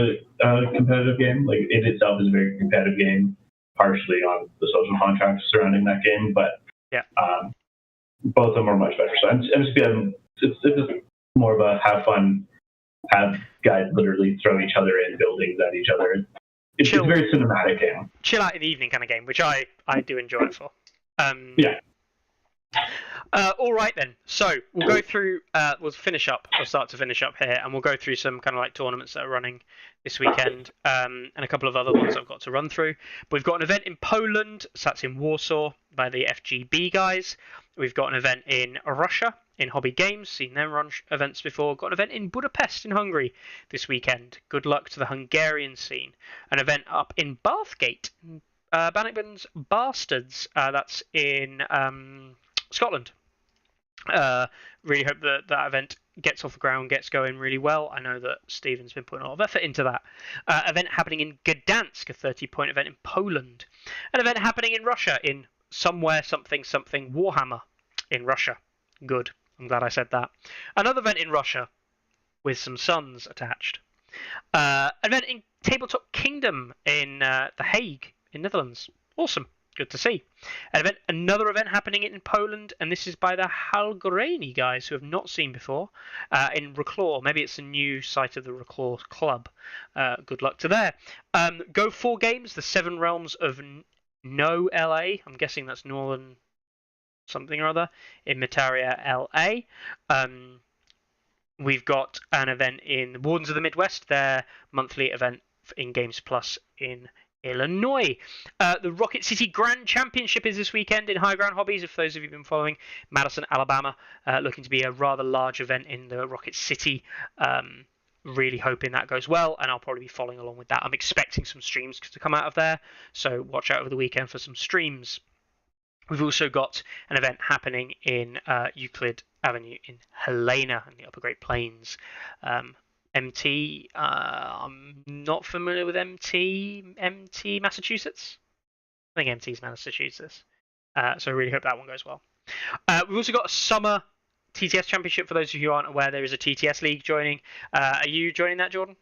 a competitive game. Like, it itself is a very competitive game, partially on the social contracts surrounding that game, but both of them are much better. So MCP, it's more of a have fun, have guys literally throw each other in buildings at each other. It's a very cinematic game. Chill out in the evening kind of game, which I do enjoy it for. Yeah. All right then. So we'll go through. We'll start to finish up here, and we'll go through some kind of like tournaments that are running this weekend, and a couple of other ones I've got to run through. But we've got an event in Poland, so that's in Warsaw by the FGB guys. We've got an event in Russia in Hobby Games, seen them run events before. Got an event in Budapest in Hungary this weekend. Good luck to the Hungarian scene. An event up in Bathgate, Bannockburn's Bastards. That's in Scotland. Really hope that event gets off the ground, gets going really well. I know that Stephen's been putting a lot of effort into that. Event happening in Gdansk, a 30-point event in Poland. An event happening in Russia in somewhere something Warhammer in Russia. Good. I'm glad I said that. Another event in Russia with some suns attached. Event in Tabletop Kingdom in The Hague in Netherlands. Awesome. Good to see. Another event happening in Poland, and this is by the Halgorani guys, who have not seen before, in Reclaw. Maybe it's a new site of the Reclaw Club. Good luck to there. Go 4 games, the 7 Realms of No LA. I'm guessing that's Northern something or other in Metaria LA. We've got an event in Wardens of the Midwest, their monthly event in Games Plus in Illinois. The Rocket City Grand Championship is this weekend in High Ground Hobbies, if those of you have been following. Madison, Alabama, looking to be a rather large event in the Rocket City. Really hoping that goes well, and I'll probably be following along with that. I'm expecting some streams to come out of there, so watch out over the weekend for some streams. We've also got an event happening in Euclid Avenue in Helena in the Upper Great Plains. MT, I'm not familiar with MT Massachusetts. I think MT's Massachusetts. So I really hope that one goes well. We've also got a summer TTS championship. For those of you who aren't aware, there is a TTS league joining. Are you joining that, Jordan?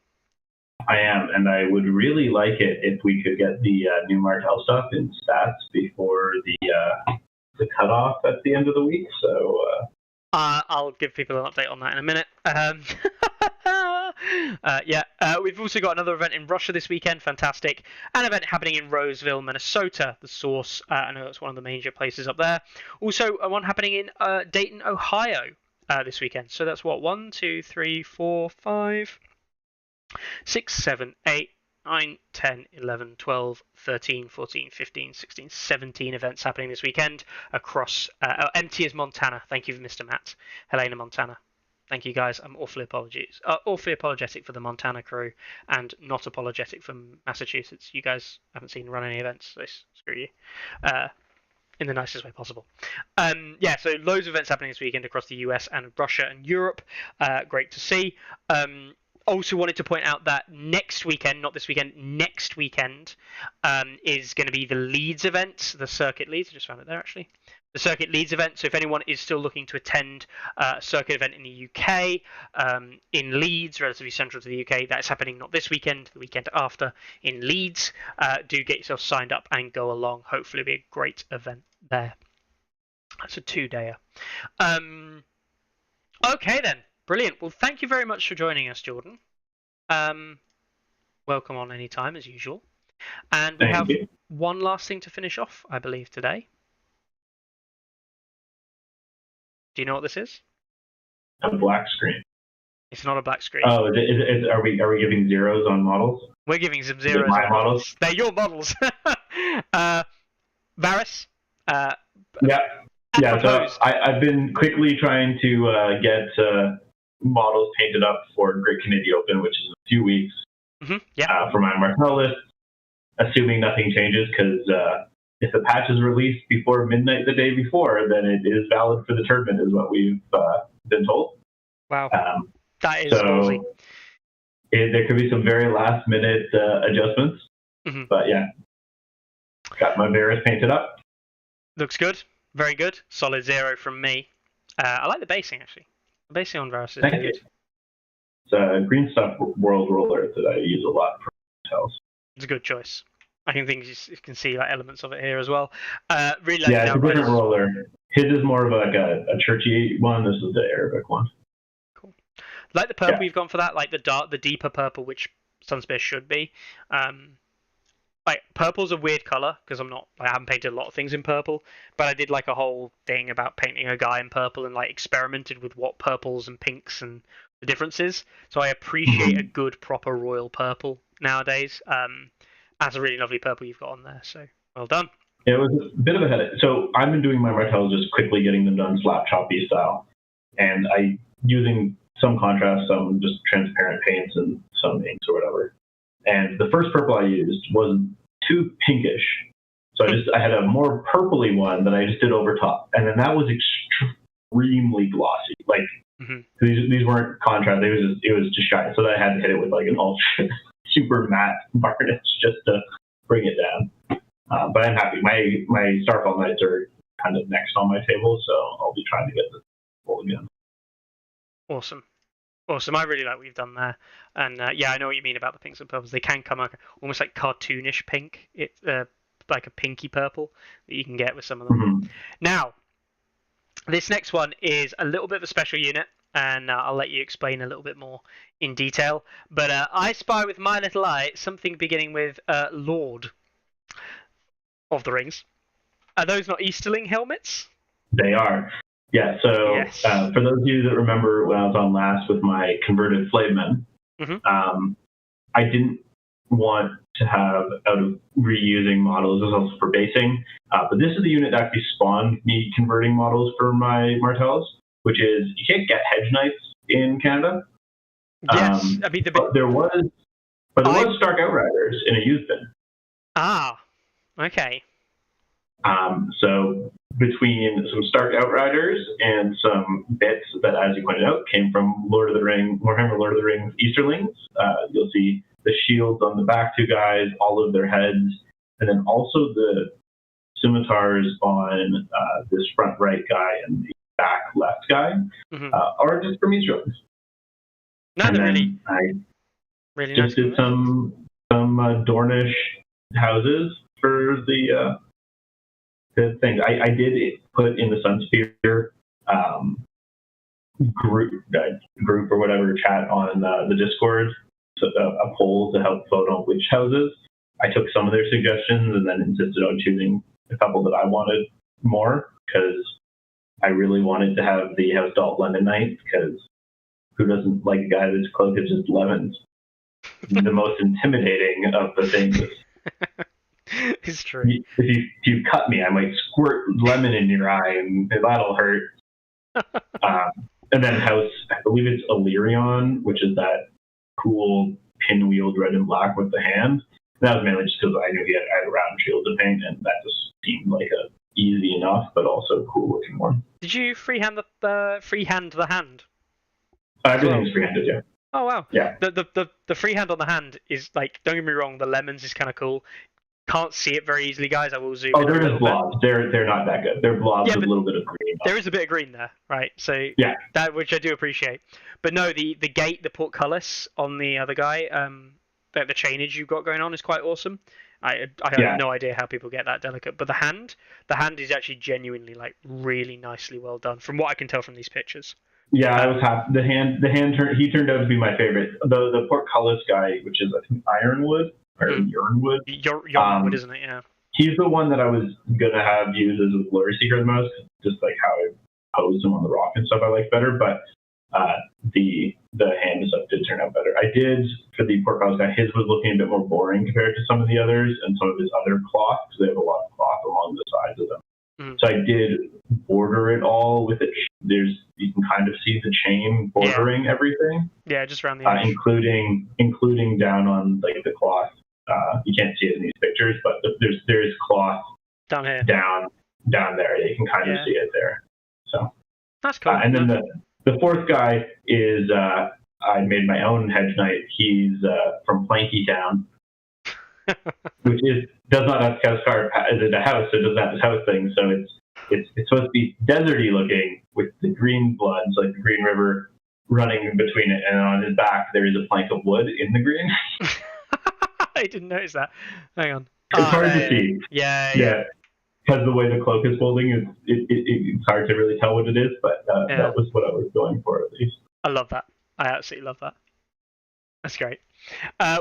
I am, and I would really like it if we could get the new Martell stuff in stats before the cutoff at the end of the week. So I'll give people an update on that in a minute. We've also got another event in Russia this weekend. Fantastic. An event happening in Roseville, Minnesota. The Source. I know that's one of the major places up there. Also, one happening in Dayton, Ohio this weekend. So that's what? 1, 2, 3, 4, 5, 6, 7, 8, 9, 10, 11, 12, 13, 14, 15, 16, 17 events happening this weekend across MT is Montana. Thank you, Mr. Matt. Helena, Montana. Thank you, guys. I'm awfully apologetic for the Montana crew, and not apologetic for Massachusetts. You guys haven't seen run any events, so screw you. In the nicest way possible. So loads of events happening this weekend across the US and Russia and Europe. Great to see. Also wanted to point out that next weekend, not this weekend, next weekend is going to be the Leeds event, the Circuit Leeds. I just found it there, actually. The Circuit Leeds event. So if anyone is still looking to attend a circuit event in the UK, in Leeds, relatively central to the UK, that's happening not this weekend, the weekend after in Leeds. Do get yourself signed up and go along. Hopefully it'll be a great event there. That's a 2-dayer. Okay then. Brilliant. Well, thank you very much for joining us, Jordan. Welcome on any time, as usual. And we have one last thing to finish off, I believe, today. Do you know what this is? A black screen. It's not a black screen. Oh, are we giving zeros on models? We're giving some zeros on models. They're your models. Varys. Yeah. So I've been quickly trying to get models painted up for Great Canadian Open, which is in a few weeks. For my Martell list, assuming nothing changes, because if the patch is released before midnight the day before, then it is valid for the tournament, is what we've been told. Wow. That is ballsy. There could be some very last minute adjustments. But yeah, got my Varys painted up. Looks good. Very good. Solid 0 from me. I like the basing, actually. The basing on Varys is really good. It's a green stuff world roller that I use a lot for hotels. It's a good choice. I can think you can see like elements of it here as well. Really it's a different roller. His is more of like a churchy one. This is the Arabic one. Cool. Like the purple you've gone for that, like the deeper purple, which Sunspear should be. Like purple's a weird color because I haven't painted a lot of things in purple, but I did like a whole thing about painting a guy in purple and like experimented with what purples and pinks and the differences. So I appreciate a good proper royal purple nowadays. That's a really lovely purple you've got on there. So well done. It was a bit of a headache. So I've been doing my Martells just quickly getting them done slap choppy style, and I using some contrast, some just transparent paints, and some inks or whatever. And the first purple I used was too pinkish, so I had a more purpley one that I just did over top, and then that was extremely glossy. Like these weren't contrast; it was just shiny. So that I had to hit it with like an ultra super matte varnish just to bring it down. But I'm happy. My Starfall Knights are kind of next on my table, so I'll be trying to get this full again. Awesome. I really like what you've done there. And yeah, I know what you mean about the pinks and purples. They can come almost like cartoonish pink. It's like a pinky purple that you can get with some of them. Now, this next one is a little bit of a special unit, and I'll let you explain a little bit more in detail. But I spy with my little eye something beginning with Lord of the Rings. Are those not Easterling helmets? They are. Yeah, so yes. For those of you that remember when I was on last with my converted Flavemen, I didn't want to have out of reusing models. This is also for basing. But this is the unit that actually spawned me converting models for my Martells, which is you can't get hedge knights in Canada. Yes, I mean but there was Stark Outriders in a used bin. Ah, okay. So between some Stark Outriders and some bits that, as you pointed out, came from Warhammer Lord of the Rings Easterlings, you'll see the shields on the back two guys, all of their heads, and then also the scimitars on this front right guy and the back left guy are just from Easterlings. No, they're really just nice. Did some Dornish houses for the thing. I did put in the Sunsphere group or whatever chat on the Discord a poll to help vote on which houses. I took some of their suggestions and then insisted on choosing a couple that I wanted more because I really wanted to have the House Dalt Lemon Knight because who doesn't like a guy that's cloak is just lemons? The most intimidating of the things. It's true. If you cut me, I might squirt lemon in your eye, and that'll hurt. And then House, I believe it's Illyrion, which is that cool pinwheeled red and black with the hand. And that was mainly just because I knew he had a round shield to paint, and that just seemed like a easy enough, but also cool looking one. Did you freehand the hand? Everything's freehanded, yeah. Oh wow. Yeah. The freehand on the hand is like, don't get me wrong, the lemons is kind of cool. Can't see it very easily, guys. I will zoom in. They're just blobs. They're not that good. They're blobs with a little bit of green. There is a bit of green there, right? So yeah, that which I do appreciate. But no, the gate, the portcullis on the other guy, the chainage you've got going on is quite awesome. I have no idea how people get that delicate, but the hand is actually genuinely like really nicely well done from what I can tell from these pictures. Yeah, I was happy. The hand turned out to be my favorite. The portcullis guy, which is I think Ironwood. Or Yernwood. Yernwood, isn't it? Yeah. He's the one that I was gonna have used as a Glory Seeker the most, just like how I posed him on the rock and stuff. I like better, but the hand stuff did turn out better. I did for the portcullis guy. His was looking a bit more boring compared to some of the others and some of his other cloth because they have a lot of cloth along the sides of them. So I did border it all with it. You can kind of see the chain bordering everything. Yeah, just around the edge. Including down on like the cloth. You can't see it in these pictures, but there's cloth down here, down there. You can kind of see it there. So that's cool. And then the fourth guy is I made my own hedge knight. He's from Planky Town, which does not have Kaskar as a house. So it doesn't have this house thing. So it's supposed to be deserty looking with the green bloods, like the Green River running in between it, and on his back there is a plank of wood in the green. I didn't notice that. Hang on. It's hard to see. Yeah. Because the way the cloak is folding, it's hard to really tell what it is, but that was what I was going for at least. I love that. I absolutely love that. That's great.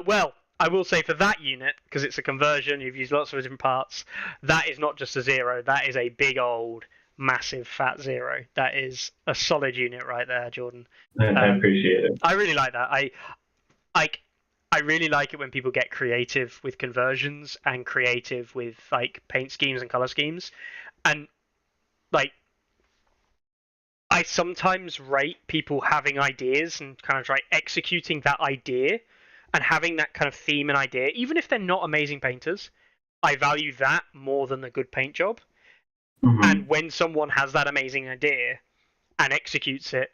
Well, I will say for that unit, because it's a conversion, you've used lots of different parts, that is not just a 0, that is a big old, massive fat 0. That is a solid unit right there, Jordan. I appreciate it. I really like that. I really like it when people get creative with conversions and creative with like paint schemes and color schemes. And like, I sometimes rate people having ideas and kind of executing that idea and having that kind of theme and idea, even if they're not amazing painters. I value that more than a good paint job. Mm-hmm. And when someone has that amazing idea and executes it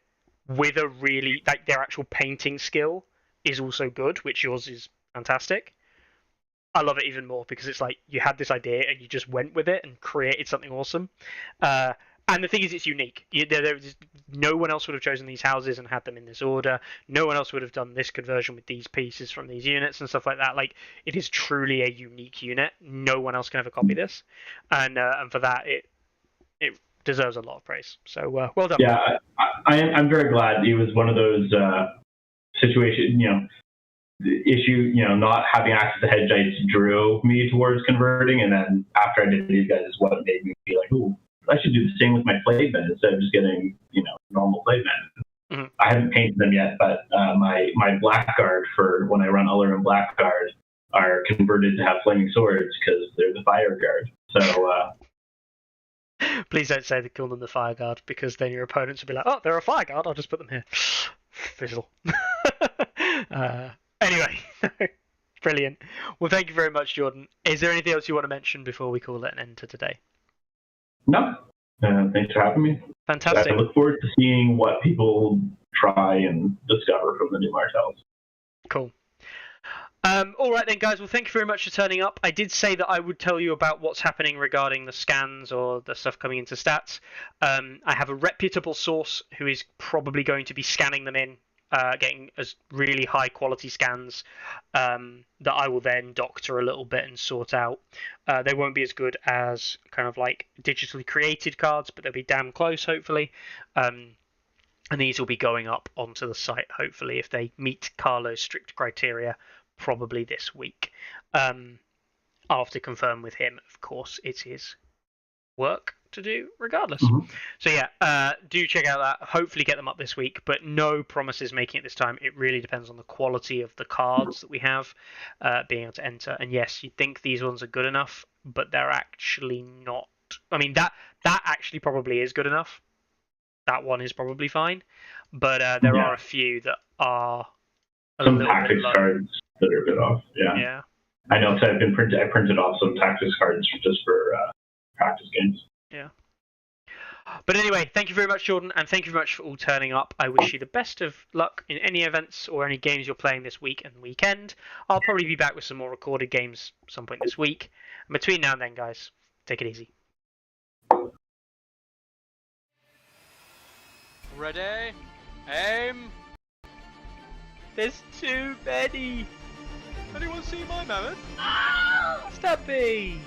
with a really, like, their actual painting skill is also good, which yours is fantastic, I love it even more, because it's like you had this idea and you just went with it and created something awesome. And the thing is, it's unique. No one else would have chosen these houses and had them in this order. No one else would have done this conversion with these pieces from these units and stuff like that. Like, it is truly a unique unit. No one else can ever copy this, and for that, it deserves a lot of praise. So well done. Yeah, I'm very glad it was one of those situations. The issue, not having access to hedge dice drove me towards converting, and then after I did these guys is what made me be like, ooh, I should do the same with my blade men instead of just getting, normal blade men. Mm-hmm. I haven't painted them yet, but my blackguard for when I run Uller and blackguard are converted to have flaming swords because they're the fire guard. So please don't say they call them the fire guard, because then your opponents will be like, oh, they're a fire guard, I'll just put them here. Fizzle. Anyway, brilliant. Well, thank you very much, Jordan. Is there anything else you want to mention before we call it an end to today? No. Thanks for having me. Fantastic. I look forward to seeing what people try and discover from the new Martells. Cool. All right then, guys. Well, thank you very much for turning up. I did say that I would tell you about what's happening regarding the scans or the stuff coming into stats. I have a reputable source who is probably going to be scanning them in, getting as really high quality scans that I will then doctor a little bit and sort out. They won't be as good as kind of like digitally created cards, but they'll be damn close, hopefully. And these will be going up onto the site, hopefully, if they meet Carlo's strict criteria, probably this week. I'll have to confirm with him, of course. It's his work to do regardless. Mm-hmm. So yeah, do check out that. Hopefully get them up this week, but no promises making it this time. It really depends on the quality of the cards that we have being able to enter. And yes, you'd think these ones are good enough, but they're actually not. I mean, that actually probably is good enough. That one is probably fine, but there are a few that are a some little tactics bit low. Cards that are a bit off. Yeah. I know, because I printed off some tactics cards just for practice games. Yeah. But anyway, thank you very much, Jordan, and thank you very much for all turning up. I wish you the best of luck in any events or any games you're playing this week and weekend. I'll probably be back with some more recorded games some point this week. And between now and then, guys, take it easy. Ready? Aim! There's too many! Anyone see my mammoth? Stubby!